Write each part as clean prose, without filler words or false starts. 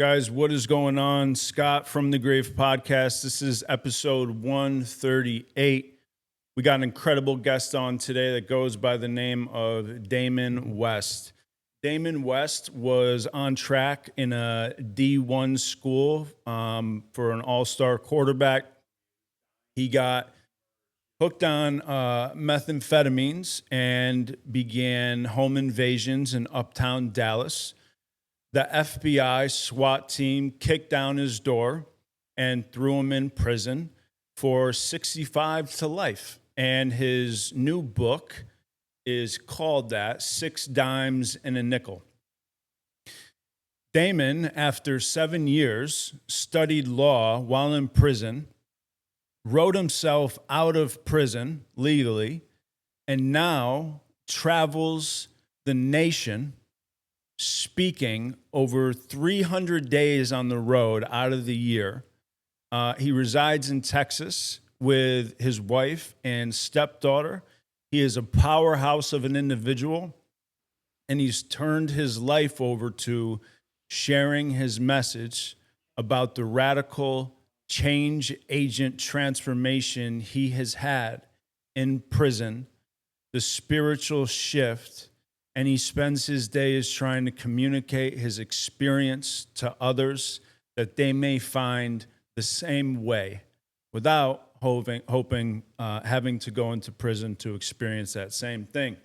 Guys, what is going on? Scott from the Grave Podcast. This is episode 138. We got an incredible guest on today that goes by the name of Damon West. Damon West was on track in a D1 school for an all-star quarterback. He got hooked on methamphetamines and began home invasions in uptown Dallas. The FBI SWAT team kicked down his door and threw him in prison for 65 to life. And his new book is called that, 6 Dimes and a Nickel. Damon, after 7 years, studied law while in prison, wrote himself out of prison legally, and now travels the nation speaking over 300 days on the road out of the year. He resides in Texas with his wife and stepdaughter. He is a powerhouse of an individual, and he's turned his life over to sharing his message about the radical change agent transformation he has had in prison, the spiritual shift. And he spends his days trying to communicate his experience to others that they may find the same way without having to go into prison to experience that same thing.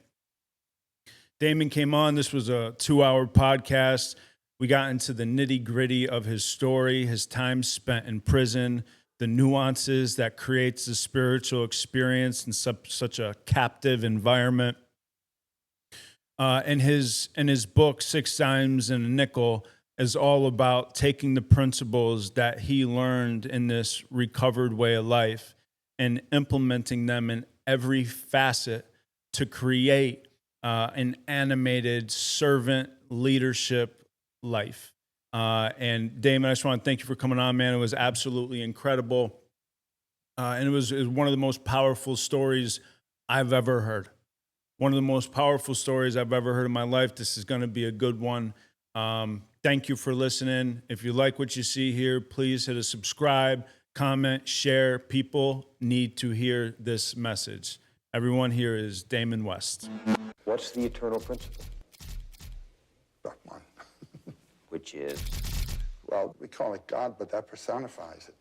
Damon came on. This was a 2-hour podcast. We got into the nitty-gritty of his story, his time spent in prison, the nuances that creates the spiritual experience in such a captive environment. And his book, 6 Dimes and a Nickel, is all about taking the principles that he learned in this recovered way of life and implementing them in every facet to create an animated servant leadership life. And Damon, I just want to thank you for coming on, man. It was absolutely incredible. And it was one of the most powerful stories I've ever heard. One of the most powerful stories I've ever heard in my life. This is going to be a good one. Thank you for listening. If you like what you see here, please hit a subscribe, comment, share. People need to hear this message. Everyone here is Damon West. What's the eternal principle? Brahman. Which is? Well, we call it God, but that personifies it.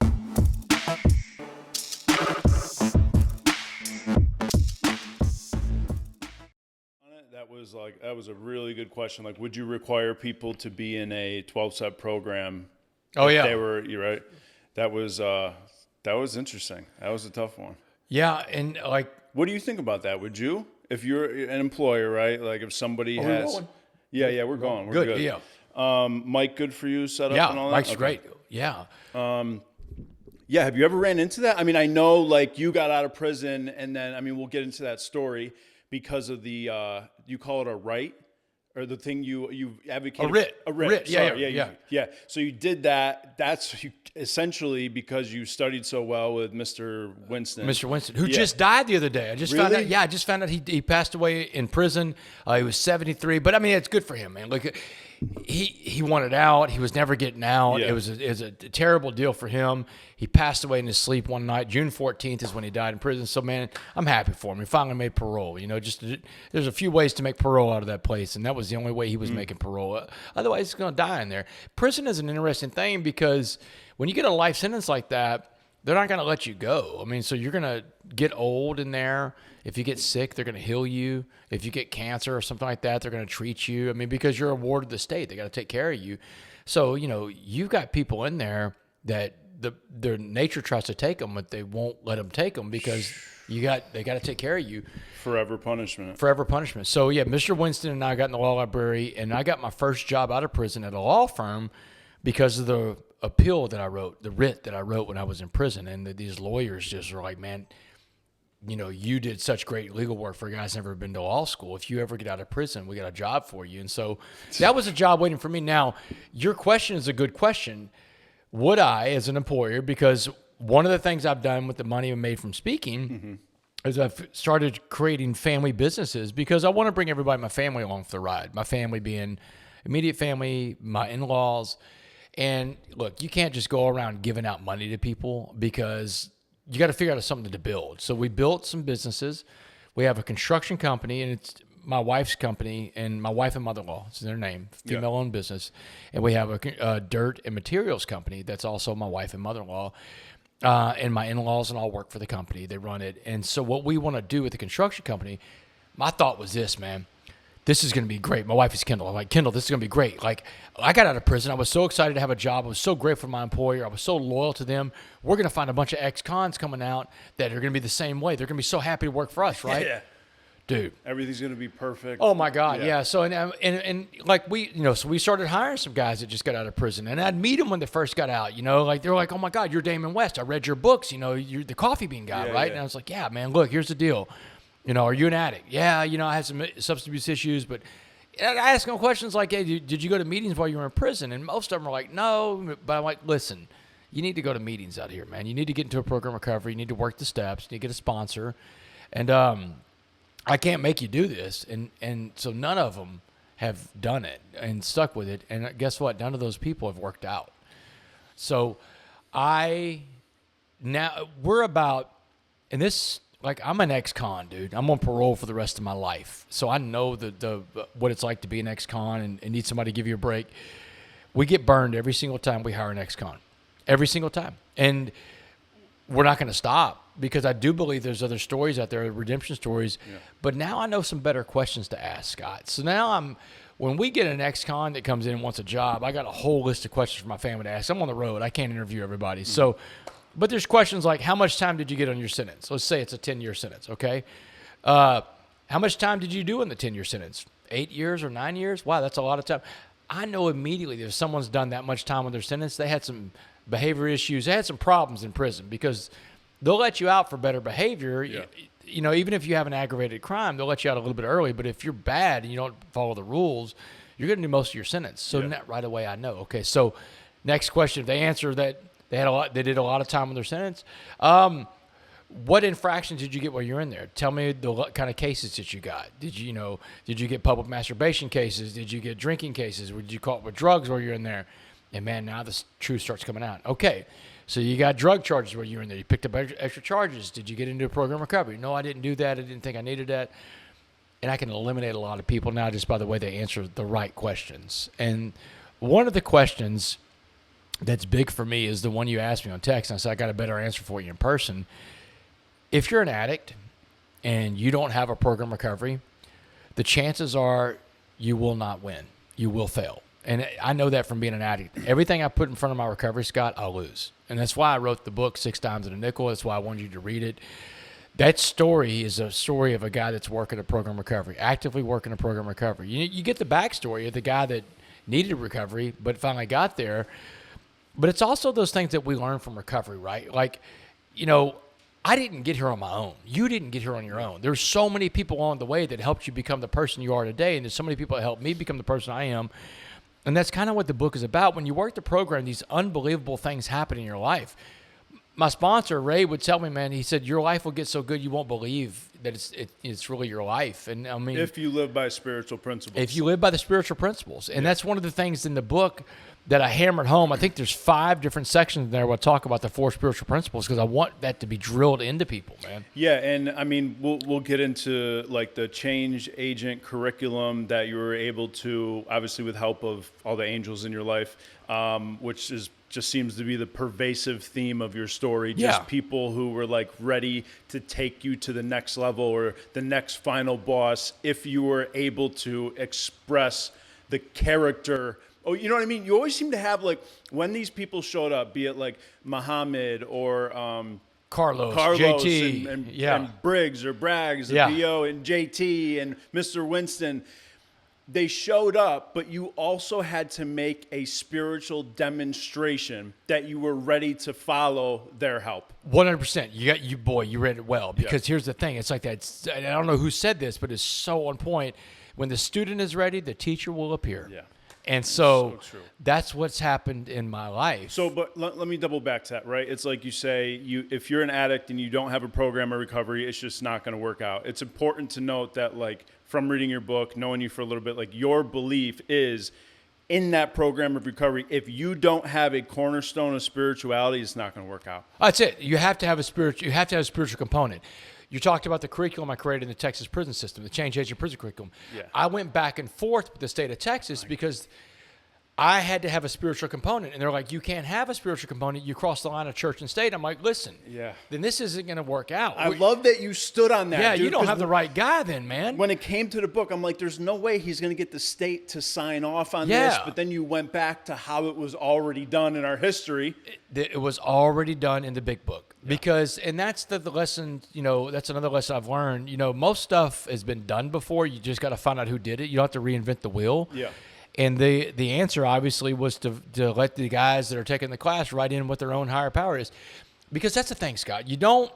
That was a really good question. Like, would you require people to be in a 12-step program? Oh yeah, you're right. That was interesting. That was a tough one. Yeah, and like, what do you think about that? Would you, if you're an employer, right? Like, if somebody has, yeah, we're going. We're good. Yeah. Mike, good for you. Set up and all that. Mike's great. Yeah. Yeah. Have you ever ran into that? I mean, I know like you got out of prison, and then we'll get into that story because of the you call it a right, or the thing you advocate. A writ. Yeah. So you did that. That's essentially because you studied so well with Mr. Winston. Who just died the other day. I just Really? found out. Yeah, I just found out he passed away in prison. He was 73. But I mean, it's good for him, man. Look, he wanted out. He was never getting out. Yeah. It was a terrible deal for him. He passed away in his sleep one night. June 14th is when he died in prison. So, man, I'm happy for him. He finally made parole. You know, there's a few ways to make parole out of that place, and that was the only way he was making parole. Otherwise, he's going to die in there. Prison is an interesting thing because when you get a life sentence like that, they're not going to let you go. I mean, so you're going to get old in there. If you get sick, they're going to heal you. If you get cancer or something like that, they're going to treat you. I mean, because you're a ward of the state, they got to take care of you. So, you know, you've got people in there that their nature tries to take them, but they won't let them take them because they got to take care of you. Forever punishment. So, yeah, Mr. Winston and I got in the law library, and I got my first job out of prison at a law firm because of the appeal that I wrote, the writ that I wrote when I was in prison. And these lawyers just were like, man, you know, you did such great legal work for a guy who's never been to law school. If you ever get out of prison, we got a job for you. And so that was a job waiting for me. Now, your question is a good question. Would I, as an employer, because one of the things I've done with the money I made from speaking is I've started creating family businesses because I want to bring everybody in my family along for the ride. My family being immediate family, my in-laws. And look, you can't just go around giving out money to people because you got to figure out something to build. So we built some businesses. We have a construction company, and it's my wife's company, and my wife and mother-in-law, it's their name, female-owned business. And we have a dirt and materials company that's also my wife and mother-in-law. And my in-laws and all work for the company. They run it. And so what we want to do with the construction company, my thought was this, man. This is going to be great. My wife is Kendall. I'm like, Kendall, this is going to be great. Like, I got out of prison. I was so excited to have a job. I was so grateful for my employer. I was so loyal to them. We're going to find a bunch of ex-cons coming out that are going to be the same way. They're going to be so happy to work for us, right? Yeah. Dude. Everything's going to be perfect. Oh, my God, yeah. So, and like we, so we started hiring some guys that just got out of prison. And I'd meet them when they first got out, like they're like, oh, my God, you're Damon West. I read your books. You're the coffee bean guy, right? Yeah. And I was like, yeah, man, look, here's the deal. Are you an addict? Yeah, I had some substance abuse issues, but I ask them questions like, hey, did you go to meetings while you were in prison? And most of them are like, no. But I'm like, listen, you need to go to meetings out here, man. You need to get into a program of recovery. You need to work the steps. You need to get a sponsor. And I can't make you do this. And so none of them have done it and stuck with it. And guess what? None of those people have worked out. So we're about, and this, like, I'm an ex-con, dude. I'm on parole for the rest of my life. So I know the what it's like to be an ex-con and need somebody to give you a break. We get burned every single time we hire an ex-con. Every single time. And we're not going to stop because I do believe there's other stories out there, redemption stories. Yeah. But now I know some better questions to ask, Scott. So now when we get an ex-con that comes in and wants a job, I got a whole list of questions for my family to ask. I'm on the road. I can't interview everybody. Mm-hmm. So, but there's questions like, how much time did you get on your sentence? Let's say it's a 10-year sentence, okay? How much time did you do in the 10-year sentence? 8 years or 9 years? Wow, that's a lot of time. I know immediately if someone's done that much time on their sentence, they had some behavior issues. They had some problems in prison because they'll let you out for better behavior. Yeah. Even if you have an aggravated crime, they'll let you out a little bit early. But if you're bad and you don't follow the rules, you're going to do most of your sentence. So right away I know. Okay, so next question. If they answer that they did a lot of time on their sentence, what infractions did you get while you're in there? Tell me the kind of cases that you got. Did you get public masturbation cases? Did you get drinking cases? Were you caught with drugs while you're in there? And man, now the truth starts coming out. Okay, so you got drug charges while you were in there. You picked up extra charges. Did you get into a program recovery? No, I didn't do that. I didn't think I needed that. And I can eliminate a lot of people now just by the way they answer the right questions. And one of the questions that's big for me is the one you asked me on text. And I said, I got a better answer for you in person. If you're an addict and you don't have a program recovery, the chances are you will not win. You will fail. And I know that from being an addict. Everything I put in front of my recovery, Scott, I'll lose. And that's why I wrote the book 6 Times in a Nickel. That's why I wanted you to read it. That story is a story of a guy that's working a program recovery, actively working a program recovery. You get the backstory of the guy that needed recovery but finally got there. But it's also those things that we learn from recovery, right? Like, I didn't get here on my own. You didn't get here on your own. There's so many people along the way that helped you become the person you are today, and there's so many people that helped me become the person I am. And that's kind of what the book is about. When you work the program, these unbelievable things happen in your life. My sponsor, Ray, would tell me, man, he said, your life will get so good you won't believe that it's really your life. And I mean, if you live by spiritual principles. If you live by the spiritual principles. And that's one of the things in the book that I hammered home. I think there's 5 different sections there where I talk about the 4 spiritual principles because I want that to be drilled into people, man. Yeah, and I mean, we'll get into like the change agent curriculum that you were able to, obviously with help of all the angels in your life, which just seems to be the pervasive theme of your story. Just people who were like ready to take you to the next level or the next final boss if you were able to express the character. Oh, you know what I mean? You always seem to have, like, when these people showed up, be it like Muhammad or Carlos JT, and Briggs or Braggs, the BO, and JT and Mr. Winston, they showed up, but you also had to make a spiritual demonstration that you were ready to follow their help. 100%. You read it well, because here's the thing. It's like that. I don't know who said this, but it's so on point. When the student is ready, the teacher will appear. Yeah. And so that's what's happened in my life. So, but let me double back to that, right? It's like you say, if you're an addict and you don't have a program of recovery, it's just not going to work out. It's important to note that, like, from reading your book, knowing you for a little bit, like, your belief is in that program of recovery, if you don't have a cornerstone of spirituality, it's not going to work out. That's it. You have to have a spiritual component. You talked about the curriculum I created in the Texas prison system, the change agent prison curriculum. Yeah. I went back and forth with the state of Texas because I had to have a spiritual component. And they're like, you can't have a spiritual component. You cross the line of church and state. I'm like, listen, then this isn't going to work out. I love that you stood on that. Yeah, dude, you don't have the right guy then, man. When it came to the book, I'm like, there's no way he's going to get the state to sign off on this. But then you went back to how it was already done in our history. It was already done in the big book. Because, and that's the lesson, that's another lesson I've learned. Most stuff has been done before. You just got to find out who did it. You don't have to reinvent the wheel. Yeah. And the answer, obviously, was to let the guys that are taking the class write in what their own higher power is. Because that's the thing, Scott. You don't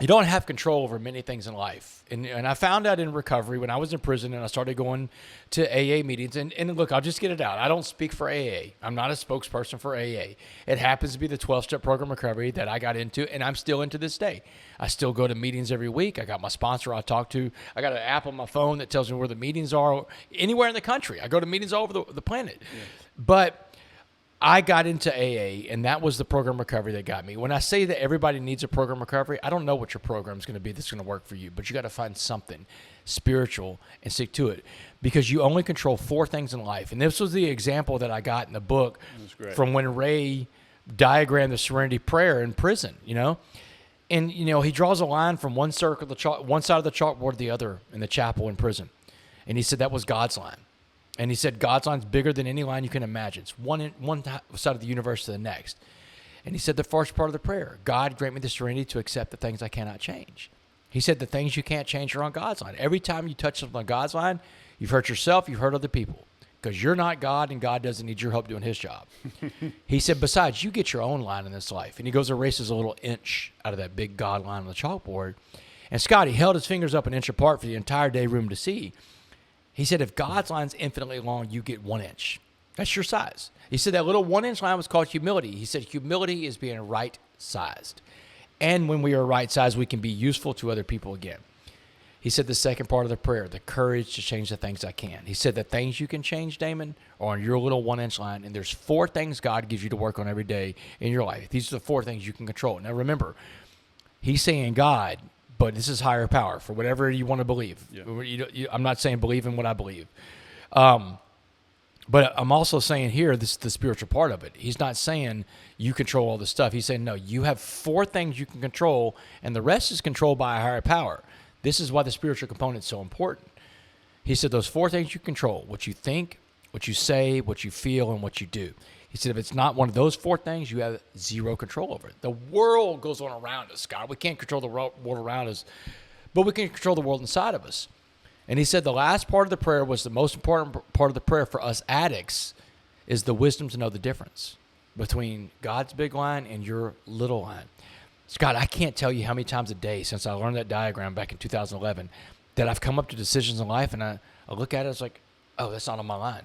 have control over many things in life. And I found out in recovery when I was in prison and I started going to AA meetings. And look, I'll just get it out. I don't speak for AA. I'm not a spokesperson for AA. It happens to be the 12-step program recovery that I got into, and I'm still into this day. I still go to meetings every week. I got my sponsor I talk to. I got an app on my phone that tells me where the meetings are anywhere in the country. I go to meetings all over the planet. Yeah. But I got into AA, and that was the program recovery that got me. When I say that everybody needs a program recovery, I don't know what your program is going to be that's going to work for you, but you got to find something spiritual and stick to it because you only control 4 things in life. And this was the example that I got in the book from when Ray diagrammed the serenity prayer in prison, And, he draws a line from one side of the chalkboard to the other in the chapel in prison. And he said that was God's line. And he said God's line's bigger than any line you can imagine. It's one side of the universe to the next. And he said the first part of the prayer, God grant me the serenity to accept the things I cannot change. He said the things you can't change are on God's line. Every time you touch something on God's line, you've hurt yourself, you've hurt other people. Because you're not God and God doesn't need your help doing his job. He said, besides, you get your own line in this life. And he goes and erases a little inch out of that big God line on the chalkboard. And Scotty held his fingers up an inch apart for the entire day room to see. He said, if God's line's infinitely long, you get 1 inch. That's your size. He said that little 1-inch line was called humility. He said humility is being right-sized. And when we are right-sized, we can be useful to other people again. He said the second part of the prayer, the courage to change the things I can. He said the things you can change, Damon, are on your little 1-inch line. And there's 4 things God gives you to work on every day in your life. These are the 4 things you can control. Now remember, he's saying God, but this is higher power for whatever you want to believe. Yeah. I'm not saying believe in what I believe. But I'm also saying here, this is the spiritual part of it. He's not saying you control all this stuff. He's saying, no, you have 4 things you can control, and the rest is controlled by a higher power. This is why the spiritual component is so important. He said those 4 things you control, what you think, what you say, what you feel, and what you do. He said, if it's not one of those 4 things, you have 0 control over it. The world goes on around us, God. We can't control the world around us, but we can control the world inside of us. And he said the last part of the prayer was the most important part of the prayer for us addicts is the wisdom to know the difference between God's big line and your little line. Scott, I can't tell you how many times a day since I learned that diagram back in 2011 that I've come up to decisions in life and I look at it, it's like, oh, that's not on my line.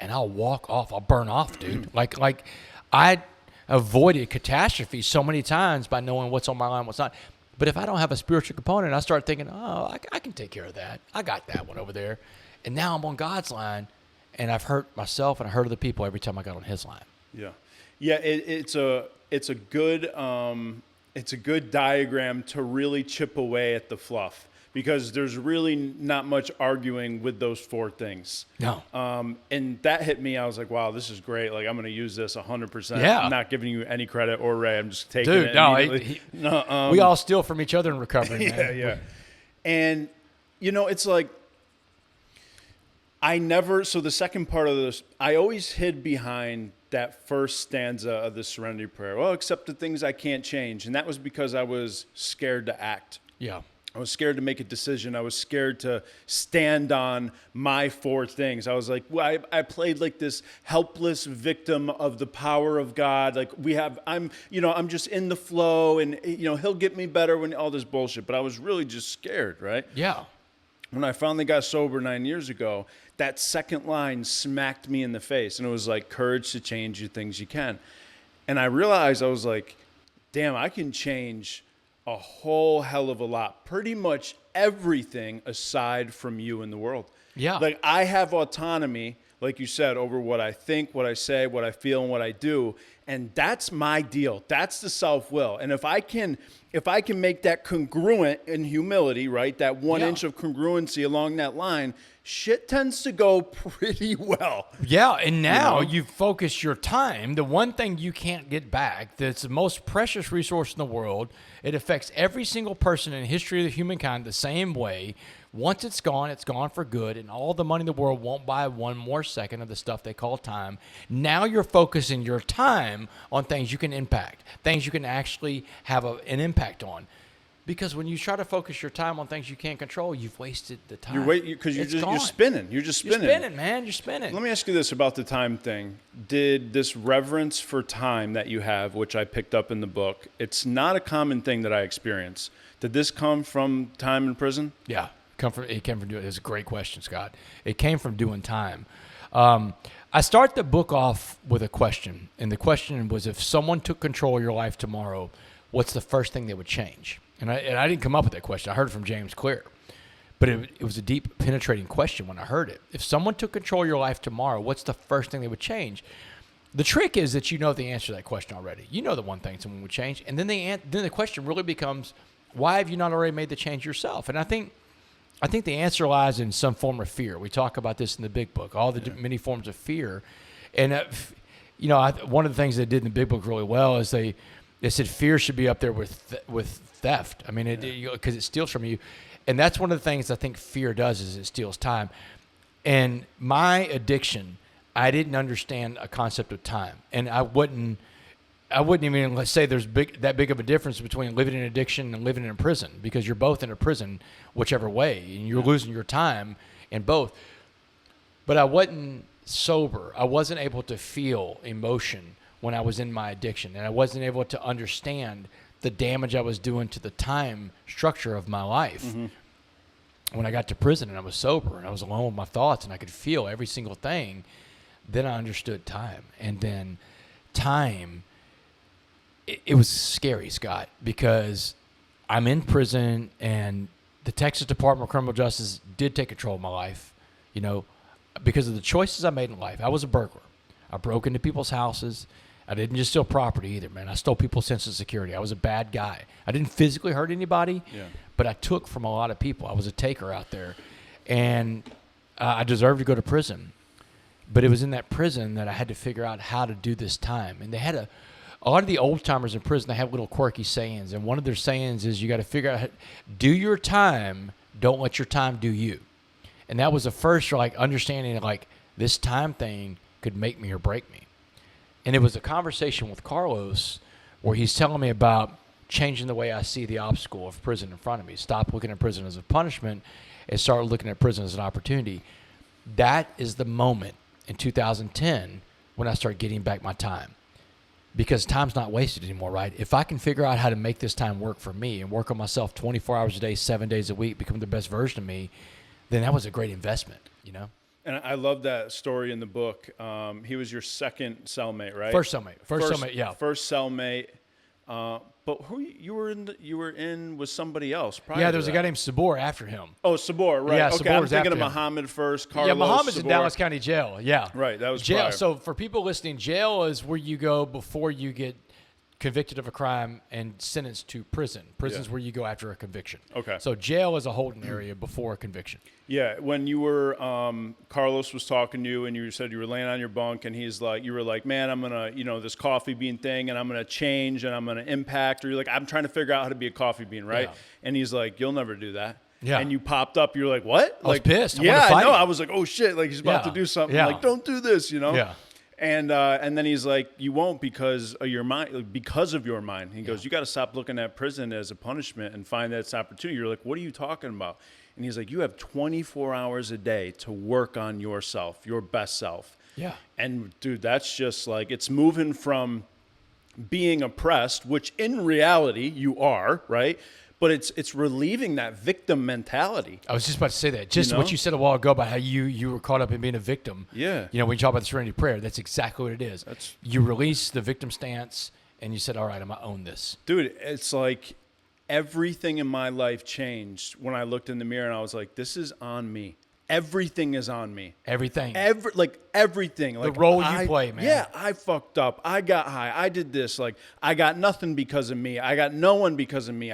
And I'll walk off. I'll burn off, dude. Like I avoided catastrophe so many times by knowing what's on my line, what's not. But if I don't have a spiritual component, I start thinking, oh, I can take care of that. I got that one over there. And now I'm on God's line, and I've hurt myself and I hurt other people every time I got on his line. Yeah. Yeah, it's a good diagram to really chip away at the fluff. Because there's really not much arguing with those 4 things. No. And that hit me. I was like, wow, this is great. Like, I'm going to use this 100%. Yeah. I'm not giving you any credit or Ray. I'm just taking Dude, it no, immediately. we all steal from each other in recovery, man. Yeah. And, it's like, so the second part of this, I always hid behind that first stanza of the Serenity Prayer. Well, accept the things I can't change. And that was because I was scared to act. Yeah. I was scared to make a decision. I was scared to stand on my 4 things. I was like, well, I played like this helpless victim of the power of God. Like I'm just in the flow and, he'll get me better when all this bullshit. But I was really just scared, right? Yeah. When I finally got sober 9 years ago, that second line smacked me in the face. And it was like, courage to change the things you can. And I realized, I was like, damn, I can change a whole hell of a lot. Pretty much everything aside from you in the world. Yeah. Like, I have autonomy. like you said, over what I think, what I say, what I feel, and what I do. And that's my deal. That's the self-will. And if I can make that congruent in humility, right? That 1 inch of congruency along that line, shit tends to go pretty well. Yeah, and now you've focused your time. The one thing you can't get back, that's the most precious resource in the world. It affects every single person in the history of humankind the same way. Once it's gone for good, and all the money in the world won't buy one more second of the stuff they call time. Now you're focusing your time on things you can impact, things you can actually have an impact on. Because when you try to focus your time on things you can't control, you've wasted the time. Because you're spinning. You're just spinning. You're spinning, man. You're spinning. Let me ask you this about the time thing. Did this reverence for time that you have, which I picked up in the book, it's not a common thing that I experience. Did this come from time in prison? Yeah. It came from doing. It's a great question, Scott. It came from doing time. I start the book off with a question, and the question was: if someone took control of your life tomorrow, what's the first thing they would change? And I didn't come up with that question. I heard it from James Clear, but it was a deep, penetrating question when I heard it. If someone took control of your life tomorrow, what's the first thing they would change? The trick is that you know the answer to that question already. You know the one thing someone would change, and then the question really becomes: why have you not already made the change yourself? And I think the answer lies in some form of fear. We talk about this in the big book, all the many forms of fear. And, one of the things they did in the big book really well is they said fear should be up there with theft. I mean, because it steals from you. And that's one of the things I think fear does is it steals time. And my addiction, I didn't understand a concept of time. And I wouldn't even, let's say there's that big of a difference between living in addiction and living in a prison, because you're both in a prison, whichever way, and you're losing your time in both. But I wasn't sober. I wasn't able to feel emotion when I was in my addiction, and I wasn't able to understand the damage I was doing to the time structure of my life. Mm-hmm. When I got to prison and I was sober and I was alone with my thoughts and I could feel every single thing, then I understood time. And then time, it was scary, Scott, because I'm in prison and the Texas Department of Criminal Justice did take control of my life, because of the choices I made in life. I was a burglar. I broke into people's houses. I didn't just steal property either, man. I stole people's sense of security. I was a bad guy. I didn't physically hurt anybody, but I took from a lot of people. I was a taker out there, and I deserved to go to prison. But it was in that prison that I had to figure out how to do this time. And they had a lot of the old timers in prison, they have little quirky sayings. And one of their sayings is you got to figure out, do your time, don't let your time do you. And that was the first understanding this time thing could make me or break me. And it was a conversation with Carlos where he's telling me about changing the way I see the obstacle of prison in front of me. Stop looking at prison as a punishment and start looking at prison as an opportunity. That is the moment in 2010 when I started getting back my time. Because time's not wasted anymore, right? If I can figure out how to make this time work for me and work on myself 24 hours a day, 7 days a week, become the best version of me, then that was a great investment, And I love that story in the book. He was your second cellmate, right? First cellmate, yeah. First cellmate. But who you were in was somebody else prior Yeah, to there was that. a guy named Sabor after him. Oh, Sabor, right. Yeah, Okay, Sabor I'm was thinking after of him. Muhammad first, Carlos, Yeah, Muhammad's Sabor. in Dallas County Jail, yeah. Right, that was jail. prior. So for people listening, jail is where you go before you get convicted of a crime and sentenced to prison. Prison's where you go after a conviction. Okay. So jail is a holding area before a conviction. Yeah, when you were, Carlos was talking to you and you said you were laying on your bunk and you were like, man, I'm going to, this coffee bean thing and I'm going to change and I'm going to impact. Or you're like, I'm trying to figure out how to be a coffee bean, right? Yeah. And he's like, you'll never do that. Yeah. And you popped up. You're like, what? I was pissed. I yeah, wanted to fight I know. him. I was like, oh shit, he's about to do something. Yeah. Like, don't do this, Yeah. And then he's like, you won't because of your mind. Because of your mind. He goes, you got to stop looking at prison as a punishment and find that it's opportunity. You're like, what are you talking about? And he's like, you have 24 hours a day to work on yourself, your best self. Yeah. And dude, that's just it's moving from being oppressed, which in reality you are, right? But it's relieving that victim mentality. I was just about to say that. Just what you said a while ago about how you were caught up in being a victim. Yeah. When you talk about the serenity prayer, that's exactly what it is. You release the victim stance and you said, all right, I'm going to own this. Dude, it's like everything in my life changed when I looked in the mirror and I was like, this is on me. everything is on me. Everything. Everything. The role you play, man. Yeah, I fucked up. I got high. I did this. Like, I got nothing because of me. I got no one because of me.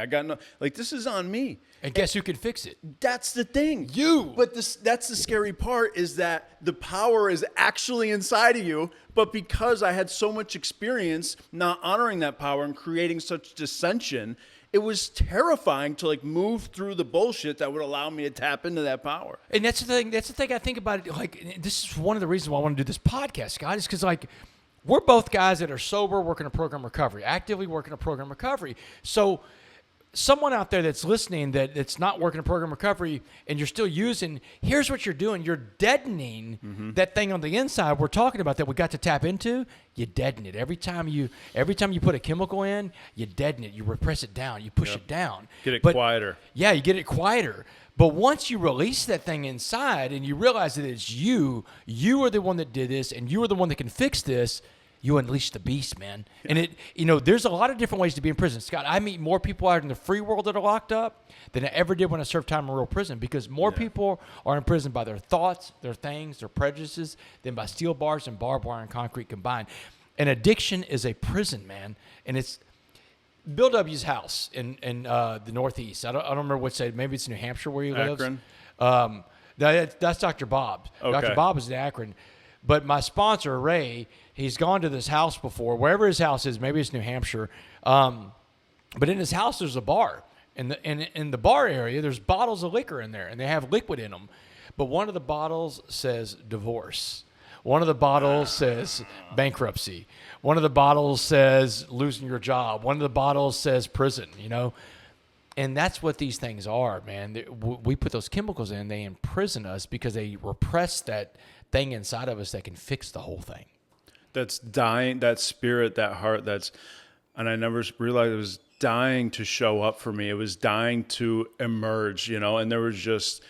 This is on me. And guess who can fix it? That's the thing. You. But that's the scary part, is that the power is actually inside of you. But because I had so much experience not honoring that power and creating such dissension, it was terrifying to like move through the bullshit that would allow me to tap into that power. And that's the thing. That's the thing I think about it. Like, this is one of the reasons why I want to do this podcast, Scott, is because, like, we're both guys that are sober, working a program recovery, actively working a program recovery. So someone out there that's listening that's not working a program recovery and you're still using, here's what you're doing. You're deadening that thing on the inside we're talking about that we got to tap into. You deaden it. Every time you put a chemical in, you deaden it. You repress it down. You push it down. Get it quieter. Yeah, you get it quieter. But once you release that thing inside and you realize that it's you are the one that did this and you are the one that can fix this, you unleash the beast, man. And there's a lot of different ways to be in prison. Scott, I meet more people out in the free world that are locked up than I ever did when I served time in real prison, because more people are in prison by their thoughts, their things, their prejudices, than by steel bars and barbed wire and concrete combined. And addiction is a prison, man. And it's Bill W.'s house in the Northeast. I don't remember what state. Maybe it's New Hampshire where he lives. Akron? That's Dr. Bob. Okay. Dr. Bob is in Akron. But my sponsor, Ray, he's gone to this house before, wherever his house is. Maybe it's New Hampshire. But in his house, there's a bar. In the bar area, there's bottles of liquor in there, and they have liquid in them. But one of the bottles says divorce. One of the bottles says bankruptcy. One of the bottles says losing your job. One of the bottles says prison, And that's what these things are, man. We put those chemicals in, they imprison us because they repress that thing inside of us that can fix the whole thing. That's dying, that spirit, that heart, and I never realized it was dying to show up for me. It was dying to emerge, and there was just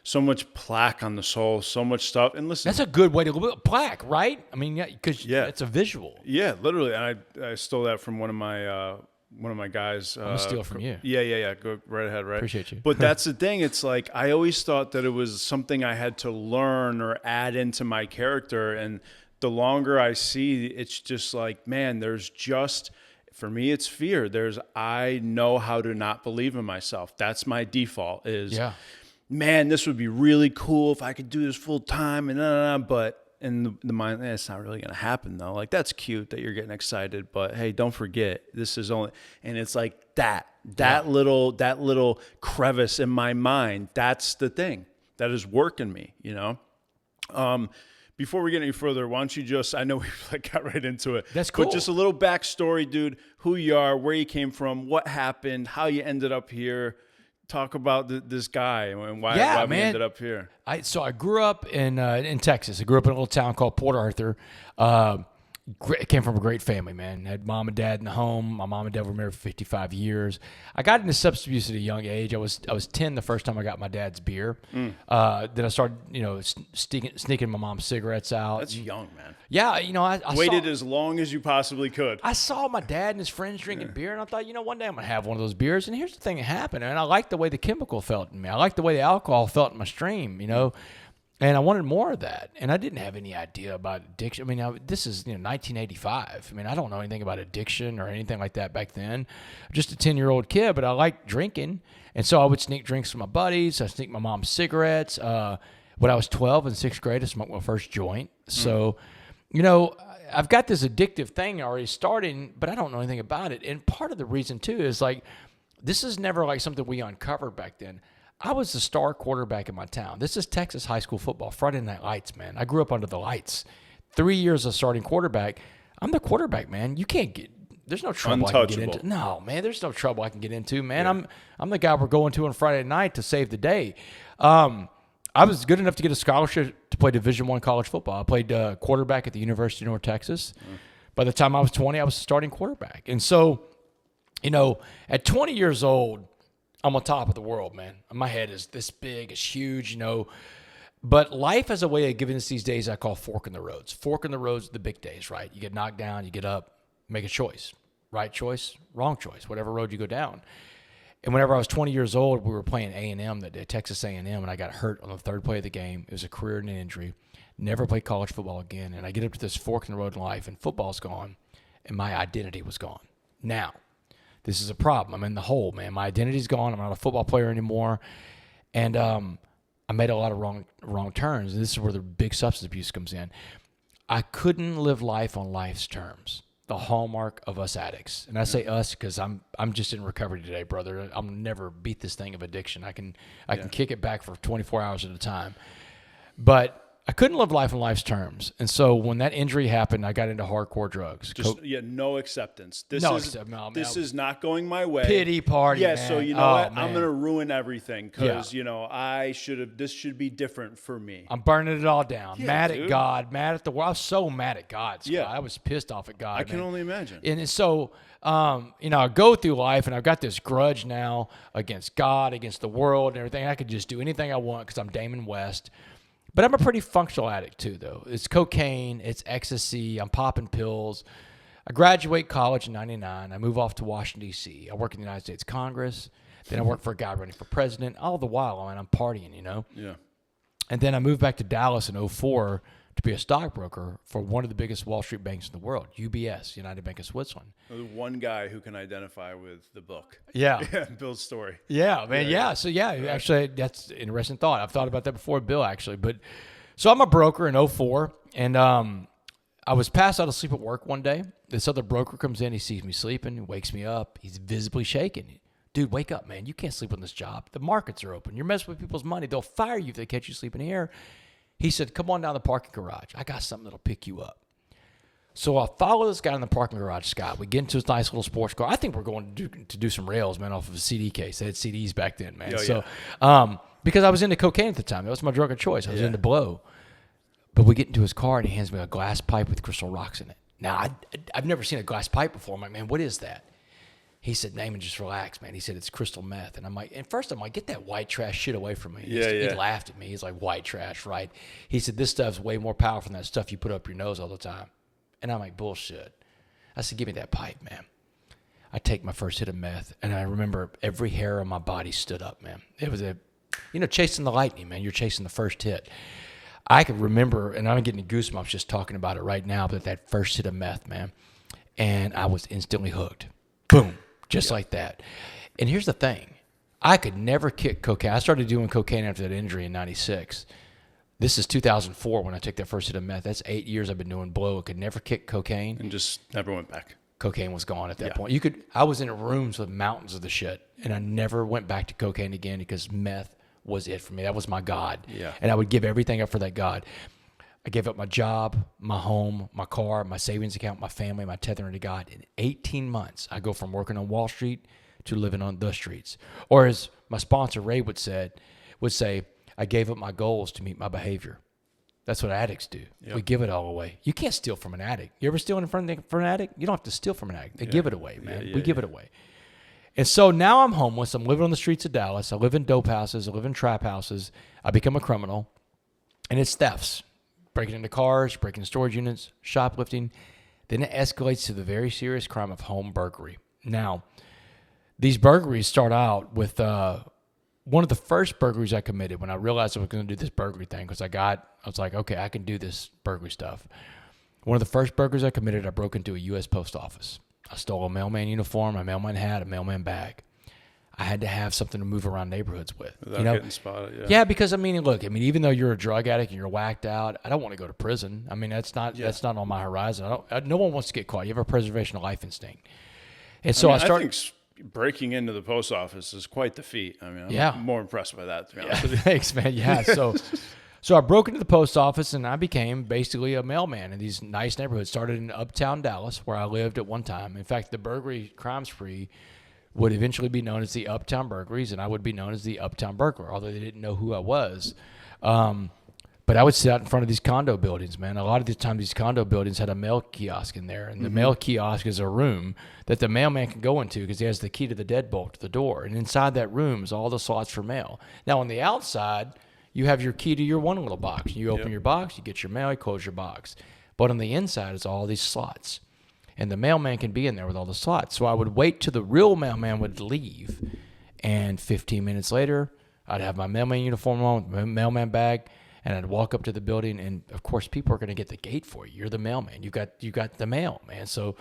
so much plaque on the soul, so much stuff. And listen, that's a good way to look at plaque, right? I mean, because it's a visual. Yeah, literally. And I stole that from one of my guys. I'm gonna steal from you. Yeah. Go right ahead, right? Appreciate you. But that's the thing. It's like I always thought that it was something I had to learn or add into my character. And the longer I see, it's just like, man, for me, it's fear. I know how to not believe in myself. That's my default is, man, this would be really cool if I could do this full time but in the mind, it's not really going to happen though. Like, that's cute that you're getting excited, but hey, don't forget, this is only, and it's like that little crevice in my mind. That's the thing that is working me, Before we get any further, why don't you I know we got right into it. That's cool. But just a little backstory, dude, who you are, where you came from, what happened, how you ended up here. Talk about this guy and why we ended up here. So I grew up in Texas. I grew up in a little town called Port Arthur. Came from a great family, man. Had mom and dad in the home. My mom and dad were married for 55 years. I got into substance abuse at a young age. I was 10 the first time I got my dad's beer. Then I started, sneaking my mom's cigarettes out. That's young, man. Yeah, I waited as long as you possibly could. I saw my dad and his friends drinking beer, and I thought, one day I'm going to have one of those beers. And here's the thing that happened, and I liked the way the chemical felt in me. I liked the way the alcohol felt in my stream, And I wanted more of that. And I didn't have any idea about addiction. I mean, this is 1985. I mean, I don't know anything about addiction or anything like that back then. Just a 10-year-old kid, but I liked drinking. And so I would sneak drinks from my buddies. I sneak my mom's cigarettes. When I was 12 in 6th grade, I smoked my first joint. So, I've got this addictive thing already starting, but I don't know anything about it. And part of the reason, too, is like, this is never like something we uncovered back then. I was the star quarterback in my town. This is Texas high school football, Friday Night Lights, man. I grew up under the lights. 3 years of starting quarterback. I'm the quarterback, man. There's no trouble I can get into. No, man, there's no trouble I can get into, man. Yeah. I'm the guy we're going to on Friday night to save the day. I was good enough to get a scholarship to play Division I college football. I played quarterback at the University of North Texas. By the time I was 20, I was the starting quarterback. And so, at 20 years old, I'm on top of the world, man. My head is this big, it's huge, But life has a way of giving us these days I call fork in the roads. Fork in the roads are the big days, right? You get knocked down, you get up, make a choice. Right choice, wrong choice, whatever road you go down. And whenever I was 20 years old, we were playing A&M that day, Texas A&M, and I got hurt on the third play of the game. It was a career-ending injury. Never played college football again. And I get up to this fork in the road in life, and football's gone, and my identity was gone. Now, this is a problem. I'm in the hole, man. My identity's gone. I'm not a football player anymore. And I made a lot of wrong turns. And this is where the big substance abuse comes in. I couldn't live life on life's terms. The hallmark of us addicts. And I say us because I'm just in recovery today, brother. I'll never beat this thing of addiction. I can kick it back for 24 hours at a time. But I couldn't live life on life's terms. And so when that injury happened, I got into hardcore drugs. No acceptance. This is not going my way. Pity party, man. So you know what? Man. I'm going to ruin everything because, this should be different for me. I'm burning it all down. Mad at God, mad at the world. I was so mad at God, Scott. I was pissed off at God. I can only imagine. And so, I go through life and I've got this grudge now against God, against the world and everything. I could just do anything I want because I'm Damon West. But I'm a pretty functional addict too, though. It's cocaine, it's ecstasy, I'm popping pills. I graduate college in 99. I move off to Washington, D.C. I work in the United States Congress. Then I work for a guy running for president. All the while, I'm partying, Yeah. And then I moved back to Dallas in 2004 to be a stockbroker for one of the biggest Wall Street banks in the world, UBS, United Bank of Switzerland. The one guy who can identify with the book. Yeah. Bill's story. Yeah, man. Yeah. So, actually, that's an interesting thought. I've thought about that before, Bill, actually. But so I'm a broker in 2004, and I was passed out of sleep at work one day. This other broker comes in. He sees me sleeping. He wakes me up. He's visibly shaking. Dude, wake up, man. You can't sleep on this job. The markets are open. You're messing with people's money. They'll fire you if they catch you sleeping here. He said, come on down to the parking garage. I got something that'll pick you up. So I follow this guy in the parking garage, Scott. We get into his nice little sports car. I think we're going to do some rails, man, off of a CD case. They had CDs back then, man. Because I was into cocaine at the time. That was my drug of choice. I was into blow. But we get into his car, and he hands me a glass pipe with crystal rocks in it. Now, I've never seen a glass pipe before. I'm like, man, what is that? He said, Damon, just relax, man. He said, it's crystal meth. And I'm like, get that white trash shit away from me. He laughed at me. He's like, white trash, right? He said, this stuff's way more powerful than that stuff you put up your nose all the time. And I'm like, bullshit. I said, give me that pipe, man. I take my first hit of meth, and I remember every hair on my body stood up, man. It was chasing the lightning, man. You're chasing the first hit. I can remember, and I'm getting goosebumps just talking about it right now, but that first hit of meth, man. And I was instantly hooked. Boom. Just like that. And here's the thing. I could never kick cocaine. I started doing cocaine after that injury in 96. This is 2004 when I took that first hit of meth. That's 8 years I've been doing blow. I could never kick cocaine. And just never went back. Cocaine was gone at that point. I was in rooms with mountains of the shit, and I never went back to cocaine again because meth was it for me. That was my God. Yeah. And I would give everything up for that God. I gave up my job, my home, my car, my savings account, my family, my tethering to God. In 18 months, I go from working on Wall Street to living on the streets. Or as my sponsor, Ray, would say, I gave up my goals to meet my behavior. That's what addicts do. Yep. We give it all away. You can't steal from an addict. You ever steal from an addict? You don't have to steal from an addict. They give it away, man. We give it away. And so now I'm homeless. I'm living on the streets of Dallas. I live in dope houses. I live in trap houses. I become a criminal. And it's thefts. Breaking into cars, breaking into storage units, shoplifting. Then it escalates to the very serious crime of home burglary. Now, these burglaries start out with one of the first burglaries I committed when I realized I was going to do this burglary thing because I was like, okay, I can do this burglary stuff. One of the first burglaries I committed, I broke into a U.S. post office. I stole a mailman uniform, a mailman hat, a mailman bag. I had to have something to move around neighborhoods with. Without getting spotted, Yeah, because, even though you're a drug addict and you're whacked out, I don't want to go to prison. I mean, that's not on my horizon. No one wants to get caught. You have a preservation of life instinct. And so I started... I think breaking into the post office is quite the feat. I mean, I'm more impressed by that, to be honest with you. Thanks, man. Yeah, so I broke into the post office, and I became basically a mailman in these nice neighborhoods. Started in uptown Dallas, where I lived at one time. In fact, the burglary crime spree would eventually be known as the Uptown Burglaries, and I would be known as the Uptown Burglar, although they didn't know who I was. But I would sit out in front of these condo buildings, man. A lot of the time, these condo buildings had a mail kiosk in there, and the mail kiosk is a room that the mailman can go into because he has the key to the deadbolt to the door. And inside that room is all the slots for mail. Now, on the outside, you have your key to your one little box. You open your box, you get your mail, you close your box. But on the inside is all these slots. And the mailman can be in there with all the slots. So I would wait till the real mailman would leave, And 15 minutes later, I'd have my mailman uniform on, my mailman bag, and I'd walk up to the building. And of course, people are going to get the gate for you. You're the mailman. You got the mail, man. So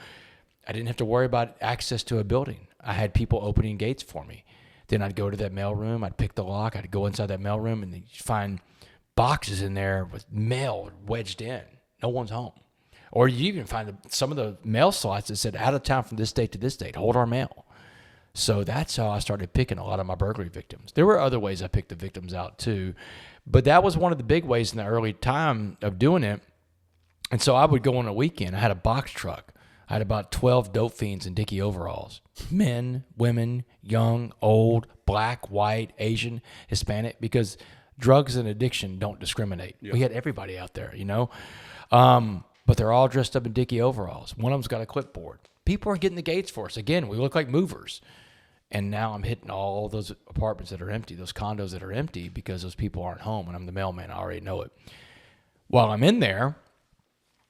I didn't have to worry about access to a building. I had people opening gates for me. Then I'd go to that mail room. I'd pick the lock. I'd go inside that mail room, and you'd find boxes in there with mail wedged in. No one's home. Or you even find some of the mail slots that said out of town from this date to this date, hold our mail. So that's how I started picking a lot of my burglary victims. There were other ways I picked the victims out too, but that was one of the big ways in the early time of doing it. And so I would go on a weekend. I had a box truck. I had about 12 dope fiends in Dickie overalls. Men, women, young, old, black, white, Asian, Hispanic, because drugs and addiction don't discriminate. Yeah. We had everybody out there, you know. But they're all dressed up in Dickie overalls. One of them's got a clipboard. People are getting the gates for us. Again, we look like movers. And now I'm hitting all those apartments that are empty, those condos that are empty because those people aren't home, and I'm the mailman. I already know it. While I'm in there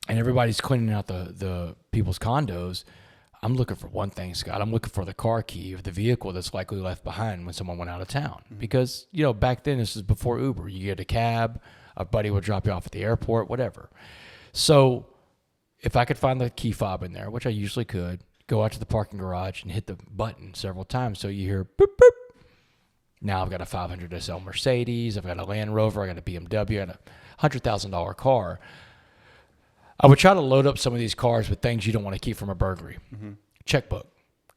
and everybody's cleaning out the people's condos, I'm looking for one thing, Scott. I'm looking for the car key of the vehicle that's likely left behind when someone went out of town. Mm-hmm. Because, you know, back then, this is before Uber. You get a cab, a buddy would drop you off at the airport, whatever. So if I could find the key fob in there, which I usually could, go out to the parking garage and hit the button several times so you hear boop, boop. Now I've got a 500 SL Mercedes, I've got a Land Rover, I got a BMW, I got a $100,000 car. I would try to load up some of these cars with things you don't want to keep from a burglary. Mm-hmm. Checkbook,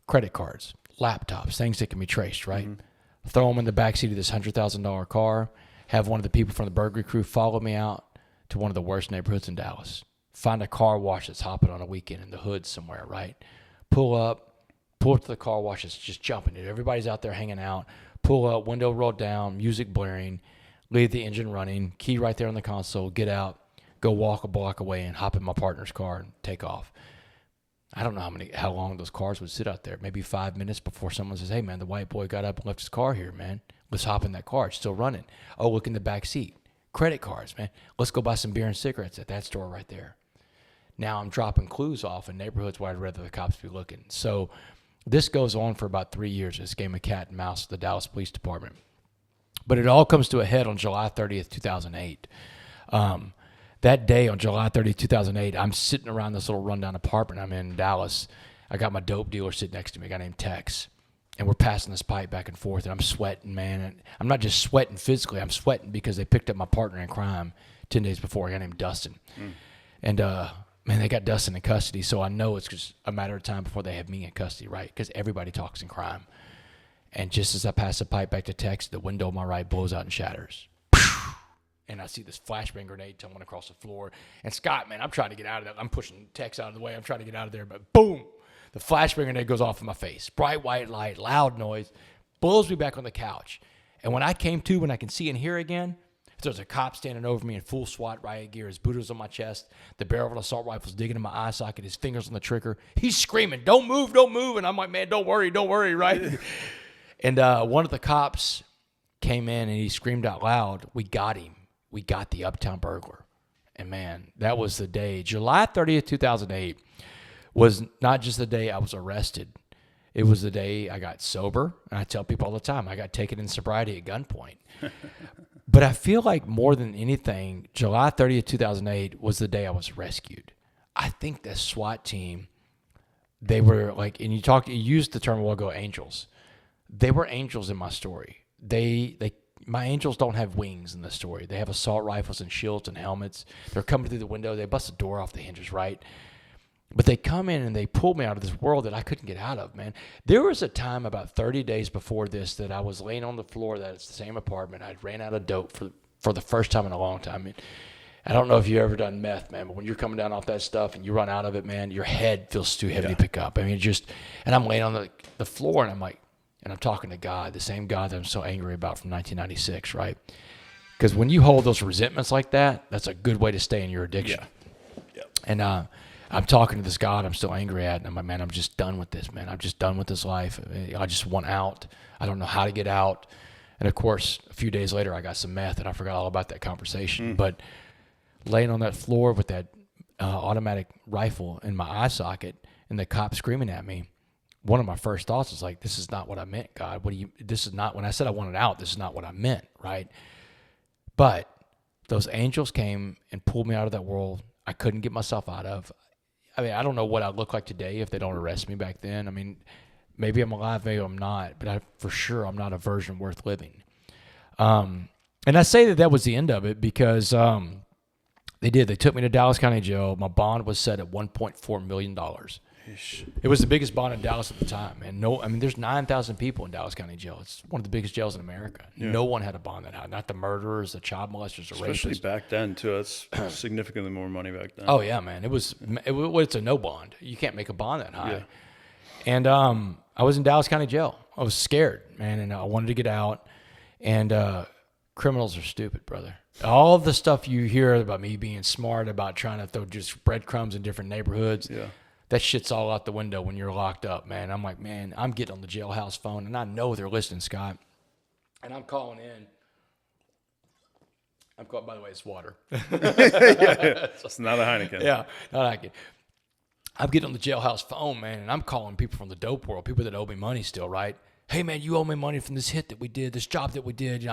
credit cards, laptops, things that can be traced, right? Mm-hmm. Throw them in the backseat of this $100,000 car, have one of the people from the burglary crew follow me out to one of the worst neighborhoods in Dallas. Find a car wash that's hopping on a weekend in the hood somewhere, right? Pull up to the car wash that's just jumping. Everybody's out there hanging out. Pull up, window rolled down, music blaring, leave the engine running, key right there on the console, get out, go walk a block away and hop in my partner's car and take off. I don't know how long those cars would sit out there. Maybe 5 minutes before someone says, hey, man, the white boy got up and left his car here, man. Let's hop in that car. It's still running. Oh, look in the back seat. Credit cards, man. Let's go buy some beer and cigarettes at that store right there. Now I'm dropping clues off in neighborhoods where I'd rather the cops be looking. So this goes on for about 3 years, this game of cat and mouse with the Dallas Police Department. But it all comes to a head on July 30th, 2008. That day on July 30th, 2008, I'm sitting around this little rundown apartment I'm in Dallas. I got my dope dealer sitting next to me, a guy named Tex. And we're passing this pipe back and forth, and I'm sweating, man. And I'm not just sweating physically. I'm sweating because they picked up my partner in crime 10 days before, a guy named Dustin. And, man, they got Dustin in custody, so I know it's just a matter of time before they have me in custody, right? Because everybody talks in crime. And just as I pass the pipe back to Tex, the window on my right blows out and shatters. And I see this flashbang grenade tumbling across the floor. And Scott, man, I'm trying to get out of that. I'm pushing Tex out of the way. I'm trying to get out of there. But boom, the flashbang grenade goes off in my face. Bright white light, loud noise, blows me back on the couch. And when I came to, when I can see and hear again, there's a cop standing over me in full SWAT riot gear. His boot is on my chest. The barrel of an assault rifle's digging in my eye socket. His fingers on the trigger. He's screaming, don't move, don't move. And I'm like, man, don't worry, right? And one of the cops came in and he screamed out loud, we got him. We got the Uptown burglar. And, man, that was the day. July 30th, 2008 was not just the day I was arrested. It was the day I got sober. And I tell people all the time, I got taken in sobriety at gunpoint. But I feel like more than anything, July 30th, 2008 was the day I was rescued. I think the SWAT team, they were like, and you used the term a while ago, angels. They were angels in my story. My angels don't have wings in the story. They have assault rifles and shields and helmets. They're coming through the window. They bust the door off the hinges, right? But they come in and they pull me out of this world that I couldn't get out of, man. There was a time about 30 days before this that I was laying on the floor. That's the same apartment. I ran out of dope for the first time in a long time. I mean, I don't know if you've ever done meth, man, but when you're coming down off that stuff and you run out of it, man, your head feels too heavy to pick up. I mean, and I'm laying on the floor and I'm like, and I'm talking to God, the same God that I'm so angry about from 1996, right? Because when you hold those resentments like that, that's a good way to stay in your addiction. Yeah. And I'm talking to this God I'm still angry at, and I'm like, man, I'm just done with this, man. I'm just done with this life. I just want out. I don't know how to get out. And, of course, a few days later, I got some meth, and I forgot all about that conversation. But laying on that floor with that automatic rifle in my eye socket and the cop screaming at me, one of my first thoughts was like, this is not what I meant, God. This is not, when I said I wanted out, this is not what I meant, right? But those angels came and pulled me out of that world I couldn't get myself out of. I mean, I don't know what I look like today if they don't arrest me back then. I mean, maybe I'm alive, maybe I'm not, but for sure I'm not a version worth living. And I say that was the end of it because they took me to Dallas County Jail. My bond was set at $1.4 million. It was the biggest bond in Dallas at the time. And there's 9,000 people in Dallas County Jail. It's one of the biggest jails in America. Yeah. No one had a bond that high. Not the murderers, the child molesters, the rapists. Especially back then, too. It's significantly more money back then. Oh, yeah, man. It's a no bond. You can't make a bond that high. Yeah. And I was in Dallas County Jail. I was scared, man, and I wanted to get out. And criminals are stupid, brother. All the stuff you hear about me being smart, about trying to throw just breadcrumbs in different neighborhoods, that shit's all out the window when you're locked up, man. I'm like, man, I'm getting on the jailhouse phone, and I know they're listening, Scott. And I'm calling in. By the way, it's water. It's not a Heineken. Yeah, not Heineken. I'm getting on the jailhouse phone, man, and I'm calling people from the dope world, people that owe me money still, right? Hey, man, you owe me money from this hit that we did, this job that we did.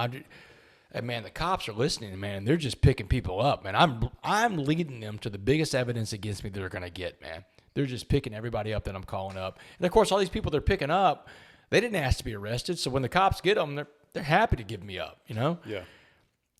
And, man, the cops are listening, man. They're just picking people up, man. I'm leading them to the biggest evidence against me they're going to get, man. They're just picking everybody up that I'm calling up. And, of course, all these people they're picking up, they didn't ask to be arrested. So when the cops get them, they're happy to give me up, you know? Yeah.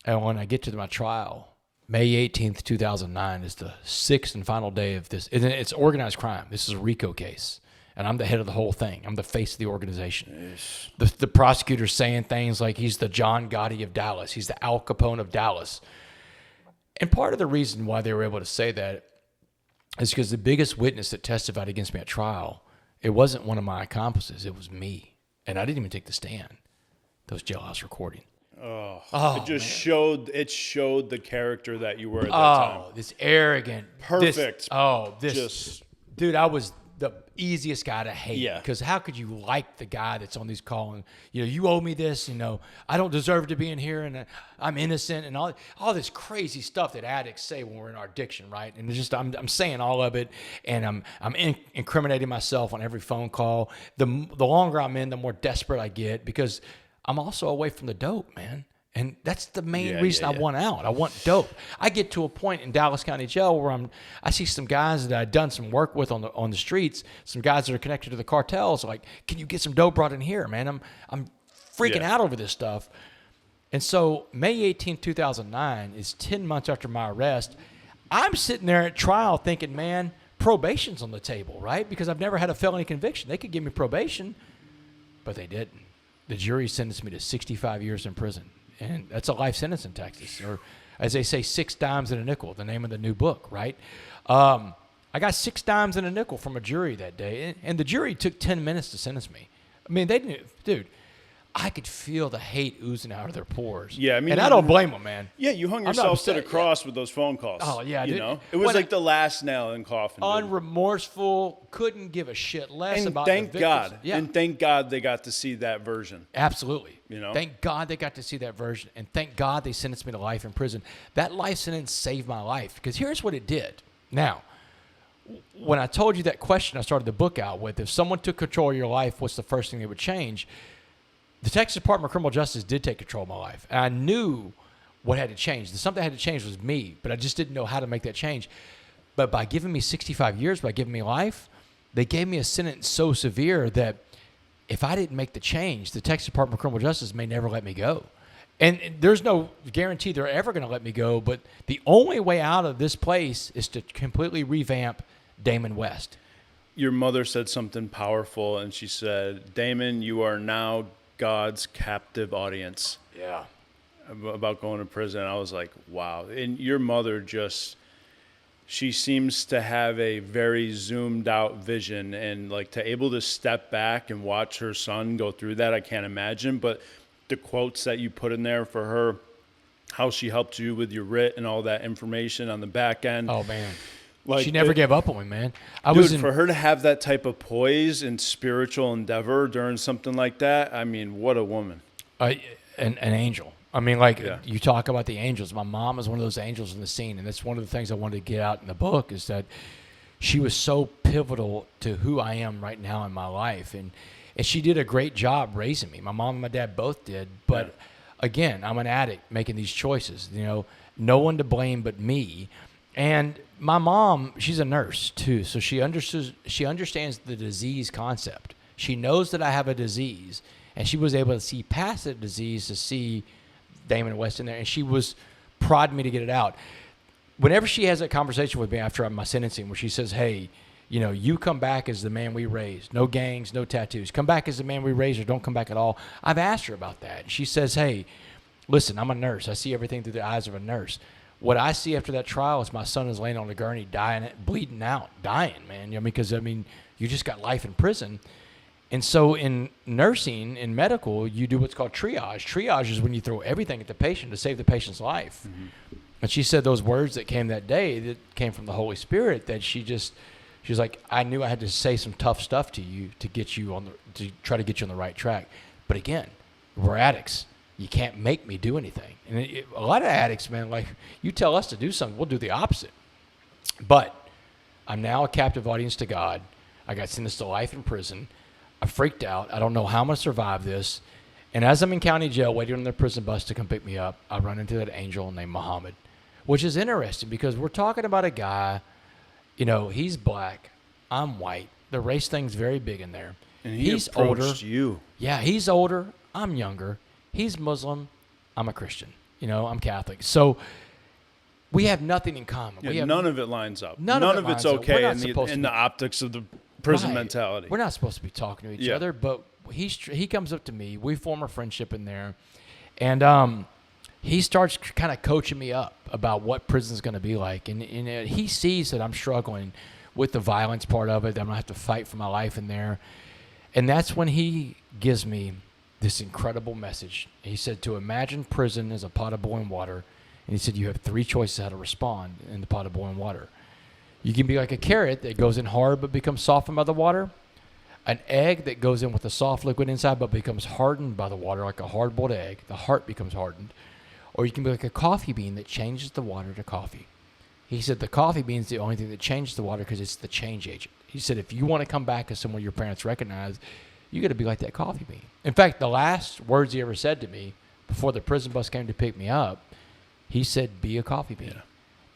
And when I get to my trial, May 18th, 2009 is the sixth and final day of this. It's organized crime. This is a RICO case. And I'm the head of the whole thing. I'm the face of the organization. Yes. The prosecutor's saying things like he's the John Gotti of Dallas. He's the Al Capone of Dallas. And part of the reason why they were able to say that is because the biggest witness that testified against me at trial, it wasn't one of my accomplices. It was me. And I didn't even take the stand. Those jailhouse recordings. It just showed the character that you were at that time. Oh, this arrogant. Perfect. Dude, I was the easiest guy to hate. Yeah. Because how could you like the guy that's on these calls? You owe me this. I don't deserve to be in here, and I'm innocent, and all this crazy stuff that addicts say when we're in our addiction, right? And it's just I'm saying all of it, and I'm incriminating myself on every phone call. The longer I'm in, the more desperate I get because I'm also away from the dope, man. And that's the main reason I want out. I want dope. I get to a point in Dallas County Jail where I see some guys that I've done some work with on the streets, some guys that are connected to the cartels, like, can you get some dope brought in here, man? I'm freaking out over this stuff. And so May 18, 2009 is 10 months after my arrest. I'm sitting there at trial thinking, man, probation's on the table, right? Because I've never had a felony conviction. They could give me probation, but they didn't. The jury sentenced me to 65 years in prison. And that's a life sentence in Texas, or as they say, 6 dimes and a nickel, the name of the new book, right? I got 6 dimes and a nickel from a jury that day, and the jury took 10 minutes to sentence me. I mean, they didn't, dude, I could feel the hate oozing out of their pores. Yeah, I mean, and I don't blame them, man. Yeah, you hung yourself to the cross with those phone calls. Oh, yeah, dude. It was like the last nail in the coffin. Unremorseful, couldn't give a shit less about thank the God. victims. Yeah. And thank God they got to see that version. Absolutely. Thank God they got to see that version, and thank God they sentenced me to life in prison. That life sentence saved my life, because here's what it did. Now, when I told you that question I started the book out with, if someone took control of your life, what's the first thing they would change? The Texas Department of Criminal Justice did take control of my life, and I knew what had to change. The something that had to change was me, but I just didn't know how to make that change. But by giving me 65 years, by giving me life, they gave me a sentence so severe that if I didn't make the change, the Texas Department of Criminal Justice may never let me go. And there's no guarantee they're ever going to let me go, but the only way out of this place is to completely revamp Damon West. Your mother said something powerful, and she said, Damon, you are now God's captive audience. Yeah. About going to prison. I was like, wow. And your mother she seems to have a very zoomed out vision, and like to able to step back and watch her son go through that, I can't imagine. But the quotes that you put in there for her, how she helped you with your writ and all that information on the back end. Oh, man. Like, she never gave up on me, man. For her to have that type of poise and spiritual endeavor during something like that, I mean, what a woman. An angel. I mean, You talk about the angels. My mom is one of those angels in the scene, and that's one of the things I wanted to get out in the book is that she was so pivotal to who I am right now in my life. And she did a great job raising me. My mom and my dad both did. But again, I'm an addict making these choices, you know, no one to blame but me. And my mom, she's a nurse too. So she understands the disease concept. She knows that I have a disease, and she was able to see past that disease to see Damon West in there. And she was prodding me to get it out. Whenever she has that conversation with me after my sentencing, where she says, hey, you know, you come back as the man we raised. No gangs, no tattoos. Come back as the man we raised, or don't come back at all. I've asked her about that. And she says, hey, listen, I'm a nurse. I see everything through the eyes of a nurse. What I see after that trial is my son is laying on a gurney, dying, bleeding out, dying, man. You know, because, I mean, you just got life in prison. And so in nursing, in medical, you do what's called triage. Triage is when you throw everything at the patient to save the patient's life. Mm-hmm. And she said those words that came that day, that came from the Holy Spirit, that she's like, I knew I had to say some tough stuff to you to get you to try to get you on the right track. But again, we're addicts. You can't make me do anything. And a lot of addicts, man, like, you tell us to do something, we'll do the opposite. But I'm now a captive audience to God. I got sentenced to life in prison. I freaked out. I don't know how I'm going to survive this. And as I'm in county jail waiting on the prison bus to come pick me up, I run into that angel named Muhammad, which is interesting because we're talking about a guy, you know, he's black, I'm white. The race thing's very big in there. And he's older. You. Yeah, he's older. I'm younger. He's Muslim. I'm a Christian. You know, I'm Catholic. So we have nothing in common. Yeah, none of it lines up. None of it's okay in the optics of the prison mentality. We're not supposed to be talking to each other, but he comes up to me. We form a friendship in there. And he starts kind of coaching me up about what prison's going to be like. And he sees that I'm struggling with the violence part of it, that I'm going to have to fight for my life in there. And that's when he gives me this incredible message. He said to imagine prison as a pot of boiling water. And he said you have 3 choices how to respond in the pot of boiling water. You can be like a carrot that goes in hard but becomes softened by the water. An egg that goes in with a soft liquid inside but becomes hardened by the water, like a hard-boiled egg. The heart becomes hardened. Or you can be like a coffee bean that changes the water to coffee. He said the coffee bean is the only thing that changes the water because it's the change agent. He said if you want to come back as someone your parents recognize, you got to be like that coffee bean. In fact, the last words he ever said to me before the prison bus came to pick me up, he said, be a coffee bean. Yeah.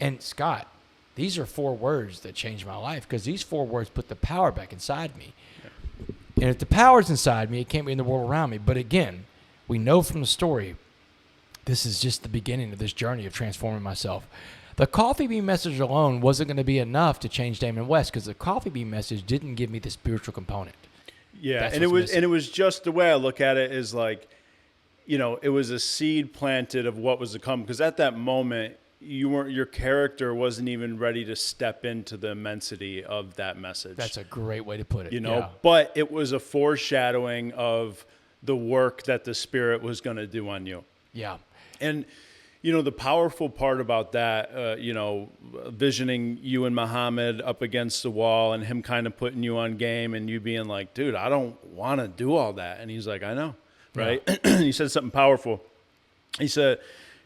And Scott, these are 4 words that changed my life because these 4 words put the power back inside me. Yeah. And if the power's inside me, it can't be in the world around me. But again, we know from the story, this is just the beginning of this journey of transforming myself. The coffee bean message alone wasn't going to be enough to change Damon West because the coffee bean message didn't give me the spiritual component. Yeah, and it was just the way I look at it is like, you know, it was a seed planted of what was to come because at that moment your character wasn't even ready to step into the immensity of that message. That's a great way to put it. You know, but it was a foreshadowing of the work that the Spirit was going to do on you. Yeah. And you know, the powerful part about that, you know, visioning you and Muhammad up against the wall and him kind of putting you on game and you being like, dude, I don't want to do all that. And he's like, I know, right? Yeah. He said something powerful. He said,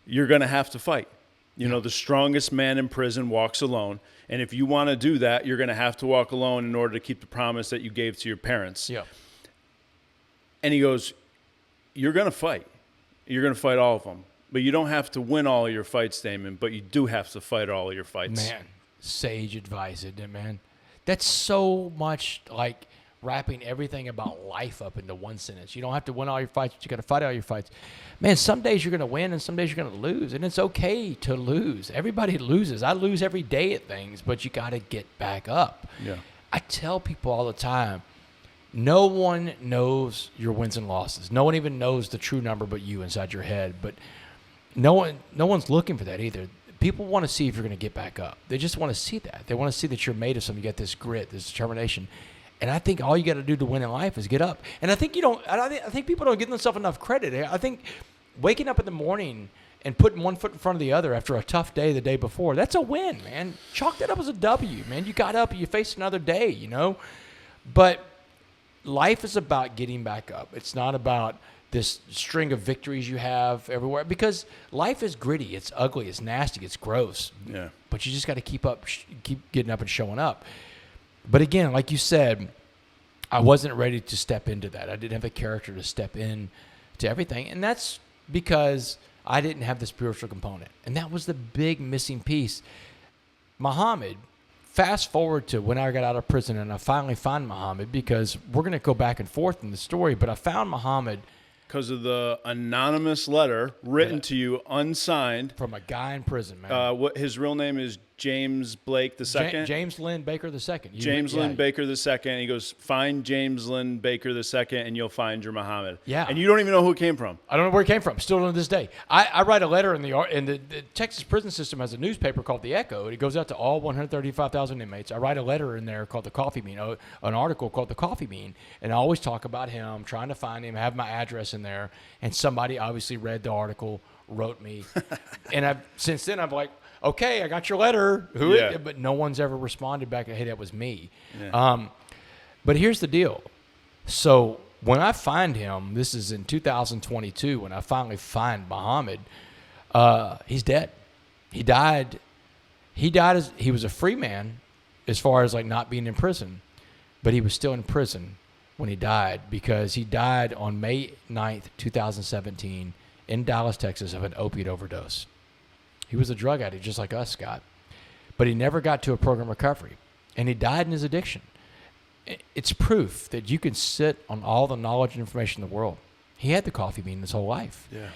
you're going to have to fight. You know, the strongest man in prison walks alone. And if you want to do that, you're going to have to walk alone in order to keep the promise that you gave to your parents. Yeah. And he goes, you're going to fight. You're going to fight all of them. But you don't have to win all of your fights, Damon, but you do have to fight all of your fights. Man, sage advice, isn't it, man? That's so much like wrapping everything about life up into one sentence. You don't have to win all your fights, but you got to fight all your fights. Man, some days you're going to win and some days you're going to lose, and it's okay to lose. Everybody loses. I lose every day at things, but you got to get back up. Yeah. I tell people all the time, no one knows your wins and losses. No one even knows the true number but you inside your head, but no one's looking for that either. People want to see if you're going to get back up. They just want to see that. They want to see that you're made of something. You got this grit, this determination. And I think all you got to do to win in life is get up. And I think I think people don't give themselves enough credit. I think waking up in the morning and putting one foot in front of the other after a tough day the day before, that's a win, man. Chalk that up as a W, man. You got up and you faced another day, you know. But life is about getting back up. It's not about this string of victories you have everywhere, because life is gritty, it's ugly, it's nasty, it's gross. Yeah. But you just got to keep getting up and showing up. But again, like you said, I wasn't ready to step into that. I didn't have the character to step in to everything. And that's because I didn't have the spiritual component. And that was the big missing piece. Muhammad, fast forward to when I got out of prison and I finally find Muhammad, because we're going to go back and forth in the story, but I found Muhammad Because of the anonymous letter written to you, unsigned. from a guy in prison, man. What his real name is James Blake II. James Lynn Baker II. James Lynn Baker II. He goes, find James Lynn Baker II, and you'll find your Muhammad. Yeah. And you don't even know who it came from. I don't know where it came from. Still to this day. I write a letter in the Texas prison system has a newspaper called The Echo. It goes out to all 135,000 inmates. I write a letter in there called The Coffee Bean, an article called The Coffee Bean, and I always talk about him, trying to find him, have my address in there, and somebody obviously read the article, wrote me, and since then I'm like, okay, I got your letter. Who is it? But no one's ever responded back. Hey, that was me. Yeah. But here's the deal. So when I find him, this is in 2022, when I finally find Muhammad, he's dead. He died. He was a free man as far as like not being in prison, but he was still in prison when he died, because he died on May 9th, 2017 in Dallas, Texas, of an opiate overdose. He was a drug addict just like us, Scott. But he never got to a program recovery. And he died in his addiction. It's proof that you can sit on all the knowledge and information in the world. He had the coffee bean his whole life. Yeah.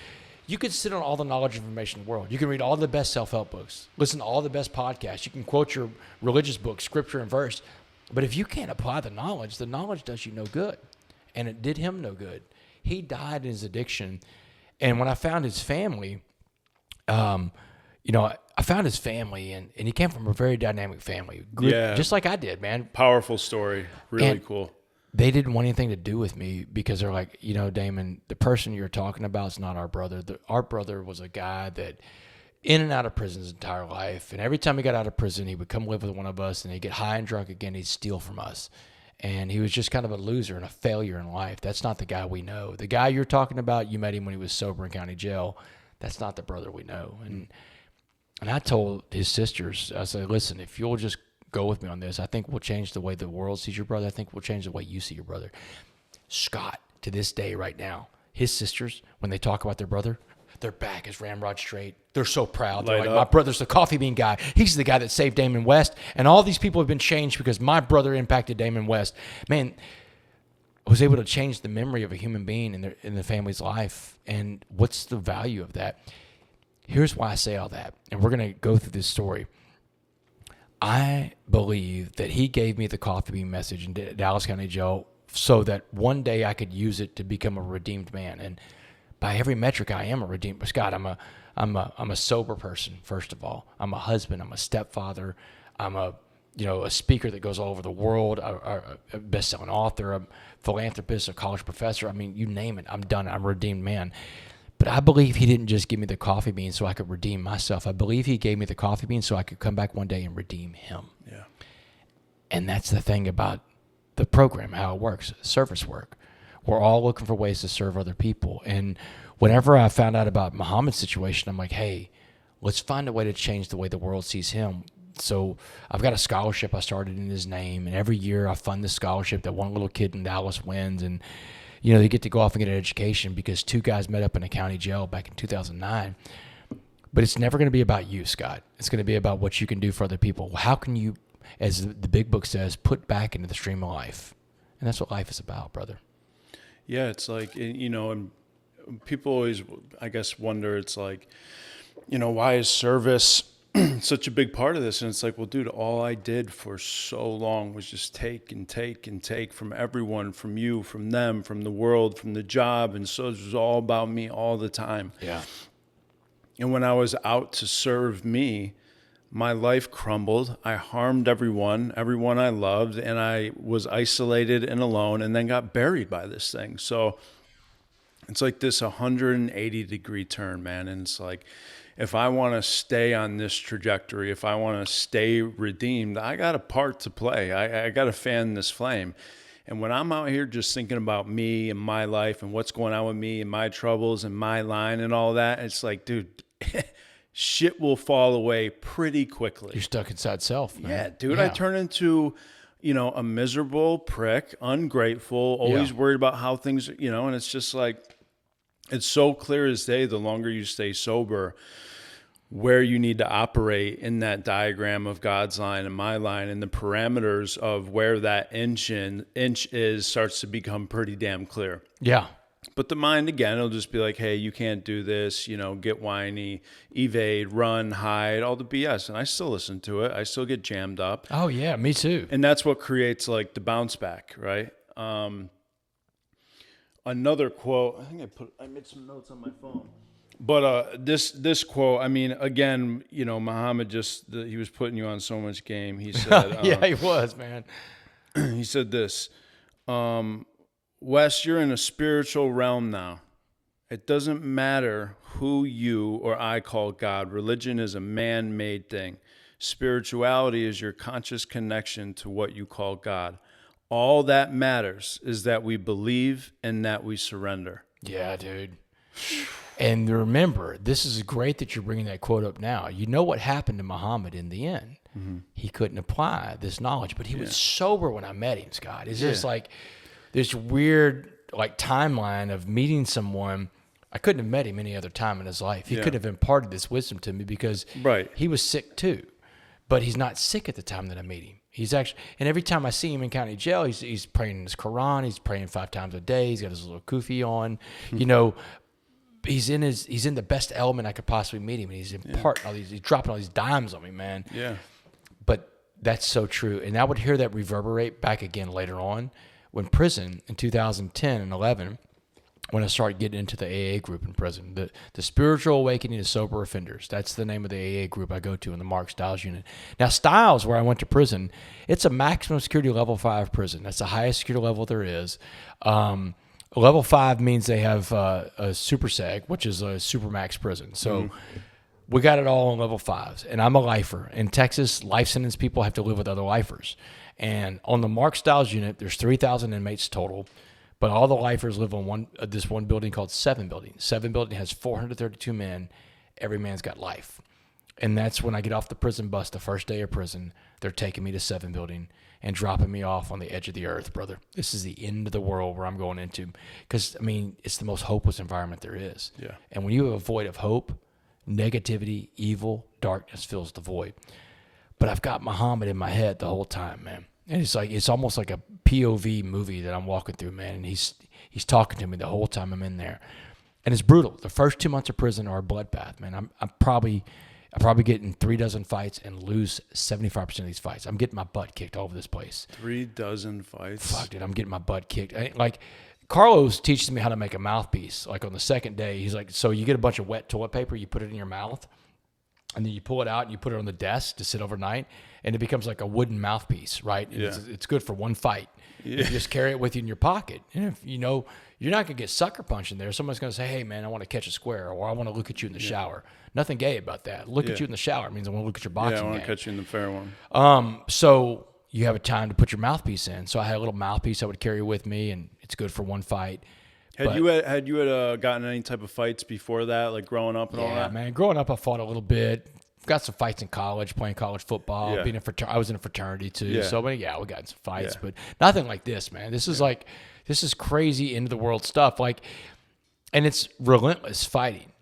You can sit on all the knowledge and information in the world. You can read all the best self-help books, listen to all the best podcasts. You can quote your religious books, scripture and verse. But if you can't apply the knowledge does you no good. And it did him no good. He died in his addiction. And when I found his family, I found his family, and he came from a very dynamic family. Just like I did, man. Powerful story. Really cool. They didn't want anything to do with me because they're like, Damon, the person you're talking about is not our brother. Our brother was a guy that in and out of prison his entire life. And every time he got out of prison, he would come live with one of us, and he'd get high and drunk again. He'd steal from us. And he was just kind of a loser and a failure in life. That's not the guy we know. The guy you're talking about, you met him when he was sober in county jail. That's not the brother we know. And I told his sisters, I said, listen, if you'll just go with me on this, I think we'll change the way the world sees your brother. I think we'll change the way you see your brother. Scott, to this day right now, his sisters, when they talk about their brother, their back is ramrod straight. They're so proud. They're like, my brother's the coffee bean guy. He's the guy that saved Damon West. And all these people have been changed because my brother impacted Damon West. Man, I was able to change the memory of a human being in the family's life. And what's the value of that? Here's why I say all that. And we're going to go through this story. I believe that he gave me the coffee bean message in Dallas County Jail so that one day I could use it to become a redeemed man. And by every metric, I am a redeemed. Scott, I'm a sober person. First of all, I'm a husband. I'm a stepfather. I'm a speaker that goes all over the world. A best-selling author. A philanthropist. A college professor. I mean, you name it. I'm done. I'm a redeemed man. But I believe he didn't just give me the coffee bean so I could redeem myself. I believe he gave me the coffee bean so I could come back one day and redeem him. Yeah. And that's the thing about the program, how it works, service work. We're all looking for ways to serve other people. And whenever I found out about Muhammad's situation, I'm like, hey, let's find a way to change the way the world sees him. So I've got a scholarship I started in his name. And every year I fund this scholarship that one little kid in Dallas wins. And they get to go off and get an education because two guys met up in a county jail back in 2009. But it's never going to be about you, Scott. It's going to be about what you can do for other people. How can you, as the big book says, put back into the stream of life? And that's what life is about, brother. Yeah, it's like, and people always, I guess, wonder, it's like, why is service such a big part of this? And it's like, well, dude, all I did for so long was just take and take and take from everyone, from you, from them, from the world, from the job. And so it was all about me all the time. Yeah. And when I was out to serve me, my life crumbled. I harmed everyone I loved, and I was isolated and alone and then got buried by this thing. So it's like this 180-degree turn, man. And it's like, if I want to stay on this trajectory, if I want to stay redeemed, I got a part to play. I got to fan this flame. And when I'm out here just thinking about me and my life and what's going on with me and my troubles and my line and all that, it's like, dude, shit will fall away pretty quickly. You're stuck inside self, man. Yeah, dude, I turn into, a miserable prick, ungrateful, always worried about how things, and it's just like, it's so clear as day, the longer you stay sober, where you need to operate in that diagram of God's line and my line, and the parameters of where that inch is starts to become pretty damn clear. Yeah. But the mind, again, it'll just be like, hey, you can't do this, get whiny, evade, run, hide, all the BS. And I still listen to it. I still get jammed up. Oh, yeah, me too. And that's what creates like the bounce back, right? Another quote, I think I made some notes on my phone. But this quote, I mean, again, Muhammad he was putting you on so much game. He said, yeah, he was, man. He said this, Wes, you're in a spiritual realm now. It doesn't matter who you or I call God. Religion is a man-made thing. Spirituality is your conscious connection to what you call God. All that matters is that we believe and that we surrender. Yeah, dude. And remember, this is great that you're bringing that quote up now. You know what happened to Muhammad in the end. Mm-hmm. He couldn't apply this knowledge, but he was sober when I met him, Scott. It's just like this weird timeline of meeting someone. I couldn't have met him any other time in his life. He could have imparted this wisdom to me because he was sick too. But he's not sick at the time that I meet him. He's actually, and every time I see him in county jail, he's praying in his Quran. He's praying 5 times a day. He's got his little kufi on. He's in the best element I could possibly meet him, and he's imparting all these, he's dropping all these dimes on me, man. Yeah. But that's so true, and I would hear that reverberate back again later on when prison in 2010 and 11, when I started getting into the AA group in prison, the Spiritual Awakening of Sober Offenders. That's the name of the AA group I go to in the Mark Stiles unit. Now, Stiles, where I went to prison, it's a maximum security level 5 prison. That's the highest security level there is. Level 5 means they have a super seg, which is a supermax prison. So we got it all on level 5s. And I'm a lifer. In Texas, life sentence people have to live with other lifers. And on the Mark Stiles unit, there's 3,000 inmates total. But all the lifers live on this one building called 7 Building. 7 Building has 432 men. Every man's got life. And that's when I get off the prison bus the first day of prison. They're taking me to 7 Building and dropping me off on the edge of the earth, brother. This is the end of the world where I'm going into. Because, I mean, it's the most hopeless environment there is. Yeah. And when you have a void of hope, negativity, evil, darkness fills the void. But I've got Muhammad in my head the whole time, man. And it's almost like a POV movie that I'm walking through, man. And he's talking to me the whole time I'm in there. And it's brutal. The first 2 months of prison are a bloodbath, man. I'm probably get in 3 dozen fights and lose 75% of these fights. I'm getting my butt kicked all over this place. 3 dozen fights? Fuck, dude, I'm getting my butt kicked. Carlos teaches me how to make a mouthpiece. Like on the second day, he's like, so you get a bunch of wet toilet paper, you put it in your mouth, and then you pull it out and you put it on the desk to sit overnight, and it becomes like a wooden mouthpiece, right? Yeah. It's good for one fight. Yeah. You just carry it with you in your pocket. And if you're not going to get sucker punched in there. Someone's going to say, hey, man, I want to catch a square, or I want to look at you in the shower. Nothing gay about that. Look at you in the shower means I want to look at your boxing game. Yeah, I want to catch you in the fair one. So you have a time to put your mouthpiece in. So I had a little mouthpiece I would carry with me, and it's good for one fight. Had you gotten any type of fights before that, like growing up and all that? Yeah, man. Growing up, I fought a little bit. Got some fights in college, playing college football. Yeah. I was in a fraternity too. Yeah. So, we got in some fights, but nothing like this, man. This is crazy end of the world stuff. And it's relentless fighting.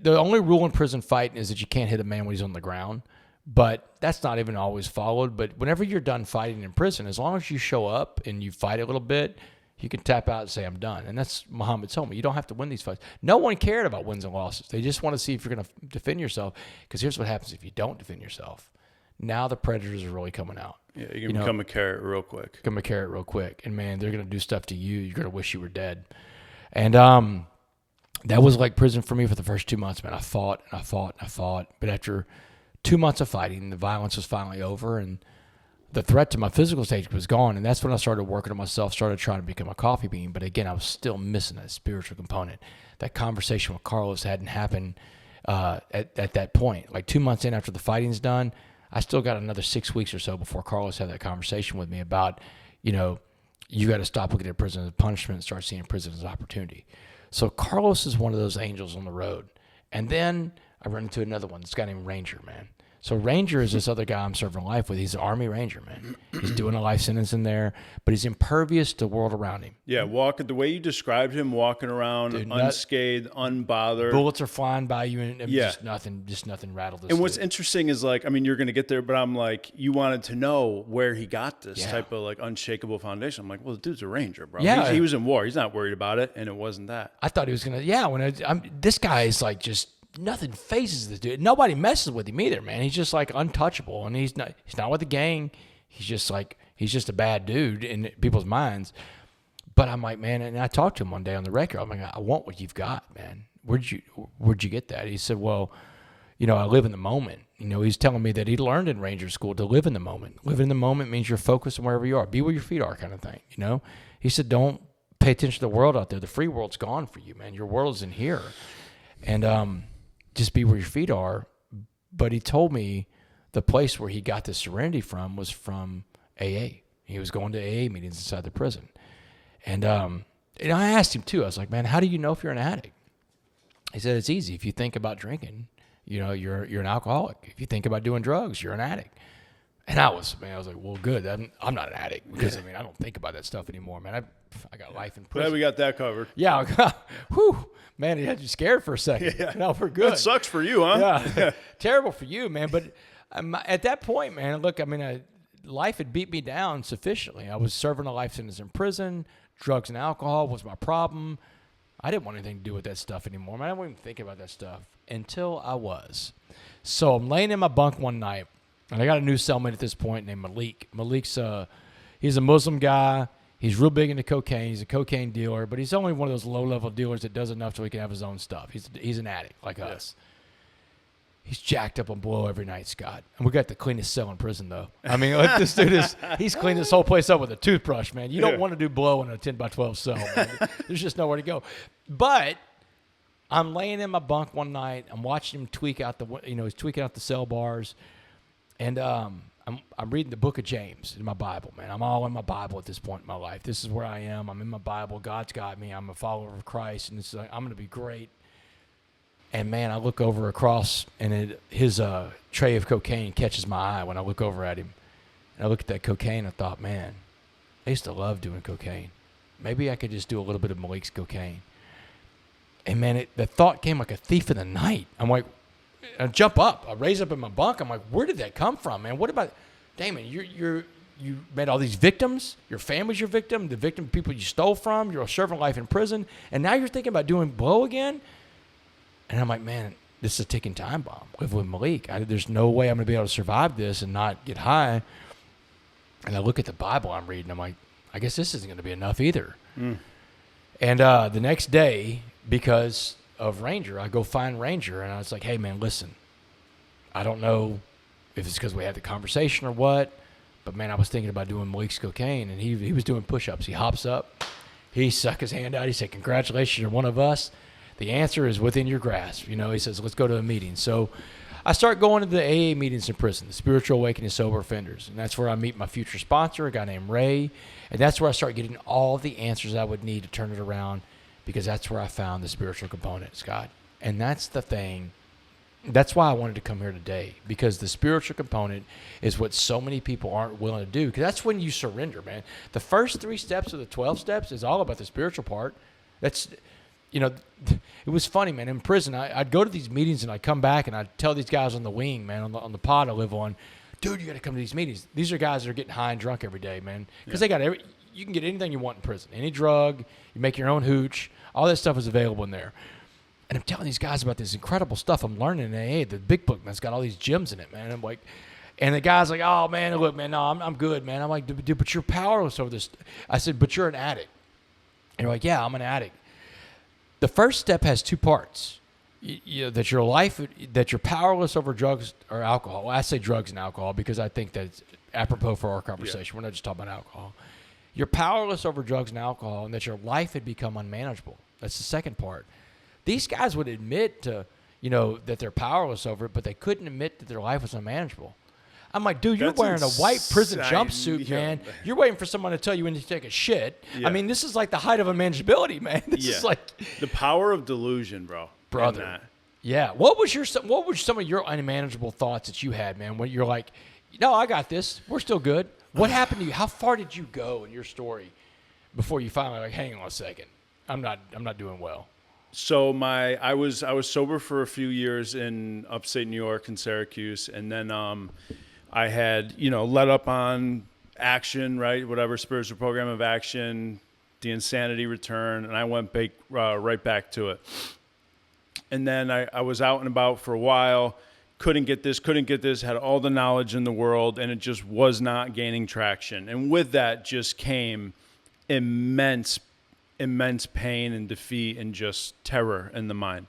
The only rule in prison fighting is that you can't hit a man when he's on the ground, but that's not even always followed. But whenever you're done fighting in prison, as long as you show up and you fight a little bit, you can tap out and say, I'm done. And that's Muhammad told me. You don't have to win these fights. No one cared about wins and losses. They just want to see if you're going to defend yourself. Because here's what happens if you don't defend yourself. Now the predators are really coming out. Yeah, you can become a carrot real quick. Become a carrot real quick. And, man, they're going to do stuff to you. You're going to wish you were dead. And that was like prison for me for the first 2 months, man. I fought. But after 2 months of fighting, the violence was finally over, and the threat to my physical state was gone. And that's when I started working on myself, started trying to become a coffee bean. But again, I was still missing that spiritual component. That conversation with Carlos hadn't happened at that point. Like 2 months in after the fighting's done, I still got another 6 weeks or so before Carlos had that conversation with me about, you you got to stop looking at prison as punishment and start seeing prison as opportunity. So Carlos is one of those angels on the road. And then I run into another one, this guy named Ranger, man. So Ranger is this other guy I'm serving life with. He's an Army Ranger, man. He's doing a life sentence in there, but he's impervious to the world around him. Yeah, the way you described him, walking around Dude, unscathed, unbothered. Bullets are flying by you, and Yeah. just nothing rattled this And what's dude. interesting is like, I mean, you're going to get there, but I'm like, you wanted to know where he got this Yeah. type of like unshakable foundation. I'm like, well, the dude's a Ranger, bro. Yeah. He was in war. He's not worried about it, and it wasn't that. I thought he was gonna. Yeah, this guy is like just nothing phases this dude. Nobody messes with him either, man. He's just like untouchable, and he's not with the gang. He's just a bad dude in people's minds. But I'm like, man, and I talked to him one day on the record. I'm like, I want what you've got, man. Where'd you get that? He said, well, I live in the moment. He's telling me that he learned in Ranger School to live in the moment. Live in the moment means you're focused on wherever you are. Be where your feet are, kind of thing. He said, don't pay attention to the world out there. The free world's gone for you, man. Your world is in here, and just be where your feet are. But he told me the place where he got this serenity from was from AA. He was going to AA meetings inside the prison. And I asked him too. I was like, man, how do you know if you're an addict? He said, it's easy. If you think about drinking, you're an alcoholic. If you think about doing drugs, you're an addict. And I was like, well, good. I'm not an addict because, I don't think about that stuff anymore, man. I got life in prison. Glad we got that covered. Yeah. Whew. Man, it had you scared for a second. Yeah. No, we're good. That sucks for you, huh? Yeah. Terrible for you, man. But at that point, man, look, life had beat me down sufficiently. I was serving a life sentence in prison. Drugs and alcohol was my problem. I didn't want anything to do with that stuff anymore, man. I wasn't even thinking about that stuff until I was. So I'm laying in my bunk one night, and I got a new cellmate at this point named Malik. Malik's he's a Muslim guy. He's real big into cocaine. He's a cocaine dealer, but he's only one of those low-level dealers that does enough so he can have his own stuff. He's an addict like us. He's jacked up on blow every night, Scott. And we got the cleanest cell in prison, though. This dude he's cleaned this whole place up with a toothbrush, man. You don't want to do blow in a 10 by 12 cell, man. There's just nowhere to go. But I'm laying in my bunk one night. I'm watching him tweak out he's tweaking out the cell bars. And I'm reading the book of James in my Bible, man. I'm all in my Bible at this point in my life. This is where I am. I'm in my Bible. God's got me. I'm a follower of Christ, and it's like, I'm going to be great. And, man, I look over across, and his tray of cocaine catches my eye when I look over at him. And I look at that cocaine, I thought, man, I used to love doing cocaine. Maybe I could just do a little bit of Malik's cocaine. And, man, the thought came like a thief in the night. I'm like, I jump up. I raise up in my bunk. I'm like, where did that come from, man? What about, Damon, you met all these victims. Your family's your victim. The victim people you stole from. You're serving life in prison. And now you're thinking about doing blow again? And I'm like, man, this is a ticking time bomb. Live with Malik. There's no way I'm going to be able to survive this and not get high. And I look at the Bible I'm reading. I'm like, I guess this isn't going to be enough either. And the next day, because of Ranger, I go find Ranger, and I was like, hey, man, listen, I don't know if it's because we had the conversation or what, but, man, I was thinking about doing Malik's cocaine, and he was doing push-ups. He hops up. He stuck his hand out. He said, congratulations, you're one of us. The answer is within your grasp. He says, let's go to a meeting. So I start going to the AA meetings in prison, the Spiritual Awakening of Sober Offenders. And that's where I meet my future sponsor, a guy named Ray. And that's where I start getting all the answers I would need to turn it around, because that's where I found the spiritual component, Scott. And that's the thing. That's why I wanted to come here today, because the spiritual component is what so many people aren't willing to do, because that's when you surrender, man. The first 3 steps of the 12 steps is all about the spiritual part. That's... it was funny, man. In prison, I'd go to these meetings, and I'd come back, and I'd tell these guys on the wing, man, on the pod I live on, dude, you got to come to these meetings. These are guys that are getting high and drunk every day, man, because they got you can get anything you want in prison, any drug, you make your own hooch, all that stuff is available in there. And I'm telling these guys about this incredible stuff I'm learning in AA, the big book, man, it's got all these gems in it, man. I'm like, and the guy's like, oh, man, look, man, no, I'm good, man. I'm like, dude, but you're powerless over this. I said, but you're an addict. And they're like, yeah, I'm an addict. The first step has 2 parts. That you're powerless over drugs or alcohol. Well, I say drugs and alcohol because I think that's apropos for our conversation. Yeah. We're not just talking about alcohol. You're powerless over drugs and alcohol, and that your life had become unmanageable. That's the second part. These guys would admit to, that they're powerless over it, but they couldn't admit that their life was unmanageable. I'm like, dude, you're That's wearing a white prison insane. jumpsuit, Yeah. man. You're waiting for someone to tell you when to take a shit. Yeah. I mean, this is like the height of unmanageability, man. This is like the power of delusion, bro. Brother. in that. Yeah. What were some of your unmanageable thoughts that you had, man? When you're like, no, I got this. We're still good. What happened to you? How far did you go in your story before you finally like, hang on a second, I'm not doing well. So I was sober for a few years in upstate New York and Syracuse, and then I had let up on action, right? Whatever spiritual program of action, the insanity return, and I went right back to it. And then I was out and about for a while, couldn't get this, had all the knowledge in the world, and it just was not gaining traction. And with that just came immense pain and defeat and just terror in the mind.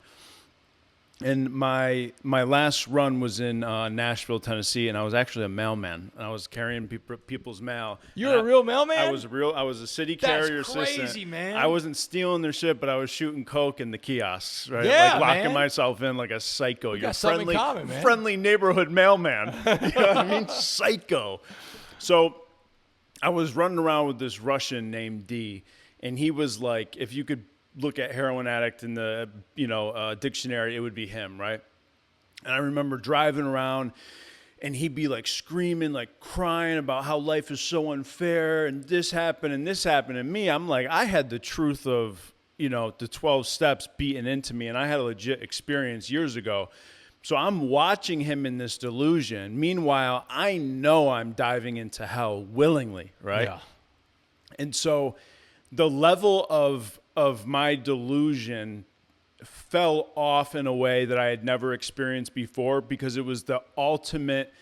And my last run was in Nashville, Tennessee, and I was actually a mailman. I was carrying people's mail. You're a real mailman? I was a city That's carrier crazy, assistant. man. I wasn't stealing their shit, but I was shooting coke in the kiosks, right? Yeah, like locking man. myself in like a psycho. You're got something in common, man. friendly neighborhood mailman. You know what I mean? Psycho. So I was running around with this Russian named D, and he was like, if you could look at heroin addict in the dictionary, it would be him, right? And I remember driving around, and he'd be like screaming, like crying about how life is so unfair, and this happened, and me, I'm like, I had the truth of the 12 steps beaten into me, and I had a legit experience years ago. So I'm watching him in this delusion. Meanwhile, I know I'm diving into hell willingly, right? Yeah. And so the level of my delusion fell off in a way that I had never experienced before, because it was the ultimate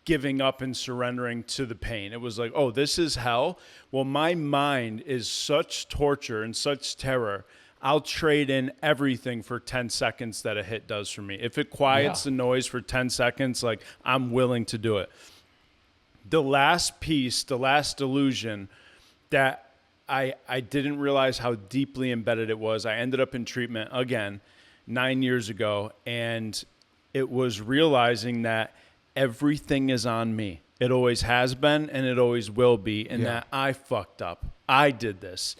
giving up and surrendering to the pain. It was like, oh, this is hell. Well, my mind is such torture and such terror. I'll trade in everything for 10 seconds that a hit does for me. If it quiets the noise for 10 seconds, like, I'm willing to do it. The last piece, the last delusion that I didn't realize how deeply embedded it was. I ended up in treatment again 9 years ago, and it was realizing that everything is on me. It always has been, and it always will be, and that I fucked up. I did this.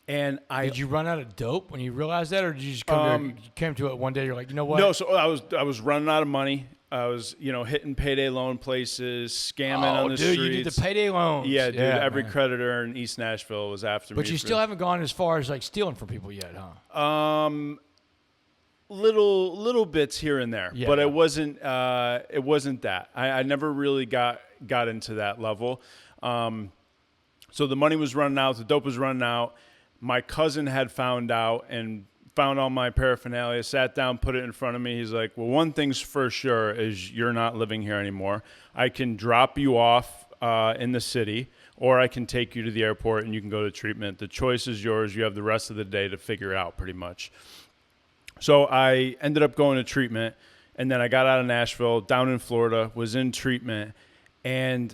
And Did you run out of dope when you realized that, or did you just came to it one day? You're like, you know what? No, so I was running out of money. I was, hitting payday loan places, scamming on the streets. You did the payday loans. Yeah, dude. Every creditor in East Nashville was after me. But you still haven't gone as far as like stealing from people yet, huh? Little bits here and there, but it wasn't that. I never really got into that level. So the money was running out, the dope was running out. My cousin had found out and found all my paraphernalia, sat down, put it in front of me. He's like, well, one thing's for sure is you're not living here anymore. I can drop you off in the city, or I can take you to the airport and you can go to treatment. The choice is yours. You have the rest of the day to figure it out, pretty much. So I ended up going to treatment, and then I got out of Nashville, down in Florida, was in treatment, and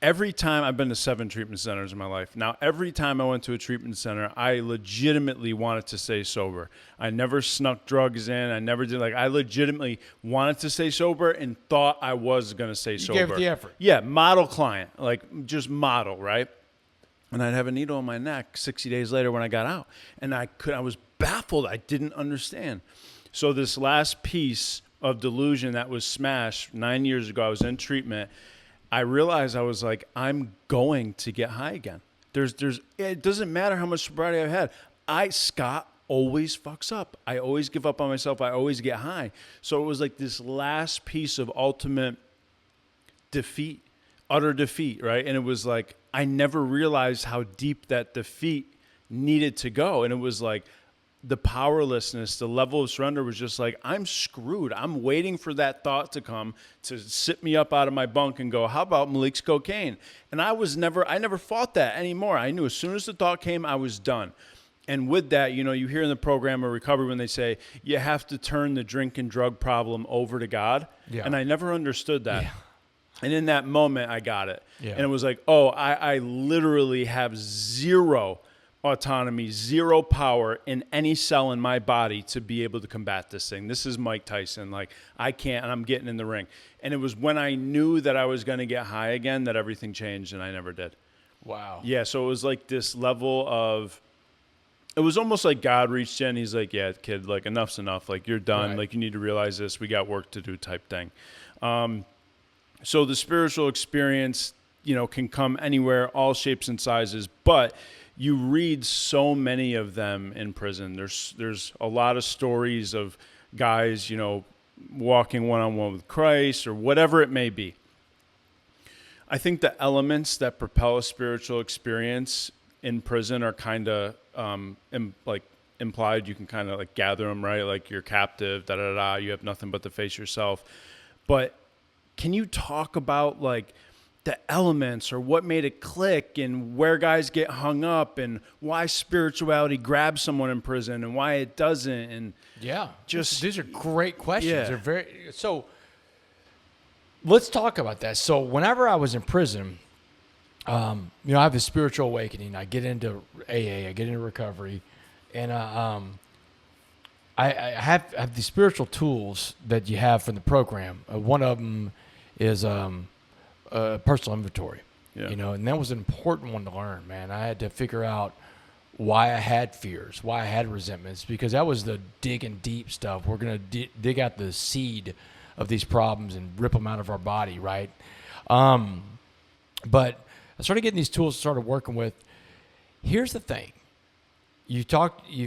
every time I've been to 7 treatment centers in my life. Now, every time I went to a treatment center, I legitimately wanted to stay sober. I never snuck drugs in. I never did. I legitimately wanted to stay sober and thought I was going to stay sober. You gave it the effort. Yeah, model client, just model, right? And I'd have a needle in my neck 60 days later when I got out. And I was baffled. I didn't understand. So this last piece of delusion that was smashed 9 years ago, I was in treatment. I realized I was like, I'm going to get high again. It doesn't matter how much sobriety I've had. Scott always fucks up. I always give up on myself. I always get high. So it was like this last piece of ultimate defeat, utter defeat, right? And it was like, I never realized how deep that defeat needed to go. And it was like, the powerlessness, the level of surrender was just like, I'm screwed. I'm waiting for that thought to come to sit me up out of my bunk and go, how about Malik's cocaine? And I never fought that anymore. I knew as soon as the thought came, I was done. And with that, you hear in the program of recovery when they say you have to turn the drink and drug problem over to God. Yeah. And I never understood that. Yeah. And in that moment, I got it. Yeah. And it was like, oh, I literally have zero autonomy, zero power in any cell in my body to be able to combat this thing. This is Mike Tyson. Like, I can't, and I'm getting in the ring. And it was when I knew that I was going to get high again that everything changed, and I never did. Wow. Yeah, so it was like this level of, it was almost like God reached in. He's like, yeah, kid, like, enough's enough. Like, you're done. Right. Like, you need to realize this. We got work to do type thing. So the spiritual experience, can come anywhere, all shapes and sizes, but you read so many of them in prison. There's a lot of stories of guys, walking one-on-one with Christ or whatever it may be. I think the elements that propel a spiritual experience in prison are kind of implied. You can kind of like gather them, right? Like you're captive, you have nothing but to face yourself. But can you talk about like the elements or what made it click and where guys get hung up and why spirituality grabs someone in prison and why it doesn't? And Yeah. just These are great questions. Yeah. They're very so. Let's talk about that. So whenever I was in prison, I have a spiritual awakening. I get into AA. I get into recovery, and I have these spiritual tools that you have from the program. One of them is personal inventory. Yeah. And that was an important one to learn, man. I had to figure out why I had fears, why I had resentments, because that was the digging deep stuff. We're going to dig out the seed of these problems and rip them out of our body, right? But I started getting these tools, started working with. Here's the thing. You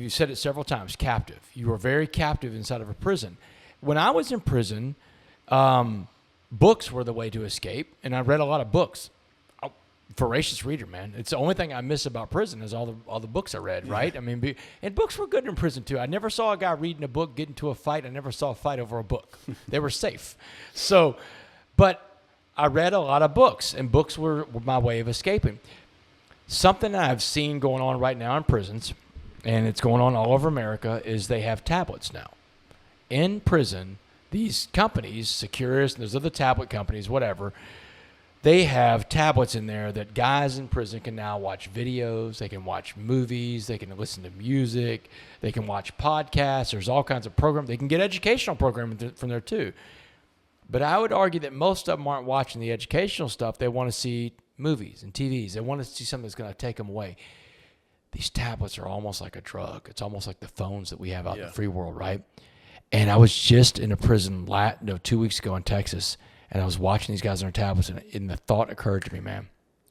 said it several times, captive. You were very captive inside of a prison. When I was in prison, books were the way to escape, and I read a lot of books. Voracious reader, man. It's the only thing I miss about prison is all the books I read, right? I mean, and books were good in prison too. I never saw a guy reading a book get into a fight. I never saw a fight over a book. They were safe. So, but I read a lot of books, and books were my way of escaping. Something that I've seen going on right now in prisons, and it's going on all over America, is they have tablets now. In prison, these companies, Securus, and there's other tablet companies, whatever, they have tablets in there that guys in prison can now watch videos, they can watch movies, they can listen to music, they can watch podcasts. There's all kinds of programs. They can get educational programming from there too. But I would argue that most of them aren't watching the educational stuff. They want to see movies and TVs. They want to see something that's going to take them away. These tablets are almost like a drug. It's almost like the phones that we have out in the free world, right? And I was just in a prison 2 weeks ago in Texas, and I was watching these guys on their tablets, and the thought occurred to me, man,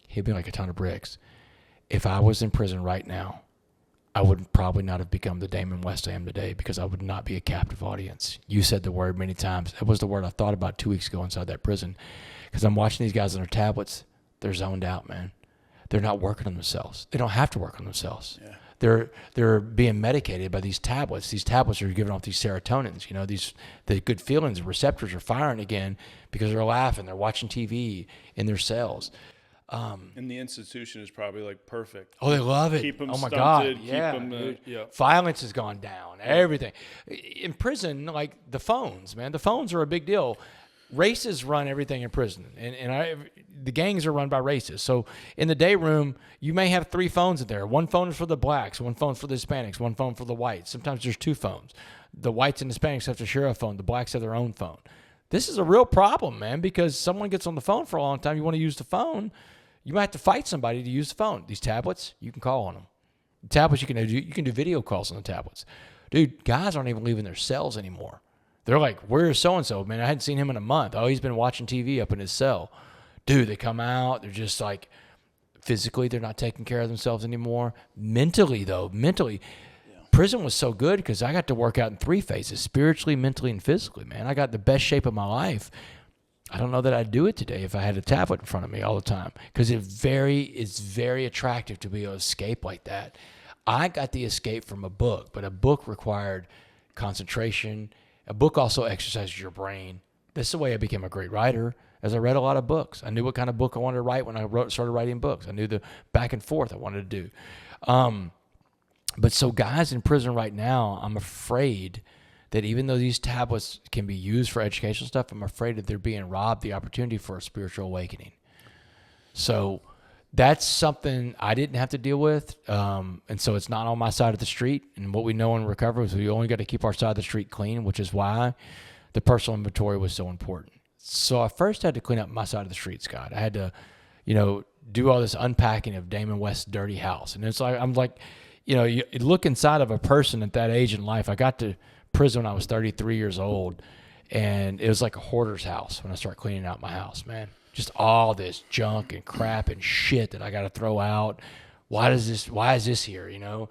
hit me like a ton of bricks. If I was in prison right now, I would probably not have become the Damon West I am today, because I would not be a captive audience. You said the word many times. That was the word I thought about 2 weeks ago inside that prison, because I'm watching these guys on their tablets. They're zoned out, man. They're not working on themselves. They don't have to work on themselves. Yeah. They're being medicated by these tablets. These tablets are giving off these serotonins. The good feelings, the receptors are firing again because they're laughing. They're watching TV in their cells. and the institution is probably like perfect. Oh, they love it. Keep them oh my stunted, God, yeah. keep them, yeah. Violence has gone down. Everything in prison, like the phones, man. The phones are a big deal. Races run everything in prison, and the gangs are run by races. So in the day room, you may have 3 phones in there. One phone is for the blacks, one phone for the Hispanics, one phone for the whites. Sometimes there's 2 phones. The whites and Hispanics have to share a phone. The blacks have their own phone. This is a real problem, man, because someone gets on the phone for a long time. You want to use the phone, you might have to fight somebody to use the phone. These tablets, you can call on them. The tablets, you can do video calls on the tablets. Dude, guys aren't even leaving their cells anymore. They're like, where's so-and-so? Man, I hadn't seen him in a month. Oh, he's been watching TV up in his cell. Dude, they come out. They're just like, physically, they're not taking care of themselves anymore. Mentally, prison was so good because I got to work out in 3 phases, spiritually, mentally, and physically, man. I got the best shape of my life. I don't know that I'd do it today if I had a tablet in front of me all the time, because it's very attractive to be able to escape like that. I got the escape from a book, but a book required concentration. A book also exercises your brain. This is the way I became a great writer, as I read a lot of books. I knew what kind of book I wanted to write when I started writing books. I knew the back and forth I wanted to do. But so guys in prison right now, I'm afraid that even though these tablets can be used for educational stuff, I'm afraid that they're being robbed the opportunity for a spiritual awakening. So that's something I didn't have to deal with. And so it's not on my side of the street. And what we know in recovery is we only got to keep our side of the street clean, which is why the personal inventory was so important. So I first had to clean up my side of the street, Scott. I had to, do all this unpacking of Damon West's dirty house. And it's like, I'm like, you look inside of a person at that age in life. I got to prison when I was 33 years old, and it was like a hoarder's house when I started cleaning out my house, man. Just all this junk and crap and shit that I got to throw out. Why is this here? You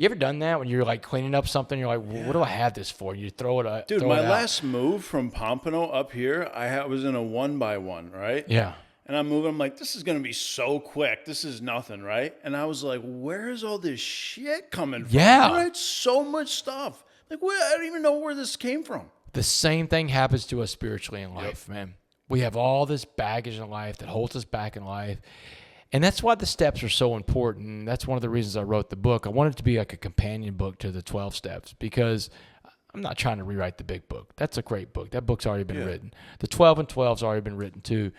ever done that when you're like cleaning up something? You're like, what do I have this for? You throw it out. Dude, my last move from Pompano up here, I was in a 1x1, right? Yeah. And I'm moving. I'm like, this is going to be so quick. This is nothing, right? And I was like, where is all this shit coming from? Yeah. I had so much stuff. Like, I don't even know where this came from. The same thing happens to us spiritually in life, man. We have all this baggage in life that holds us back in life. And that's why the steps are so important. That's one of the reasons I wrote the book. I wanted it to be like a companion book to the 12 steps, because I'm not trying to rewrite the big book. That's a great book. That book's already been written. The 12 and 12's already been written too.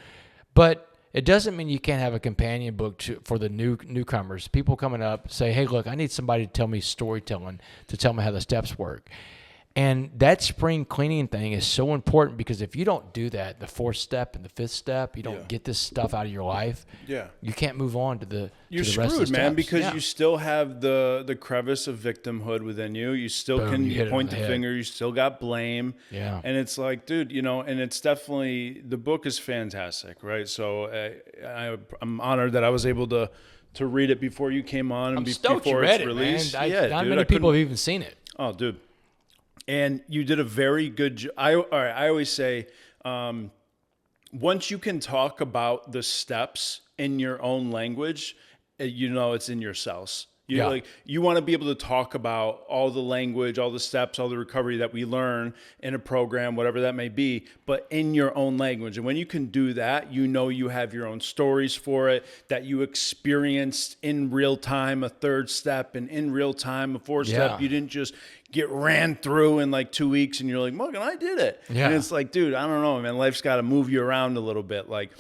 But it doesn't mean you can't have a companion book for the newcomers. People coming up say, hey, look, I need somebody to tell me storytelling, to tell me how the steps work. And that spring cleaning thing is so important, because if you don't do that, the 4th step and the 5th step, you don't get this stuff out of your life. Yeah. You can't move on to the You're to the screwed, rest of the man, steps. because Yeah. you still have the crevice of victimhood within you. You still Boom, you hit can it point on the the head. finger. You still got blame. Yeah. And it's like, dude, and it's definitely, the book is fantastic, right? So I'm honored that I was able to read it before you came on. I'm and stoked you before read it's it, released. man. Yeah, Not dude, many I people couldn't- have even seen it. Oh, dude. And you did a very good job. I always say, once you can talk about the steps in your own language, it's in your cells. You want to be able to talk about all the language, all the steps, all the recovery that we learn in a program, whatever that may be, but in your own language. And when you can do that, you have your own stories for it, that you experienced in real time a 3rd step, and in real time a 4th step. Yeah. You didn't just get ran through in like 2 weeks and you're like, Morgan, I did it. Yeah. And it's like, dude, I don't know, man. Life's got to move you around a little bit. Like,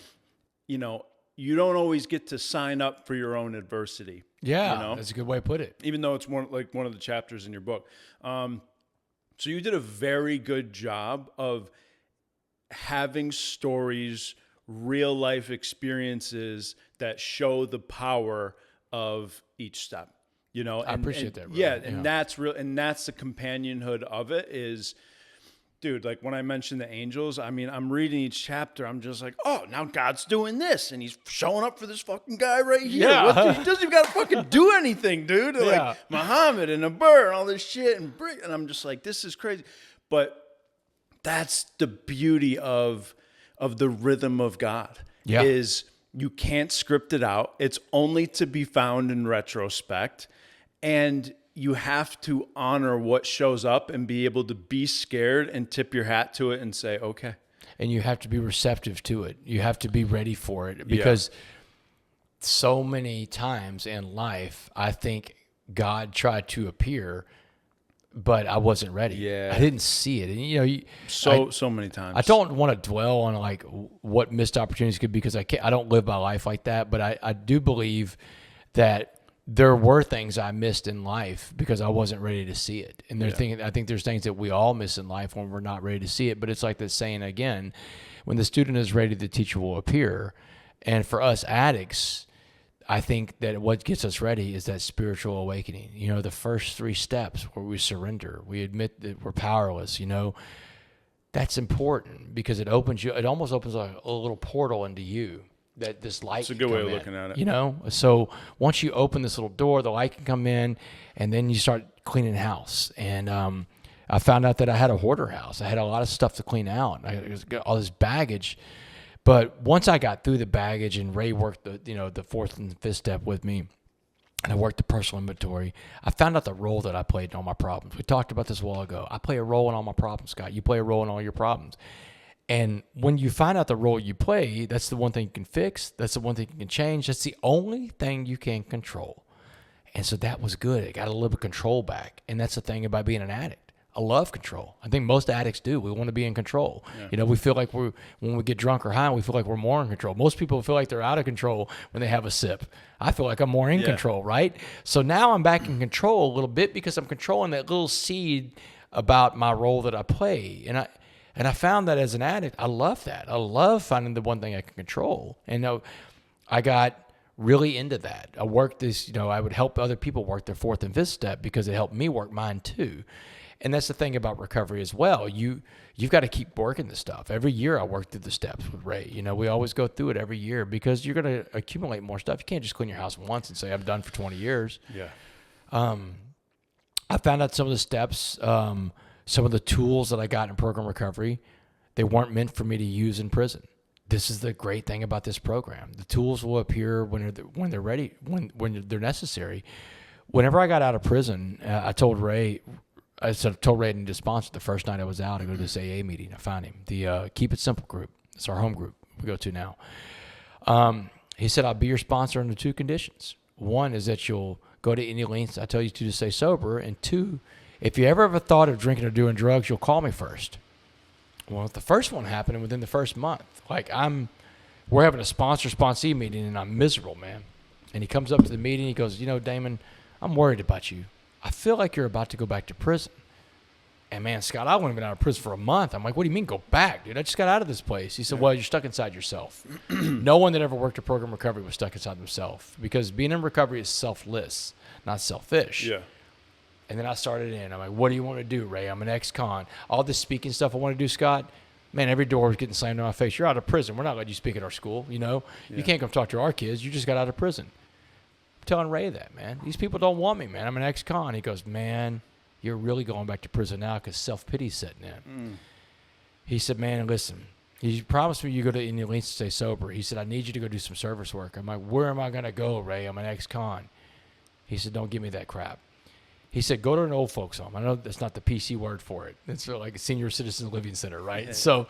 you don't always get to sign up for your own adversity. Yeah, that's a good way to put it. Even though it's one of the chapters in your book. So you did a very good job of having stories, real life experiences that show the power of each step. I appreciate that. Bro. Yeah, and that's real, and that's the companionhood of it is, dude, like when I mentioned the angels, I mean, I'm reading each chapter, I'm just like, oh, now God's doing this, and he's showing up for this fucking guy right here. Yeah. He doesn't even got to fucking do anything, dude. Yeah. Like Muhammad and Abur and all this shit, and I'm just like, this is crazy. But that's the beauty of the rhythm of God. Yeah. Is you can't script it out. It's only to be found in retrospect. And you have to honor what shows up and be able to be scared and tip your hat to it and say, okay. And you have to be receptive to it. You have to be ready for it, because so many times in life, I think God tried to appear, but I wasn't ready. Yeah. I didn't see it. And So many times. I don't want to dwell on like what missed opportunities could be, because I don't live my life like that. But I do believe that there were things I missed in life because I wasn't ready to see it. And I think there's things that we all miss in life when we're not ready to see it. But it's like the saying again, when the student is ready, the teacher will appear. And for us addicts, I think that what gets us ready is that spiritual awakening. The first 3 steps where we surrender, we admit that we're powerless, that's important, because it almost opens a little portal into you. That this light. It's a good way of looking at it. So once you open this little door, the light can come in, and then you start cleaning house. And I found out that I had a hoarder house. I had a lot of stuff to clean out. I got all this baggage. But once I got through the baggage, and Ray worked the 4th and 5th step with me, and I worked the personal inventory, I found out the role that I played in all my problems. We talked about this a while ago. I play a role in all my problems, Scott. You play a role in all your problems. And when you find out the role you play, that's the one thing you can fix. That's the one thing you can change. That's the only thing you can control. And so that was good. I got a little bit of control back. And that's the thing about being an addict. I love control. I think most addicts do. We want to be in control. You know, we feel like when we get drunk or high, we feel like we're more in control. Most people feel like they're out of control when they have a sip. I feel like I'm more in control, right? So now I'm back in control a little bit because I'm controlling that little seed about my role that I play. And I found that as an addict, I love that. I love finding the one thing I can control. And I got really into that. I worked this, I would help other people work their fourth and fifth step because it helped me work mine too. And that's the thing about recovery as well. You've got to keep working this stuff. Every year I work through the steps with Ray. We always go through it every year because you're going to accumulate more stuff. You can't just clean your house once and say, I'm done for 20 years. Yeah. I found out some of the steps, some of the tools that I got in program recovery, they weren't meant for me to use in prison. This is the great thing about this program. The tools will appear when they're ready, when they're necessary. Whenever I got out of prison, I told Ray I need to sponsor the first night I was out. I go to this AA meeting. I found him. The Keep It Simple group. It's our home group we go to now. He said, I'll be your sponsor under 2 conditions. One is that you'll go to any lengths I tell you to stay sober. And 2, if you ever have a thought of drinking or doing drugs, you'll call me first. Well, the first one happened within the first month. We're having a sponsor-sponsee meeting, and I'm miserable, man. And he comes up to the meeting. He goes, Damon, I'm worried about you. I feel like you're about to go back to prison. And, man, Scott, I wouldn't have been out of prison for a month. I'm like, what do you mean go back, dude? I just got out of this place. He said, well, you're stuck inside yourself. No one that ever worked a program recovery was stuck inside themselves because being in recovery is selfless, not selfish. Yeah. And then I started in. I'm like, what do you want to do, Ray? I'm an ex-con. All this speaking stuff I want to do, Scott, man, every door was getting slammed in my face. You're out of prison. We're not letting you speak at our school, You can't come talk to our kids. You just got out of prison. I'm telling Ray that, man. These people don't want me, man. I'm an ex-con. He goes, man, you're really going back to prison now because self-pity's setting in. He said, man, listen, he promised me you go to any lengths to stay sober. He said, I need you to go do some service work. I'm like, where am I going to go, Ray? I'm an ex-con. He said, don't give me that crap. He said, go to an old folks home. I know that's not the PC word for it. It's like a senior citizen living center, right? Yeah. So,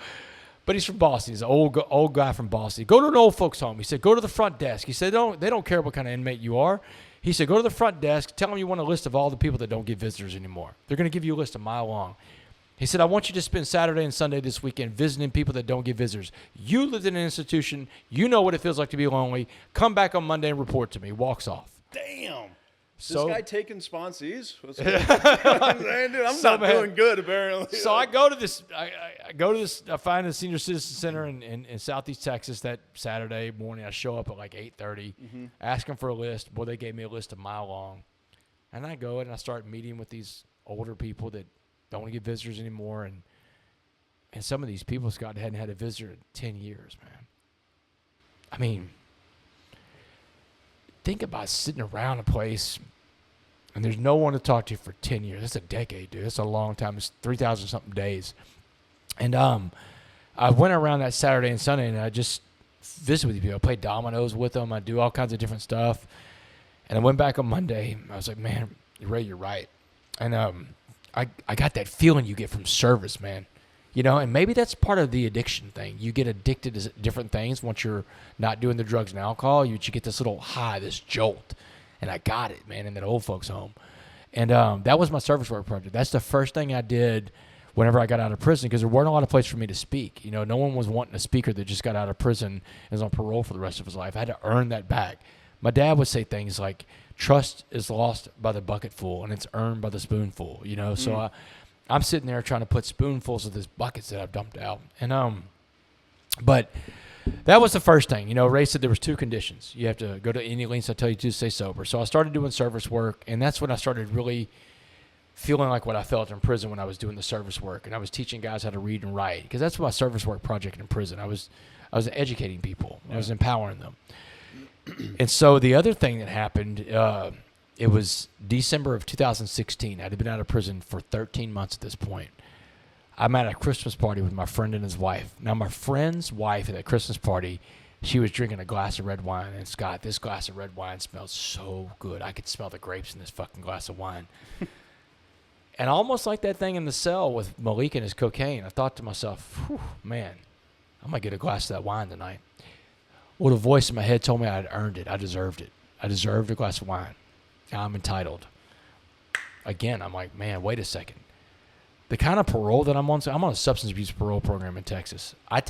but he's from Boston. He's an old guy from Boston. Go to an old folks home. He said, go to the front desk. He said, they don't care what kind of inmate you are. He said, go to the front desk. Tell them you want a list of all the people that don't get visitors anymore. They're going to give you a list a mile long. He said, I want you to spend Saturday and Sunday this weekend visiting people that don't get visitors. You lived in an institution. You know what it feels like to be lonely. Come back on Monday and report to me. Walks off. Damn. So, this guy taking sponsees? I'm not doing good, apparently. So I go to this. I find a senior citizen center in Southeast Texas that Saturday morning. I show up at like 8:30, asking for a list. Boy, they gave me a list a mile long, and I go and I start meeting with these older people that don't want to get visitors anymore, and some of these people, Scott, hadn't had a visitor in 10 years, man. I mean, think about sitting around a place and there's no one to talk to for 10 years. That's a decade, dude. That's a long time. It's 3,000 something days. And I went around that Saturday and Sunday and I just visited with people. I played dominoes with them. I do all kinds of different stuff. And I went back on Monday. I was like, man, Ray, you're right. And I got that feeling you get from service, man. And maybe that's part of the addiction thing. You get addicted to different things once you're not doing the drugs and alcohol. You get this little high, this jolt. And I got it, man, in that old folks home. And that was my service work project. That's the first thing I did whenever I got out of prison because there weren't a lot of places for me to speak. No one was wanting a speaker that just got out of prison and is on parole for the rest of his life. I had to earn that back. My dad would say things like, trust is lost by the bucketful and it's earned by the spoonful, So I'm sitting there trying to put spoonfuls of this buckets that I've dumped out. And but that was the first thing. Ray said there was 2 conditions. You have to go to any lengths I tell you to stay sober. So I started doing service work, and that's when I started really feeling like what I felt in prison when I was doing the service work. And I was teaching guys how to read and write because that's my service work project in prison. I was educating people. I was empowering them. And so the other thing that happened, it was December of 2016. I'd been out of prison for 13 months at this point. I'm at a Christmas party with my friend and his wife. Now, my friend's wife at that Christmas party, she was drinking a glass of red wine. And, Scott, this glass of red wine smells so good. I could smell the grapes in this fucking glass of wine. And almost like that thing in the cell with Malik and his cocaine, I thought to myself, man, I'm going to get a glass of that wine tonight. Well, the voice in my head told me I'd earned it. I deserved it. I deserved a glass of wine. Now I'm entitled. Again, I'm like, man, wait a second. the kind of parole that I'm on, so I'm on a substance abuse parole program in Texas. I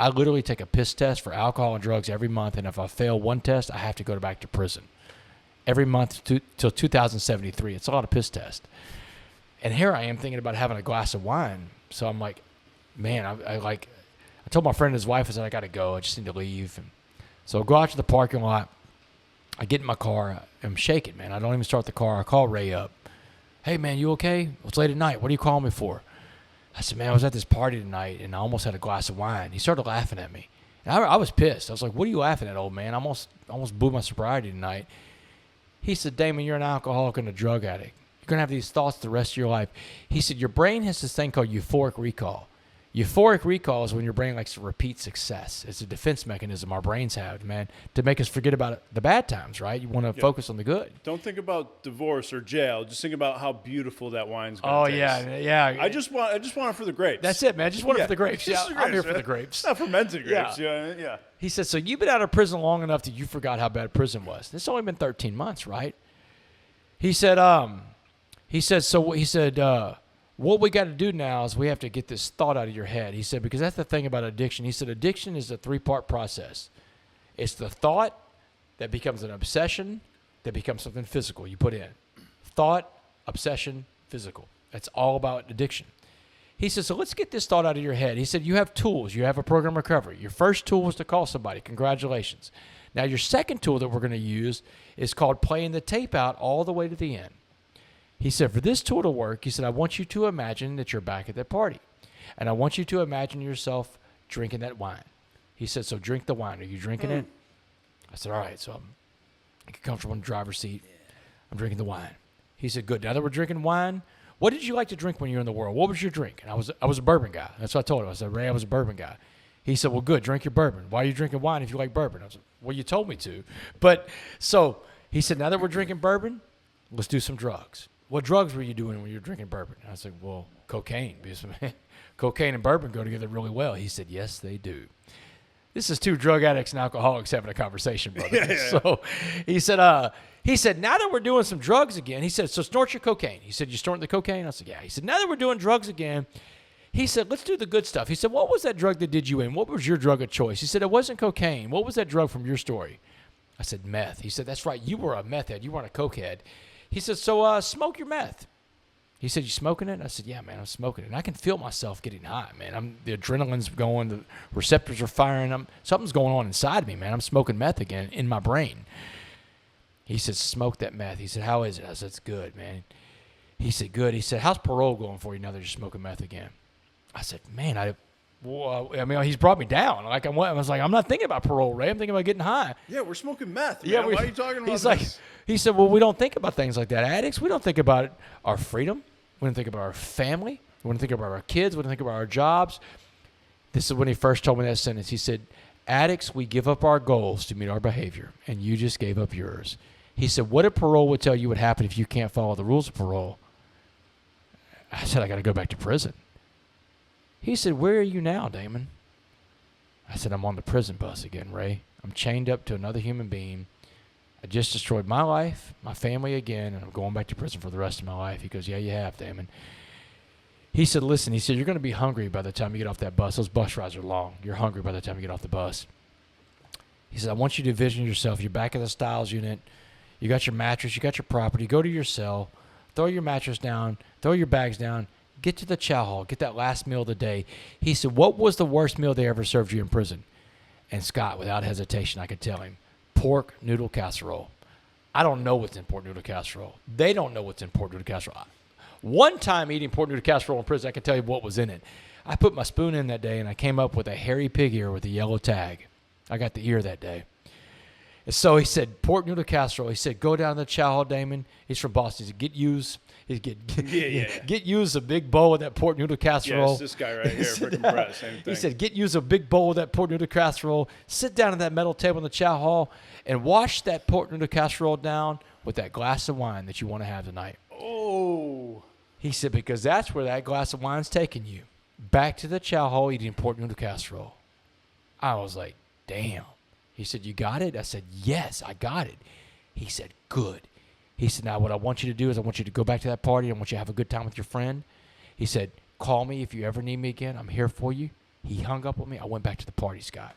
literally take a piss test for alcohol and drugs every month, and if I fail one test, I have to go back to prison every month till 2073. It's a lot of piss tests. And here I am thinking about having a glass of wine. So I'm like, man, I told my friend and his wife, I said, I got to go. I just need to leave. And so I go out to the parking lot. I get in my car. I'm shaking, man. I don't even start the car. I call Ray up. Hey, man, you okay? It's late at night. What are you calling me for? I said, man, I was at this party tonight, and I almost had a glass of wine. He started laughing at me. And I was pissed. I was like, what are you laughing at, old man? I almost blew my sobriety tonight. He said, Damon, you're an alcoholic and a drug addict. You're going to have these thoughts the rest of your life. He said, your brain has this thing called euphoric recall. Euphoric recall is when your brain likes to repeat success. It's a defense mechanism our brains have, man, to make us forget about the bad times, right? You want to focus on the good. Don't think about divorce or jail. Just think about how beautiful that wine's going to taste. Yeah. I just want it for the grapes. That's it, man. I just want it for the grapes. Just Yeah, the I'm here grapes, for the man. grapes. Not fermented grapes. Yeah. He said, so you've been out of prison long enough that you forgot how bad prison was. It's only been 13 months, right? He said, what we got to do now is we have to get this thought out of your head. He said, because that's the thing about addiction. He said, addiction is a 3-part process. It's the thought that becomes an obsession that becomes something physical you put in. Thought, obsession, physical. That's all about addiction. He said, so let's get this thought out of your head. He said, you have tools. You have a program recovery. Your first tool was to call somebody. Congratulations. Now, your second tool that we're going to use is called playing the tape out all the way to the end. He said, for this tool to work, he said, I want you to imagine that you're back at that party. And I want you to imagine yourself drinking that wine. He said, so drink the wine. Are you drinking it? I said, all right. So I'm comfortable in the driver's seat. I'm drinking the wine. He said, good. Now that we're drinking wine, what did you like to drink when you were in the world? What was your drink? And I was a bourbon guy. That's what I told him. I said, Ray, I was a bourbon guy. He said, well, good. Drink your bourbon. Why are you drinking wine if you like bourbon? I was like, well, you told me to. But so he said, now that we're drinking bourbon, let's do some drugs. What drugs were you doing when you were drinking bourbon? I said, well, cocaine. Because cocaine and bourbon go together really well. He said, yes, they do. This is two drug addicts and alcoholics having a conversation, brother. Yeah. So he said, now that we're doing some drugs again, he said, so snort your cocaine. He said, you snorting the cocaine? I said, yeah. He said, now that we're doing drugs again, he said, let's do the good stuff. He said, what was that drug that did you in? What was your drug of choice? He said, it wasn't cocaine. What was that drug from your story? I said, meth. He said, that's right. You were a meth head. You weren't a coke head. He said, so smoke your meth. He said, you smoking it? I said, yeah, man, I'm smoking it. And I can feel myself getting high, man. The adrenaline's going. The receptors are firing. Something's going on inside me, man. I'm smoking meth again in my brain. He said, smoke that meth. He said, how is it? I said, it's good, man. He said, good. He said, how's parole going for you now that you're smoking meth again? I said, man, he's brought me down. I was like, I'm not thinking about parole, Ray. I'm thinking about getting high. Yeah, we're smoking meth, man. Yeah, Why are you talking about this? He said, well, we don't think about things like that. Addicts, we don't think about our freedom. We don't think about our family. We don't think about our kids. We don't think about our jobs. This is when he first told me that sentence. He said, addicts, we give up our goals to meet our behavior, and you just gave up yours. He said, what if parole would tell you would happen if you can't follow the rules of parole? I said, I got to go back to prison. He said, where are you now, Damon? I said, I'm on the prison bus again, Ray. I'm chained up to another human being. I just destroyed my life, my family again, and I'm going back to prison for the rest of my life. He goes, yeah, you have, Damon. He said, listen, he said, you're going to be hungry by the time you get off that bus. Those bus rides are long. You're hungry by the time you get off the bus. He said, I want you to envision yourself. You're back at the Styles unit. You got your mattress. You got your property. Go to your cell. Throw your mattress down. Throw your bags down. Get to the chow hall. Get that last meal of the day. He said, what was the worst meal they ever served you in prison? And Scott, without hesitation, I could tell him, pork noodle casserole. I don't know what's in pork noodle casserole. They don't know what's in pork noodle casserole. One time eating pork noodle casserole in prison, I can tell you what was in it. I put my spoon in that day, and I came up with a hairy pig ear with a yellow tag. I got the ear that day. And so he said, pork noodle casserole. He said, go down to the chow hall, Damon. He's from Boston. He said, get used a big bowl of that pork noodle casserole. Yes, this guy right here, freaking press, same thing. He said, get used a big bowl of that pork noodle casserole. Sit down at that metal table in the chow hall and wash that pork noodle casserole down with that glass of wine that you want to have tonight. Oh. He said, because that's where that glass of wine's taking you. Back to the chow hall eating pork noodle casserole. I was like, damn. He said, you got it? I said, yes, I got it. He said, good. He said, now what I want you to do is I want you to go back to that party. I want you to have a good time with your friend. He said, call me if you ever need me again. I'm here for you. He hung up on me. I went back to the party, Scott.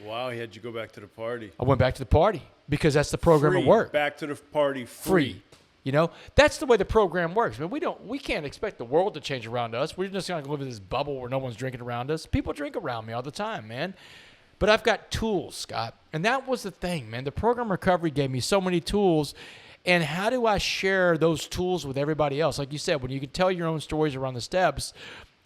Wow, he had you go back to the party. I went back to the party because that's the program Free. at work. Back to the party Free. You know, that's the way the program works. But we can't expect the world to change around us. We're just going to live in this bubble where no one's drinking around us. People drink around me all the time, man. But I've got tools, Scott. And that was the thing, man. The program recovery gave me so many tools. And how do I share those tools with everybody else? Like you said, when you can tell your own stories around the steps,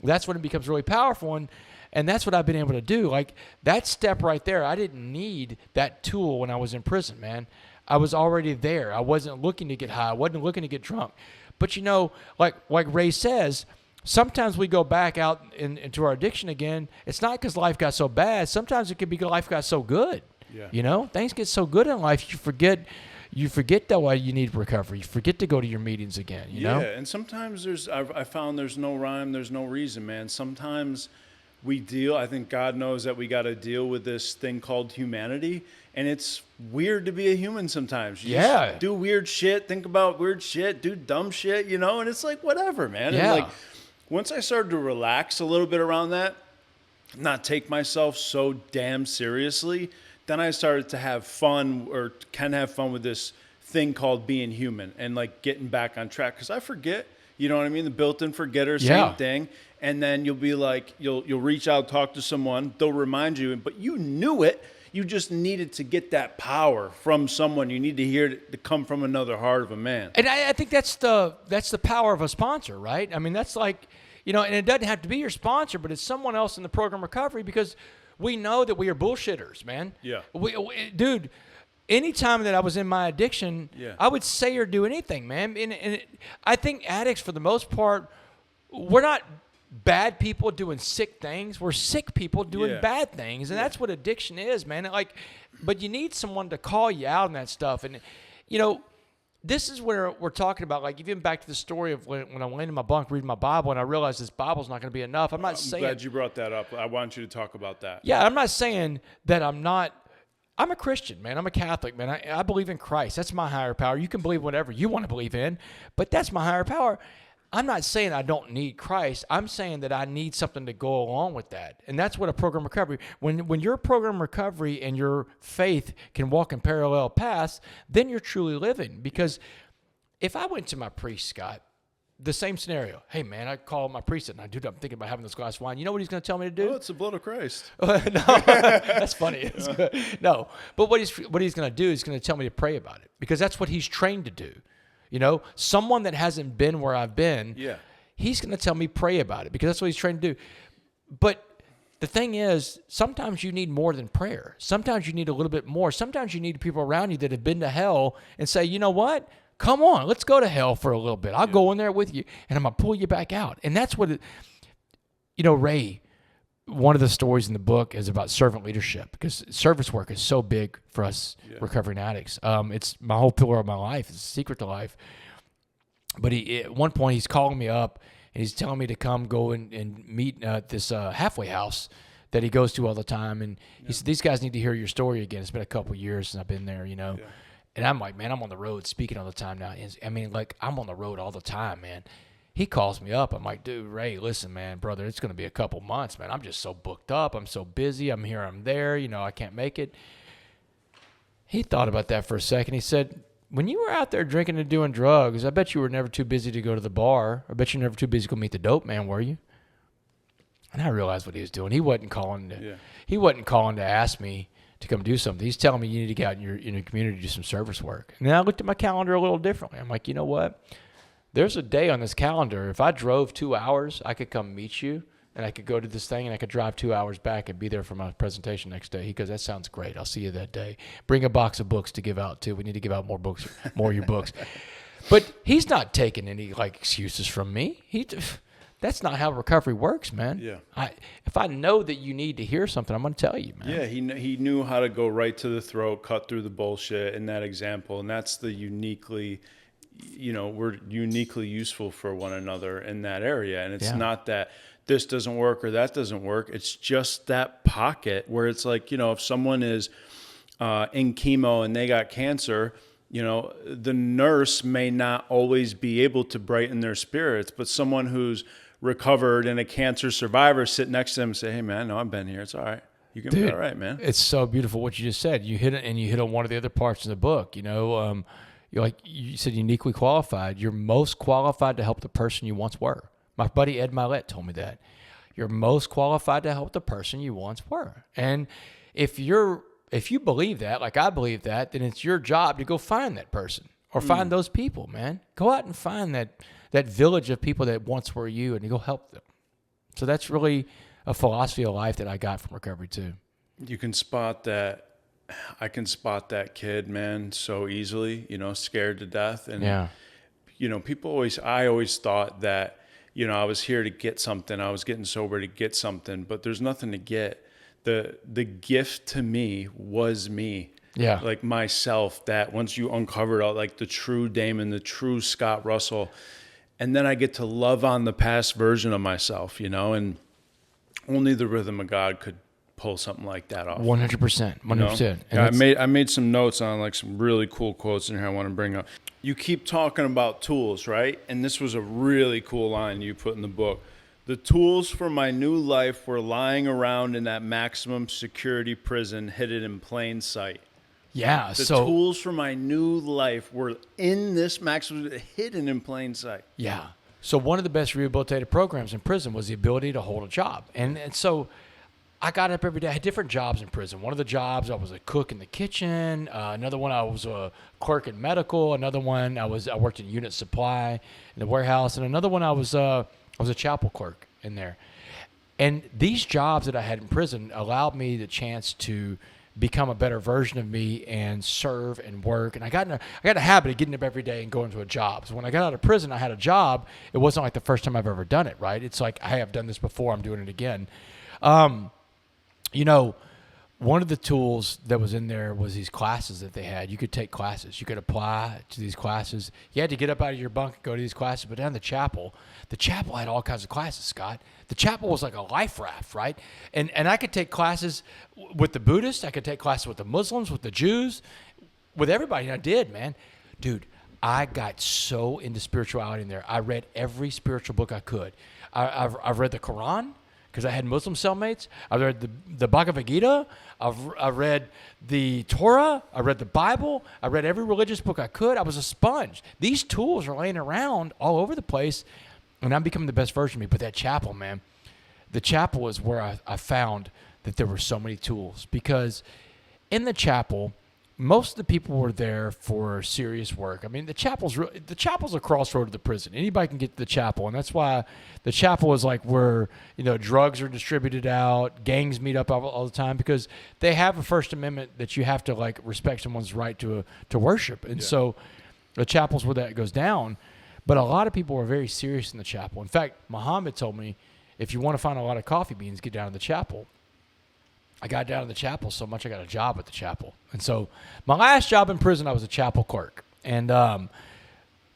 that's when it becomes really powerful. And that's what I've been able to do. Like that step right there, I didn't need that tool when I was in prison, man. I was already there. I wasn't looking to get high. I wasn't looking to get drunk. But you know, like Ray says, sometimes we go back out into our addiction again. It's not because life got so bad. Sometimes it could be life got so good. Yeah. You know, things get so good in life, you forget that why you need recovery. You forget to go to your meetings again, you know? Yeah, and sometimes I found there's no rhyme, there's no reason, man. Sometimes I think God knows that we got to deal with this thing called humanity, and it's weird to be a human sometimes. You just do weird shit, think about weird shit, do dumb shit, you know, and it's like, whatever, man. Yeah. And like, once I started to relax a little bit around that, not take myself so damn seriously, then I started to have fun, or can have fun with this thing called being human and like getting back on track. Because I forget, you know what I mean? The built-in forgetter, same thing. And then you'll be like, you'll reach out, talk to someone, they'll remind you, but you knew it. You just needed to get that power from someone. You need to hear it to come from another heart of a man. And I think that's the power of a sponsor, right? I mean, that's like, you know, and it doesn't have to be your sponsor, but it's someone else in the program recovery, because we know that we are bullshitters, man. Yeah. Dude, anytime that I was in my addiction, I would say or do anything, man. I think addicts, for the most part, we're not bad people doing sick things. We're sick people doing bad things, and that's what addiction is, man. But you need someone to call you out on that stuff. And you know, this is where we're talking about, like, even back to the story of when I went in my bunk reading my Bible and I realized this Bible's not going to be enough. I'm glad you brought that up. I want you to talk about that. Yeah, I'm not saying that I'm a Christian, man. I'm a Catholic, man. I believe in Christ. That's my higher power. You can believe whatever you want to believe in, but that's my higher power. I'm not saying I don't need Christ. I'm saying that I need something to go along with that. And that's what a program recovery, when your program recovery and your faith can walk in parallel paths, then you're truly living. Because if I went to my priest, Scott, the same scenario. Hey, man, I call my priest and dude, I'm thinking about having this glass of wine. You know what he's going to tell me to do? Oh, it's the blood of Christ. No, that's funny. It's good. No, but what he's going to do is going to tell me to pray about it, because that's what he's trained to do. You know, someone that hasn't been where I've been, he's going to tell me pray about it, because that's what he's trained to do. But the thing is, sometimes you need more than prayer. Sometimes you need a little bit more. Sometimes you need people around you that have been to hell and say, you know what? Come on, let's go to hell for a little bit. I'll go in there with you, and I'm going to pull you back out. And that's what you know, Ray, one of the stories in the book is about servant leadership, because service work is so big for us recovering addicts. It's my whole pillar of my life. It's a secret to life. But at one point, he's calling me up, and he's telling me to come go and meet at this halfway house that he goes to all the time. And he said, these guys need to hear your story again. It's been a couple of years since I've been there, you know. Yeah. And I'm like, man, I'm on the road speaking all the time now. I mean, like, I'm on the road all the time, man. He calls me up. I'm like, dude, Ray, listen, man, brother, it's going to be a couple months, man. I'm just so booked up. I'm so busy. I'm here, I'm there. You know, I can't make it. He thought about that for a second. He said, when you were out there drinking and doing drugs, I bet you were never too busy to go to the bar. I bet you were never too busy to go meet the dope man, were you? And I realized what he was doing. He wasn't calling to ask me to come do something. He's telling me you need to get out in your community to do some service work. And then I looked at my calendar a little differently. I'm like, you know what? There's a day on this calendar. If I drove 2 hours, I could come meet you, and I could go to this thing, and I could drive 2 hours back and be there for my presentation next day. He goes, that sounds great. I'll see you that day. Bring a box of books to give out, too. We need to give out more books, more of your books. But he's not taking any, like, excuses from me. That's not how recovery works, man. Yeah. If I know that you need to hear something, I'm going to tell you, man. Yeah, he knew how to go right to the throat, cut through the bullshit in that example, and that's the uniquely, you know, we're uniquely useful for one another in that area. And it's not that this doesn't work or that doesn't work. It's just that pocket where it's like, you know, if someone is in chemo and they got cancer, You know, the nurse may not always be able to brighten their spirits, but someone who's recovered and a cancer survivor sit next to them and say, hey, man, no, I've been here. It's all right. You can be all right, man. It's so beautiful what you just said. You hit it, and you hit on one of the other parts in the book. You know, you're like you said, uniquely qualified. You're most qualified to help the person you once were. My buddy Ed Milet told me that. You're most qualified to help the person you once were. And if you believe that, like I believe that, then it's your job to go find that person or find those people, man. Go out and find that village of people that once were you, and you go help them. So that's really a philosophy of life that I got from recovery too. You can spot that. I can spot that kid, man, so easily, you know, scared to death. And, you know, I always thought that, you know, I was here to get something. I was getting sober to get something, but there's nothing to get. The gift to me was me. Yeah. Like myself, that once you uncovered all, like the true Damon, the true Scott Russell, and then I get to love on the past version of myself, you know, and only the rhythm of God could pull something like that off. 100%. 100%. I made some notes on like some really cool quotes in here I want to bring up. You keep talking about tools, right? And this was a really cool line you put in the book. The tools for my new life were lying around in that maximum security prison, hidden in plain sight. Yeah. The tools for my new life were in this maximum, hidden in plain sight. Yeah. So one of the best rehabilitative programs in prison was the ability to hold a job. And so I got up every day. I had different jobs in prison. One of the jobs, I was a cook in the kitchen. Another one, I was a clerk in medical. Another one, I worked in unit supply in the warehouse. And another one, I was a chapel clerk in there. And these jobs that I had in prison allowed me the chance to become a better version of me and serve and work. And I got in a habit of getting up every day and going to a job. So when I got out of prison, I had a job. It wasn't like the first time I've ever done it, right? It's like, I have done this before, I'm doing it again. You know, one of the tools that was in there was these classes that they had. You could take classes. You could apply to these classes. You had to get up out of your bunk and go to these classes. But down the chapel had all kinds of classes, Scott. The chapel was like a life raft, right? And I could take classes with the Buddhists. I could take classes with the Muslims, with the Jews, with everybody. And I did, man. Dude, I got so into spirituality in there. I read every spiritual book I could. I've read the Quran, because I had Muslim cellmates. I read the Bhagavad Gita. I read the Torah. I read the Bible. I read every religious book I could. I was a sponge. These tools are laying around all over the place, and I'm becoming the best version of me. But that chapel, man, the chapel is where I found that there were so many tools. Because in the chapel, most of the people were there for serious work. I mean, the chapel's a crossroad of the prison. Anybody can get to the chapel, and that's why the chapel is like where, you know, drugs are distributed out, gangs meet up all the time, because they have a First Amendment that you have to like respect someone's right to worship, and so the chapel's where that goes down. But a lot of people are very serious in the chapel. In fact, Muhammad told me, if you want to find a lot of coffee beans, get down to the chapel. I got down to the chapel so much I got a job at the chapel. And so my last job in prison, I was a chapel clerk. And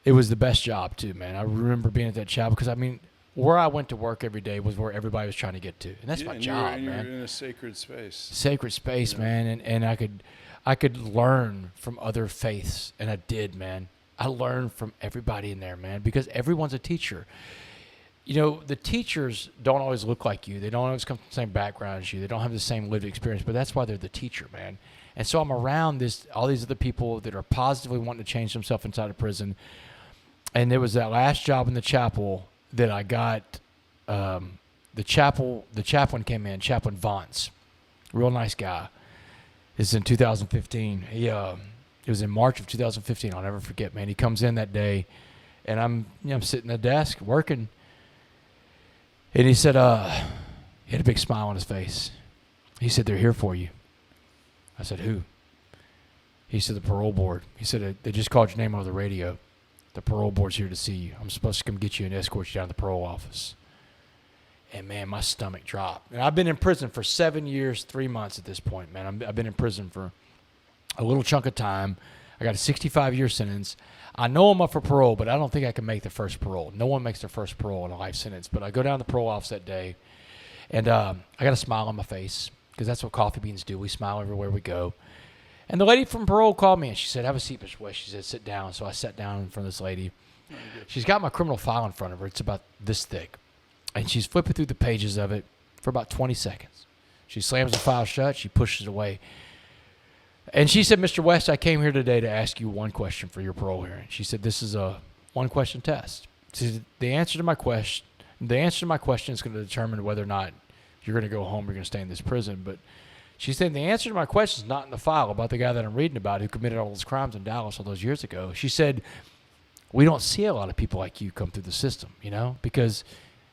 it was the best job too, man. I remember being at that chapel because, I mean, where I went to work every day was where everybody was trying to get to. And that's my job, man. You're in a sacred space. Sacred space, man. And I could learn from other faiths. And I did, man. I learned from everybody in there, man, because everyone's a teacher. You know, the teachers don't always look like you. They don't always come from the same background as you. They don't have the same lived experience, but that's why they're the teacher, man. And so I'm around all these other people that are positively wanting to change themselves inside of prison. And there was that last job in the chapel that I got. The chaplain came in, Chaplain Vance, real nice guy. This is in 2015. It was in March of 2015. I'll never forget, man. He comes in that day, and I'm sitting at the desk working. And he said, he had a big smile on his face. He said, they're here for you. I said, who? He said, the parole board. He said, they just called your name over the radio. The parole board's here to see you. I'm supposed to come get you and escort you down to the parole office. And, man, my stomach dropped. And I've been in prison for 7 years, 3 months at this point, man. I've been in prison for a little chunk of time. I got a 65-year sentence. I know I'm up for parole, but I don't think I can make the first parole. No one makes their first parole in a life sentence. But I go down to the parole office that day, and I got a smile on my face because that's what coffee beans do. We smile everywhere we go. And the lady from parole called me, and she said, have a seat, Mr. West. She said, sit down. So I sat down in front of this lady. She's got my criminal file in front of her. It's about this thick. And she's flipping through the pages of it for about 20 seconds. She slams the file shut. She pushes it away. And she said, Mr. West, I came here today to ask you one question for your parole hearing. She said, this is a one-question test. She said, the answer to my question is going to determine whether or not you're going to go home or you're going to stay in this prison. But she said, the answer to my question is not in the file about the guy that I'm reading about who committed all those crimes in Dallas all those years ago. She said, we don't see a lot of people like you come through the system, because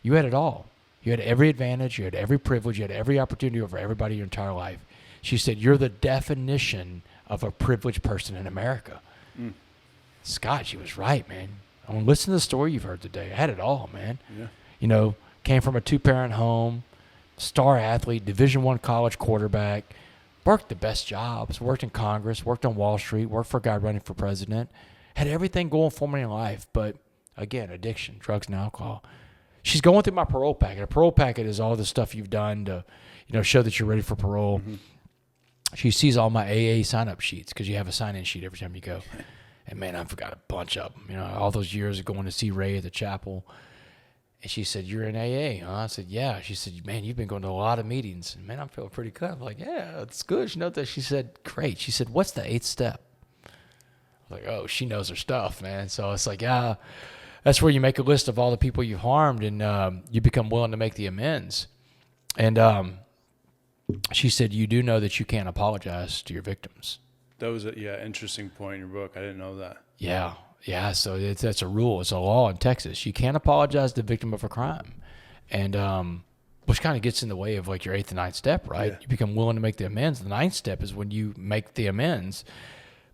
you had it all. You had every advantage, you had every privilege, you had every opportunity over everybody your entire life. She said, you're the definition of a privileged person in America. Scott, she was right, man. I mean, listen to the story you've heard today. I had it all, man. Yeah. Came from a 2-parent home, star athlete, Division I college quarterback, worked the best jobs, worked in Congress, worked on Wall Street, worked for a guy running for president, had everything going for me in life, but again, addiction, drugs and alcohol. She's going through my parole packet. A parole packet is all the stuff you've done to, show that you're ready for parole. Mm-hmm. She sees all my AA sign-up sheets because you have a sign-in sheet every time you go. And, man, I forgot a bunch of them. All those years of going to see Ray at the chapel. And she said, you're in AA, huh? I said, yeah. She said, man, you've been going to a lot of meetings. And, man, I'm feeling pretty good. I'm like, yeah, it's good. She knows that. She said, great. She said, what's the 8th step? I was like, oh, she knows her stuff, man. So it's like, yeah, that's where you make a list of all the people you've harmed and you become willing to make the amends. And she said, you do know that you can't apologize to your victims. That was interesting point in your book. I didn't know that. Yeah. So that's a rule. It's a law in Texas. You can't apologize to the victim of a crime. And which kind of gets in the way of like your 8th and 9th step, right? Yeah. You become willing to make the amends. The 9th step is when you make the amends.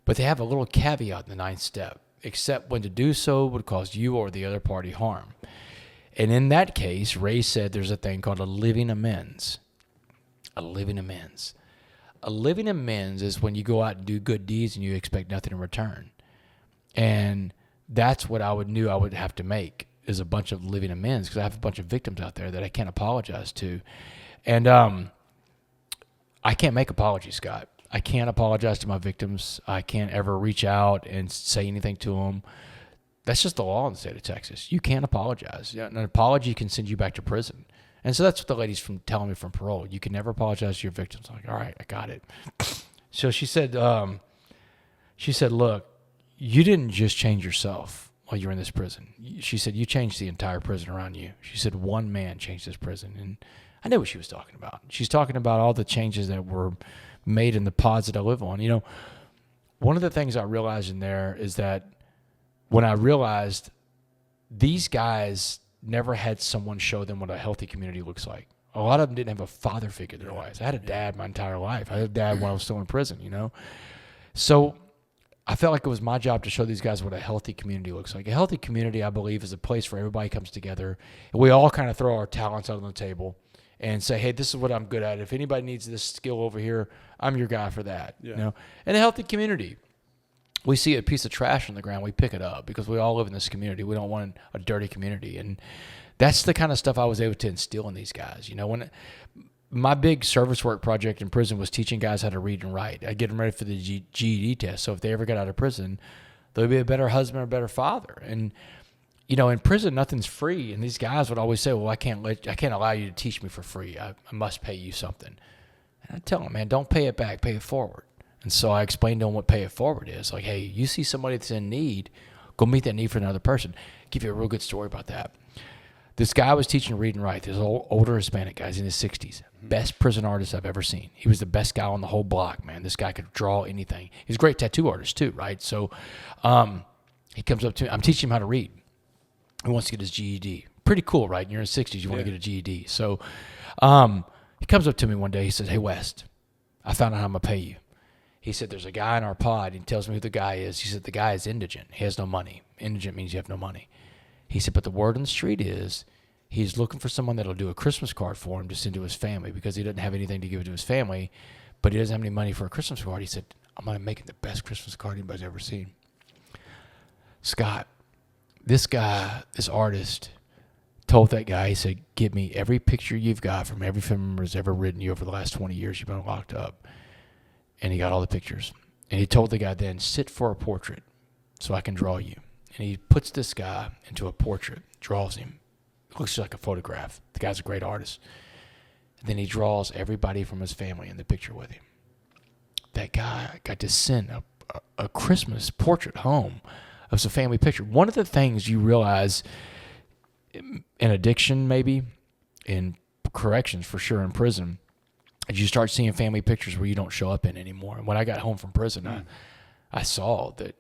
But they have a little caveat in the 9th step, except when to do so would cause you or the other party harm. And in that case, Ray said there's a thing called a living amends. A living amends. A living amends is when you go out and do good deeds and you expect nothing in return. And that's what knew I would have to make is a bunch of living amends because I have a bunch of victims out there that I can't apologize to. And I can't make apologies, Scott. I can't apologize to my victims. I can't ever reach out and say anything to them. That's just the law in the state of Texas. You can't apologize. An apology can send you back to prison. And so that's what the lady's telling me from parole. You can never apologize to your victims. I'm like, all right, I got it. So she said, look, you didn't just change yourself while you were in this prison. She said, you changed the entire prison around you. She said, one man changed this prison. And I knew what she was talking about. She's talking about all the changes that were made in the pods that I live on. One of the things I realized in there is that when I realized these guys never had someone show them what a healthy community looks like. A lot of them didn't have a father figure in their lives. I had a dad my entire life. I had a dad when I was still in prison, So I felt like it was my job to show these guys what a healthy community looks like. A healthy community, I believe, is a place where everybody comes together and we all kind of throw our talents out on the table and say, hey, this is what I'm good at. If anybody needs this skill over here, I'm your guy for that. And a healthy community. We see a piece of trash on the ground, we pick it up because we all live in this community. We don't want a dirty community. And that's the kind of stuff I was able to instill in these guys. When my big service work project in prison was teaching guys how to read and write. I'd get them ready for the GED test. So if they ever got out of prison, they'll be a better husband or a better father. And, in prison, nothing's free. And these guys would always say, well, I can't allow you to teach me for free. I must pay you something. And I tell them, man, don't pay it back, pay it forward. And so I explained to them what pay it forward is. Like, hey, you see somebody that's in need, go meet that need for another person. I'll give you a real good story about that. This guy was teaching to read and write. This older Hispanic guy. He's in his 60s. Best prison artist I've ever seen. He was the best guy on the whole block, man. This guy could draw anything. He's a great tattoo artist too, right? So he comes up to me. I'm teaching him how to read. He wants to get his GED. Pretty cool, right? You're in your 60s. You want to get a GED. So he comes up to me one day. He says, hey, West, I found out how I'm going to pay you. He said, there's a guy in our pod. He tells me who the guy is. He said, the guy is indigent. He has no money. Indigent means you have no money. He said, but the word on the street is he's looking for someone that'll do a Christmas card for him to send to his family because he doesn't have anything to give to his family, but he doesn't have any money for a Christmas card. He said, I'm going to make him the best Christmas card anybody's ever seen. Scott, this guy, this artist, told that guy, he said, give me every picture you've got from every family member who's ever written you over the last 20 years you've been locked up. And he got all the pictures. And he told the guy then, sit for a portrait so I can draw you. And he puts this guy into a portrait, draws him. Looks like a photograph. The guy's a great artist. And then he draws everybody from his family in the picture with him. That guy got to send a Christmas portrait home of some family picture. One of the things you realize in addiction, maybe, in corrections for sure, in prison, is you start seeing family pictures where you don't show up in anymore. And when I got home from prison, I saw that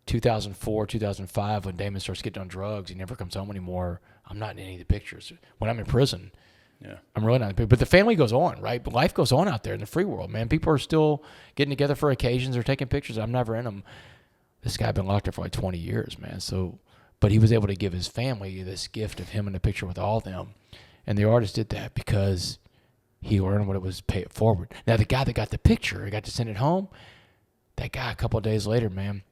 2004, 2005, when Damon starts getting on drugs, he never comes home anymore. I'm not in any of the pictures. When I'm in prison, I'm really not in the picture. But the family goes on, right? But life goes on out there in the free world, man. People are still getting together for occasions or taking pictures. I'm never in them. This guy had been locked up for like 20 years, man. So, but he was able to give his family this gift of him in the picture with all of them. And the artist did that because he learned what it was to pay it forward. Now, the guy that got the picture, he got to send it home, that guy a couple of days later, man,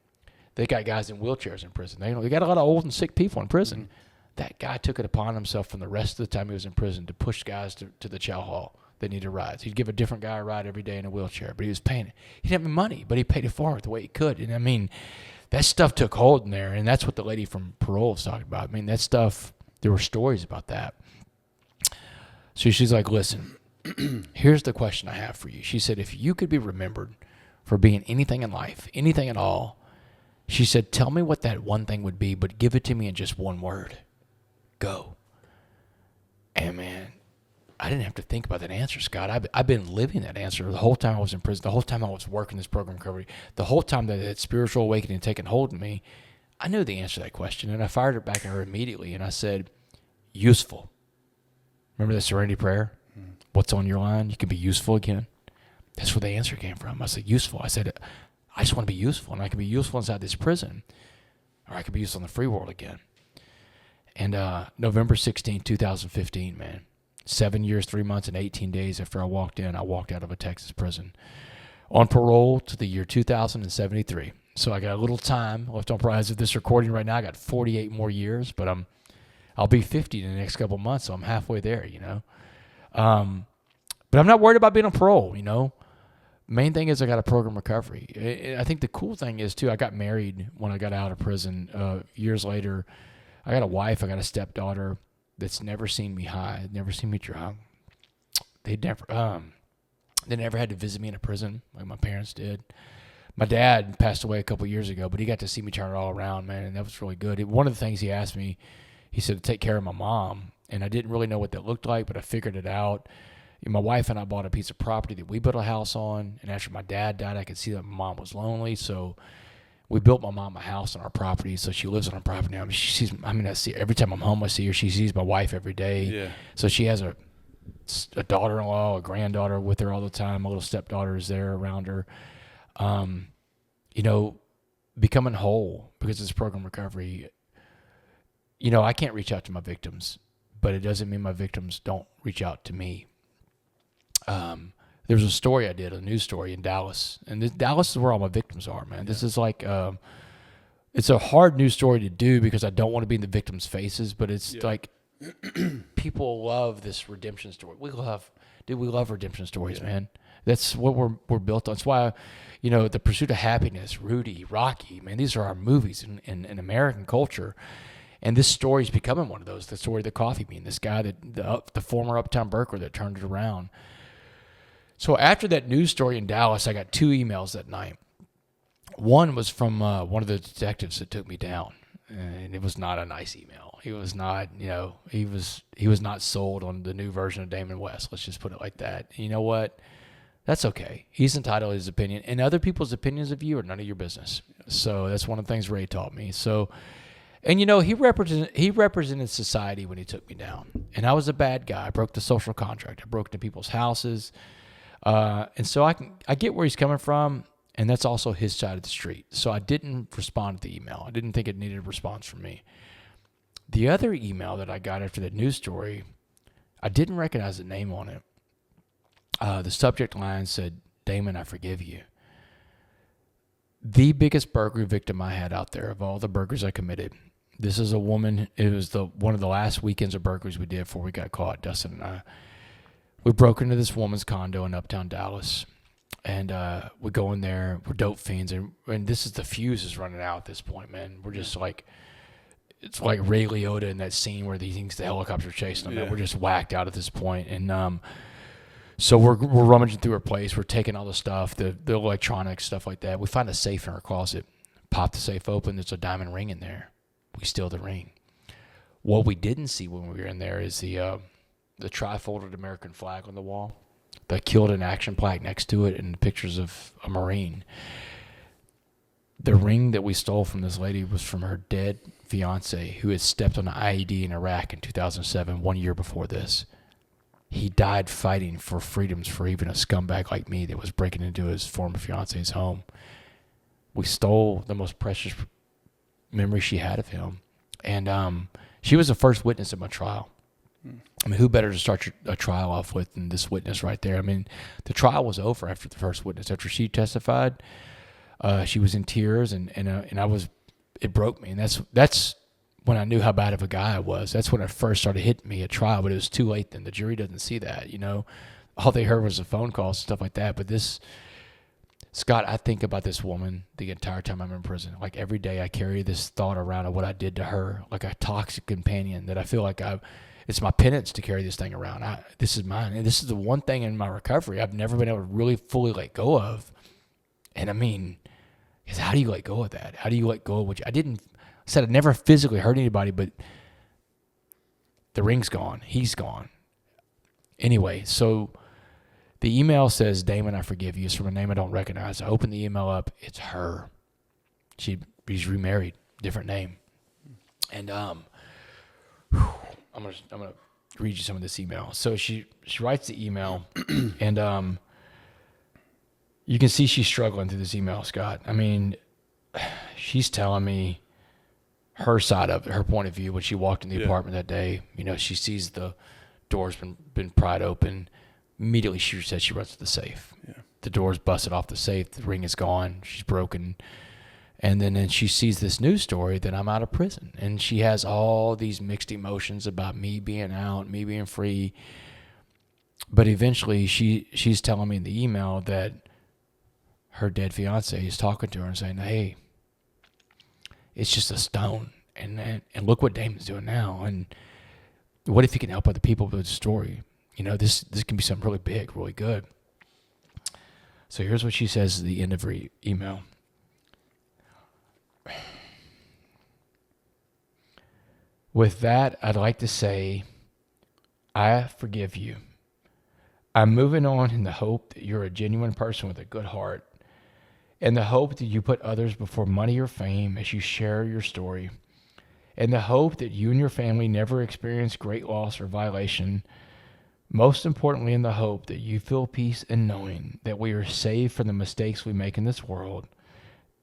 they got guys in wheelchairs in prison. They got a lot of old and sick people in prison. Mm-hmm. That guy took it upon himself from the rest of the time he was in prison to push guys to the chow hall that needed rides. He'd give a different guy a ride every day in a wheelchair, but he was paying it. He didn't have any money, but he paid it forward the way he could. And I mean, that stuff took hold in there, and that's what the lady from Parole was talking about. I mean, that stuff, there were stories about that. So she's like, listen, here's the question I have for you. She said, if you could be remembered for being anything in life, anything at all, she said, tell me what that one thing would be, but give it to me in just one word. Go. And man, I didn't have to think about that answer, Scott. I've been living that answer the whole time I was in prison, the whole time I was working this program recovery, the whole time that spiritual awakening had taken hold of me. I knew the answer to that question, and I fired it back at her immediately, and I said, useful. Remember the serenity prayer? What's on your line? You can be useful again. That's where the answer came from. I said, useful. I said, I just want to be useful, and I can be useful inside this prison, or I can be useful in the free world again. And November 16, 2015, man, 7 years, 3 months, and 18 days after I walked out of a Texas prison on parole to the year 2073. So I got a little time left on prize of this recording right now. I got 48 more years, but I'll be 50 in the next couple of months, so I'm halfway there, you know. But I'm not worried about being on parole, you know. Main thing is I got a program recovery. I think the cool thing is, too, I got married when I got out of prison. Years later, I got a wife, I got a stepdaughter that's never seen me high, never seen me drunk. They never had to visit me in a prison like my parents did. My dad passed away a couple years ago, but he got to see me turn it all around, man, and that was really good. One of the things he asked me, he said to take care of my mom, and I didn't really know what that looked like, but I figured it out. My wife and I bought a piece of property that we built a house on, and after my dad died, I could see that my mom was lonely, so we built my mom a house on our property, so she lives on our property now. I see every time I'm home, I see her. She sees my wife every day. Yeah. So she has a daughter-in-law, a granddaughter with her all the time. My little stepdaughter is there around her. You know, becoming whole because it's program recovery. You know, I can't reach out to my victims, but it doesn't mean my victims don't reach out to me. There was a story I did, a news story in Dallas, and Dallas is where all my victims are, man. This is like, it's a hard news story to do because I don't want to be in the victims' faces, but it's like people love this redemption story. We love redemption stories, man. That's what we're built on. That's why, you know, The Pursuit of Happiness, Rudy, Rocky, man, these are our movies in American culture. And this story is becoming one of those, the story of the coffee bean, this guy, the former Uptown Burglar that turned it around. So after that news story in Dallas, I got 2 emails that night. One was from one of the detectives that took me down, and it was not a nice email. He was not, you know, he was not sold on the new version of Damon West. Let's just put it like that. You know what? That's okay. He's entitled to his opinion, and other people's opinions of you are none of your business. So that's one of the things Ray taught me. So, and you know, he represented society when he took me down, and I was a bad guy. I broke the social contract. I broke into people's houses. And so I get where he's coming from, and that's also his side of the street. So I didn't respond to the email. I didn't think it needed a response from me. The other email that I got after that news story, I didn't recognize the name on it. The subject line said, "Damon, I forgive you." The biggest burglary victim I had out there of all the burglaries I committed. This is a woman. It was one of the last weekends of burglaries we did before we got caught, Dustin and I. We broke into this woman's condo in Uptown Dallas. And we go in there. We're dope fiends, and this is the fuse is running out at this point, man. We're just like, it's like Ray Liotta in that scene where he thinks the helicopter chasing him. Yeah. And we're just whacked out at this point, and so we're rummaging through her place. We're taking all the stuff, the electronics, stuff like that. We find a safe in her closet. Pop the safe open. There's a diamond ring in there. We steal the ring. What we didn't see when we were in there is the tri-folded American flag on the wall, the killed in action plaque next to it, and pictures of a Marine. The ring that we stole from this lady was from her dead fiance who had stepped on an IED in Iraq in 2007, 1 year before this. He died fighting for freedoms for even a scumbag like me that was breaking into his former fiance's home. We stole the most precious memory she had of him. And she was the first witness at my trial. I mean, who better to start a trial off with than this witness right there? I mean, the trial was over after the first witness. After she testified, she was in tears, and I was, it broke me. And that's when I knew how bad of a guy I was. That's when it first started hitting me at trial, but it was too late then. The jury doesn't see that, you know. All they heard was the phone calls and stuff like that. But this, Scott, I think about this woman the entire time I'm in prison. Like every day I carry this thought around of what I did to her, like a toxic companion that I feel like it's my penance to carry this thing around. This is mine. And this is the one thing in my recovery I've never been able to really fully let go of. And I mean, is how do you let go of that? How do you let go of what I said I never physically hurt anybody, but the ring's gone. He's gone. Anyway, so the email says, Damon, I forgive you. It's from a name I don't recognize. I open the email up. It's her. She's remarried, different name. And I'm gonna read you some of this email. So she writes the email, and you can see she's struggling through this email, Scott. I mean, she's telling me her side of it, her point of view when she walked in the apartment that day. You know, she sees the door's been pried open. Immediately, she said she runs to the safe. Yeah. The door's busted off the safe. The ring is gone. She's broken. And then she sees this news story that I'm out of prison. And she has all these mixed emotions about me being out, me being free. But eventually, she's telling me in the email that her dead fiance is talking to her and saying, hey, it's just a stone. And look what Damon's doing now. And what if he can help other people with the story? You know, this can be something really big, really good. So here's what she says at the end of her email. With that, I'd like to say, I forgive you. I'm moving on in the hope that you're a genuine person with a good heart, and the hope that you put others before money or fame as you share your story, and the hope that you and your family never experience great loss or violation. Most importantly, in the hope that you feel peace in knowing that we are saved from the mistakes we make in this world,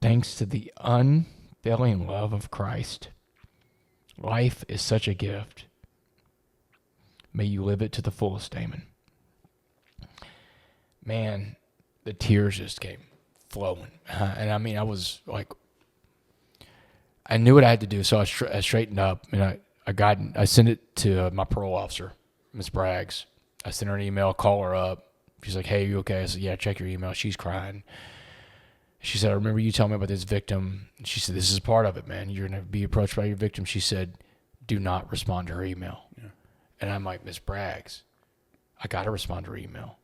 thanks to the unfailing love of Christ. Life is such a gift. May you live it to the fullest, Damon. Man, the tears just came flowing. And I mean, I was like, I knew what I had to do, so I straightened up, and I sent it to my parole officer, Ms. Braggs. I sent her an email, call her up. She's like, hey, you okay? I said, yeah, check your email. She's crying. She said, I remember you telling me about this victim. And she said, this is part of it, man. You're going to be approached by your victim. She said, do not respond to her email. Yeah. And I'm like, Ms. Braggs, I got to respond to her email.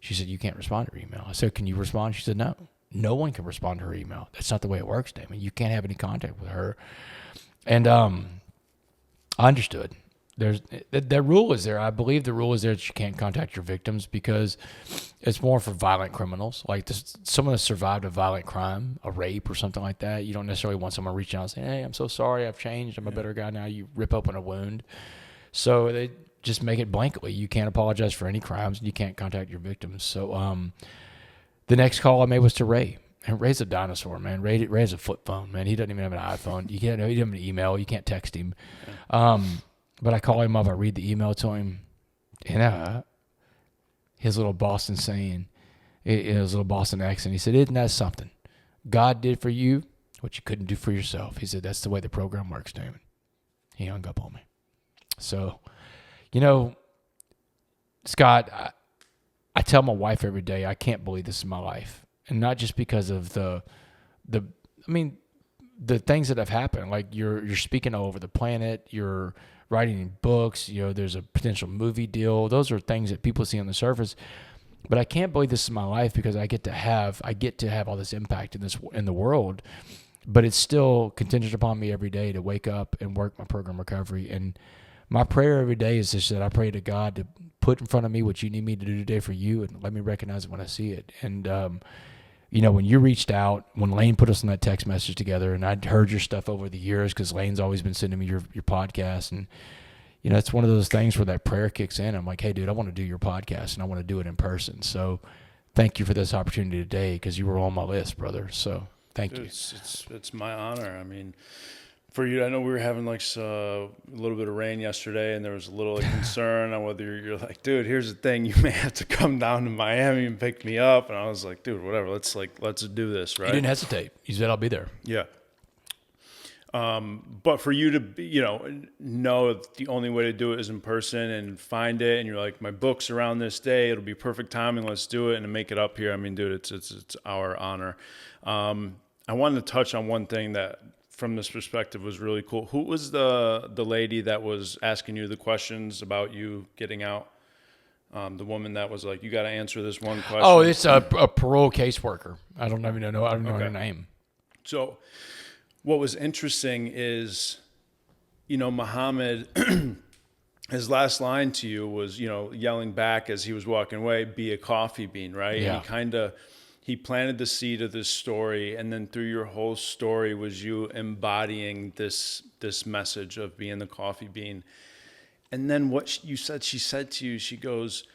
She said, you can't respond to her email. I said, can you respond? She said, no. No one can respond to her email. That's not the way it works, Damon. You can't have any contact with her. And I understood. That rule is there. I believe the rule is there that you can't contact your victims because it's more for violent criminals. Like someone that survived a violent crime, a rape or something like that. You don't necessarily want someone reaching out and saying, hey, I'm so sorry, I've changed, I'm a better guy now. You rip open a wound. So they just make it blanketly. You can't apologize for any crimes, and you can't contact your victims. So the next call I made was to Ray. And Ray's a dinosaur, man. Ray has a flip phone, man. He doesn't even have an iPhone. He doesn't have an email. You can't text him. But I call him up. I read the email to him. And his little Boston saying, his little Boston accent, he said, isn't that something? God did for you what you couldn't do for yourself. He said, that's the way the program works, Damon. He hung up on me. So, you know, Scott, I I tell my wife every day, I can't believe this is my life. And not just because of the things that have happened. Like you're speaking all over the planet, you're writing books, there's a potential movie deal. Those are things that people see on the surface. But I can't believe this is my life because I get to have all this impact in the world. But it's still contingent upon me every day to wake up and work my program recovery. And my prayer every day is just that I pray to God to put in front of me what you need me to do today for you, and let me recognize it when I see it. And when you reached out, when Lane put us on that text message together, and I'd heard your stuff over the years because Lane's always been sending me your podcast, and it's one of those things where that prayer kicks in. I'm like, hey, dude, I want to do your podcast, and I want to do it in person. So thank you for this opportunity today because you were on my list, brother. So thank you. It's my honor. I mean, for you, I know we were having like a little bit of rain yesterday, and there was a little concern on whether you're like, dude, here's the thing, you may have to come down to Miami and pick me up. And I was like, dude, whatever, let's do this, right? You didn't hesitate. You said I'll be there. Yeah. But for you to, know the only way to do it is in person and find it, and you're like, my book's around this day, it'll be perfect timing, let's do it, and to make it up here. I mean, dude, it's our honor. I wanted to touch on one thing that, from this perspective, was really cool. Who was the lady that was asking you the questions about you getting out? The woman that was like, you got to answer this one question. Oh, it's a parole caseworker. I don't even know. I don't know her name. So what was interesting is, Muhammad, his last line to you was, yelling back as he was walking away, be a coffee bean, right? Yeah. And he planted the seed of this story, and then through your whole story was you embodying this message of being the coffee bean. And then what she said to you, she goes,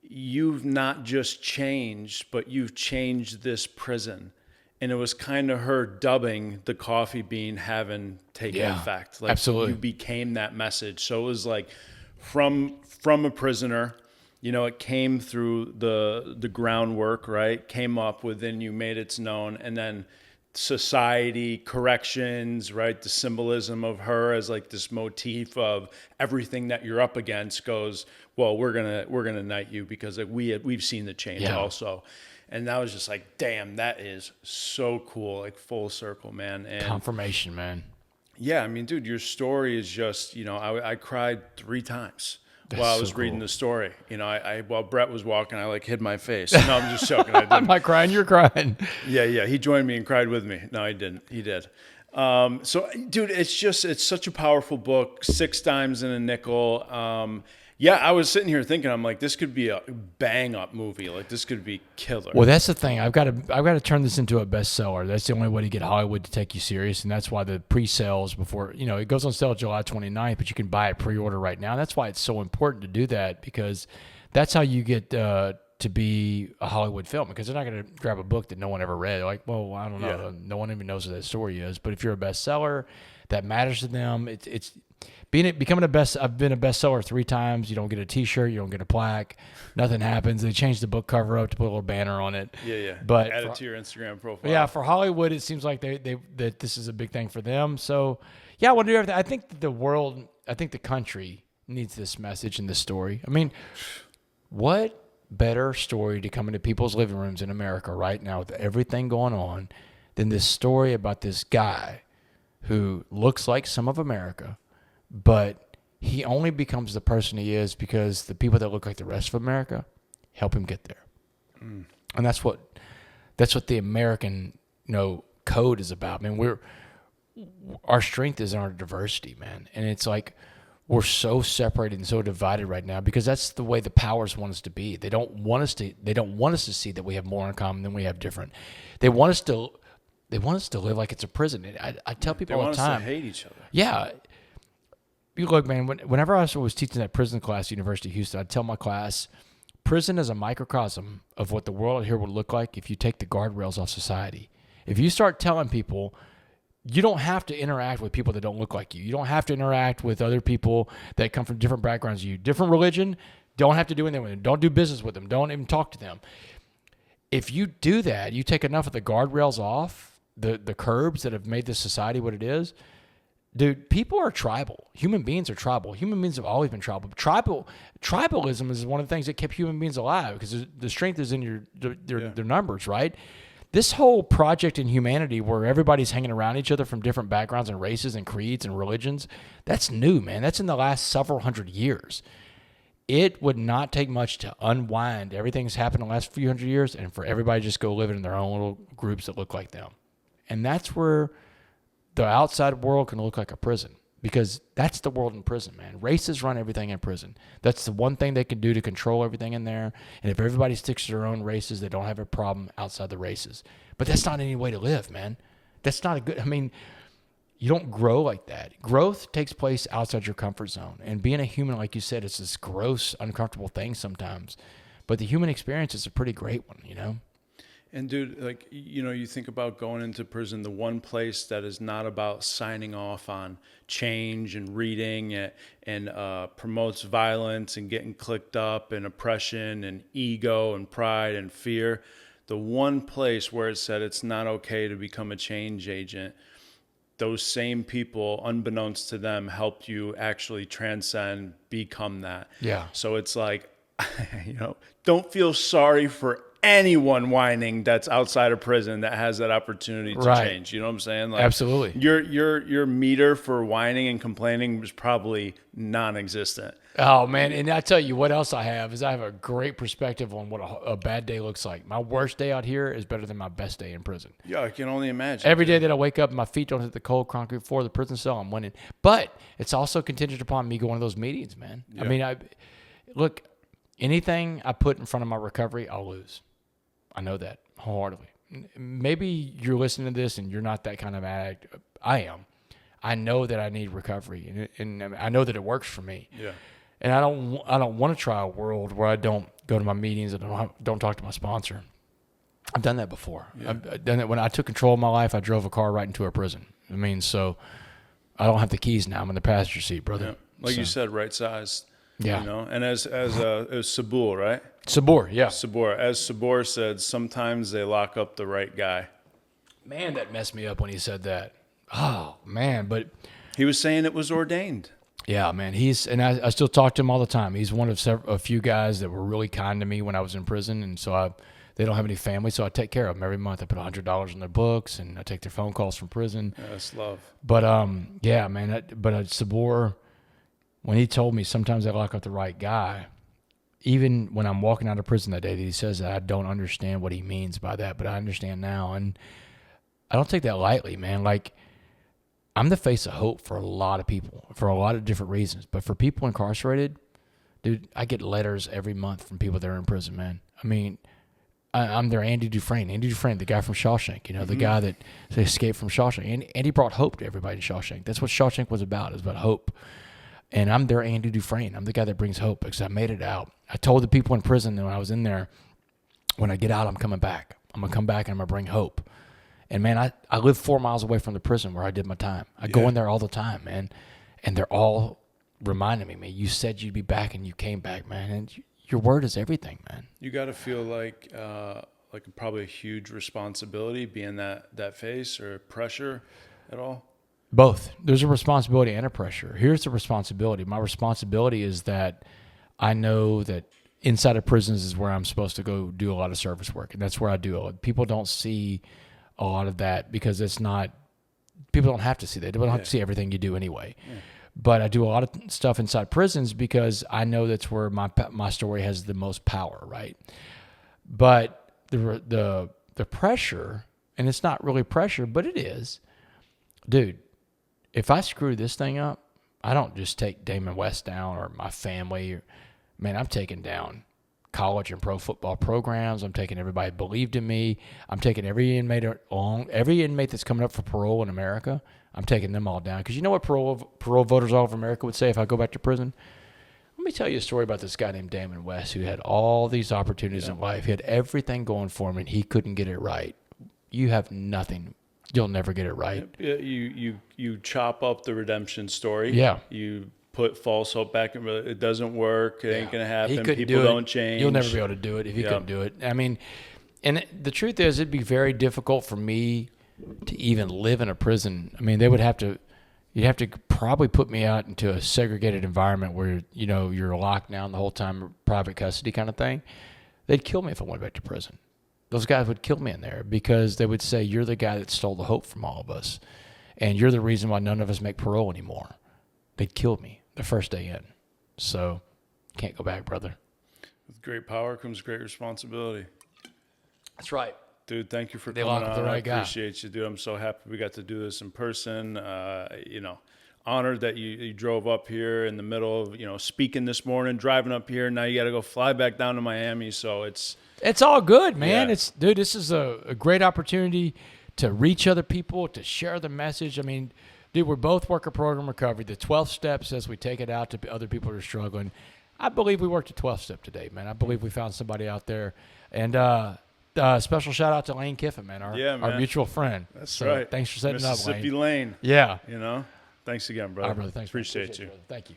you've not just changed, but you've changed this prison. And it was kind of her dubbing the coffee bean having taken effect. Like, absolutely. You became that message. So it was like from a prisoner, it came through the groundwork, right? Came up within you, made it known, and then society, corrections, right? The symbolism of her as like this motif of everything that you're up against goes, well, we're gonna knight you because like we've seen the change also. And that was just like, damn, that is so cool, like full circle, man. And confirmation, man. Yeah, I mean, dude, your story is just, I cried 3 times. While I was reading the story, while Brett was walking, I like hid my face. No, I'm just joking. I didn't. I'm not crying. You're crying. Yeah. He joined me and cried with me. No, I didn't. He did. So, dude, it's such a powerful book. 6 dimes in a nickel. I was sitting here thinking, I'm like, this could be a bang up movie. Like, this could be killer. Well, that's the thing. I've got to turn this into a bestseller. That's the only way to get Hollywood to take you serious, and that's why the pre-sales before, it goes on sale July 29th, but you can buy it pre-order right now. That's why it's so important to do that, because that's how you get to be a Hollywood film, because they're not going to grab a book that no one ever read. They're like, well, I don't know. Yeah. No one even knows what that story is. But if you're a bestseller, that matters to them. It's becoming a best. I've been a bestseller 3 times. You don't get a T-shirt. You don't get a plaque. Nothing happens. They changed the book cover up to put a little banner on it. Yeah. But add it to your Instagram profile. Yeah, for Hollywood, it seems like that this is a big thing for them. So yeah, I want to do everything. I think the country needs this message and this story. I mean, what better story to come into people's living rooms in America right now with everything going on than this story about this guy who looks like some of America, but he only becomes the person he is because the people that look like the rest of America help him get there. And that's what the American, code is about. I mean, our strength is in our diversity, man. And it's like, we're so separated and so divided right now because that's the way the powers want us to be. They don't want us to see that we have more in common than we have different. They want us to live like it's a prison. I tell people all the time. They want us to hate each other. Yeah. You look, man, whenever I was teaching that prison class at University of Houston, I'd tell my class, prison is a microcosm of what the world here would look like if you take the guardrails off society. If you start telling people, you don't have to interact with people that don't look like you. You don't have to interact with other people that come from different backgrounds than you. Different religion, don't have to do anything with them. Don't do business with them. Don't even talk to them. If you do that, you take enough of the guardrails off, the curbs that have made this society what it is, Dude, people are tribal. Human beings are tribal. Human beings have always been tribal. Tribalism is one of the things that kept human beings alive because the strength is in their numbers, right? This whole project in humanity where everybody's hanging around each other from different backgrounds and races and creeds and religions, that's new, man. That's in the last several hundred years. It would not take much to unwind everything that's happened in the last few hundred years and for everybody to just go live in their own little groups that look like them. And that's where the outside world can look like a prison because that's the world in prison, man. Races run everything in prison. That's the one thing they can do to control everything in there. And if everybody sticks to their own races, they don't have a problem outside the races. But that's not any way to live, man. That's not a good, I mean, you don't grow like that. Growth takes place outside your comfort zone. And being a human, like you said, it's this gross, uncomfortable thing sometimes. But the human experience is a pretty great one, you know? And dude, like, you know, you think about going into prison, the one place that is not about signing off on change and reading and promotes violence and getting clicked up and oppression and ego and pride and fear. The one place where it said it's not okay to become a change agent, those same people, unbeknownst to them, helped you actually transcend, become that. Yeah. So it's like, you know, don't feel sorry for anyone whining that's outside of prison that has that opportunity to change. You know what I'm saying? Like, absolutely. Your meter for whining and complaining was probably non-existent. Oh, man. And I tell you what else I have is I have a great perspective on what a bad day looks like. My worst day out here is better than my best day in prison. Yeah, I can only imagine. Every day that I wake up, my feet don't hit the cold concrete floor of the prison cell, I'm winning. But it's also contingent upon me going to those meetings, man. Yeah. I mean, look, anything I put in front of my recovery, I'll lose. I know that wholeheartedly. Maybe you're listening to this and you're not that kind of addict. I am. I know that I need recovery, and I know that it works for me. Yeah. And I don't want to try a world where I don't go to my meetings and don't talk to my sponsor. I've done that before. Yeah. I've done it when I took control of my life. I drove a car right into a prison. I mean, so I don't have the keys now. I'm in the passenger seat, brother. Yeah. Like you said, right size. Yeah. You know, and as Sabur, right? Sabur, yeah. Sabur. As Sabur said, sometimes they lock up the right guy. Man, that messed me up when he said that. Oh, man. But he was saying it was ordained. Yeah, man. I still talk to him all the time. He's one of a few guys that were really kind to me when I was in prison. And so they don't have any family, so I take care of them every month. I put $100 in their books and I take their phone calls from prison. Yeah, that's love. But, yeah, man. Sabur, when he told me sometimes I lock up the right guy, even when I'm walking out of prison that day, that he says that, I don't understand what he means by that, but I understand now. And I don't take that lightly, man. Like, I'm the face of hope for a lot of people, for a lot of different reasons. But for people incarcerated, dude, I get letters every month from people that are in prison, man. I mean, I'm their Andy Dufresne. Andy Dufresne, the guy from Shawshank, you know, the guy that escaped from Shawshank. And he brought hope to everybody in Shawshank. That's what Shawshank was about. It was about hope. And I'm their Andy Dufresne. I'm the guy that brings hope because I made it out. I told the people in prison that when I was in there, when I get out, I'm coming back. I'm going to come back and I'm going to bring hope. And, man, I live 4 miles away from the prison where I did my time. I go in there all the time, man. And they're all reminding me, man, you said you'd be back and you came back, man. And your word is everything, man. You got to feel like probably a huge responsibility being that face or pressure at all? Both. There's a responsibility and a pressure. Here's the responsibility. My responsibility is that I know that inside of prisons is where I'm supposed to go do a lot of service work. And that's where I do it. People don't see a lot of that because it's not, people don't have to see that. They don't have to see everything you do anyway. Yeah. But I do a lot of stuff inside prisons because I know that's where my story has the most power, right? But the pressure, and it's not really pressure, but it is, dude, if I screw this thing up, I don't just take Damon West down or my family. Man, I'm taking down college and pro football programs. I'm taking everybody that believed in me. I'm taking every inmate that's coming up for parole in America. I'm taking them all down. Because you know what parole voters all over America would say if I go back to prison? Let me tell you a story about this guy named Damon West who had all these opportunities in life. He had everything going for him, and he couldn't get it right. You have nothing. You'll never get it right. You chop up the redemption story. Yeah. You put false hope back in. It doesn't work. It ain't going to happen. People don't change. You'll never be able to do it if you couldn't do it. I mean, and the truth is it'd be very difficult for me to even live in a prison. I mean, they would have to you'd have to probably put me out into a segregated environment where, you know, you're locked down the whole time, private custody kind of thing. They'd kill me if I went back to prison. Those guys would kill me in there because they would say, you're the guy that stole the hope from all of us. And you're the reason why none of us make parole anymore. They'd kill me the first day in. So can't go back, brother. With great power comes great responsibility. That's right. Dude, thank you for They coming lock up on. the I right guy. appreciate you, dude. I'm so happy we got to do this in person. You know, honored that you drove up here in the middle of, you know, speaking this morning, driving up here. Now you got to go fly back down to Miami. So it's all good, man. Yeah. Dude, this is a great opportunity to reach other people, to share the message. I mean, dude, we're both worker program recovery. The 12 steps as we take it out to other people who are struggling. I believe we worked a 12 step today, man. I believe we found somebody out there. And special shout out to Lane Kiffin, man, our mutual friend. That's right. Thanks for setting it up, Mississippi Lane. Lane. Yeah. You know, thanks again, brother. All right, brother. Thanks. Appreciate you. Brother. Thank you.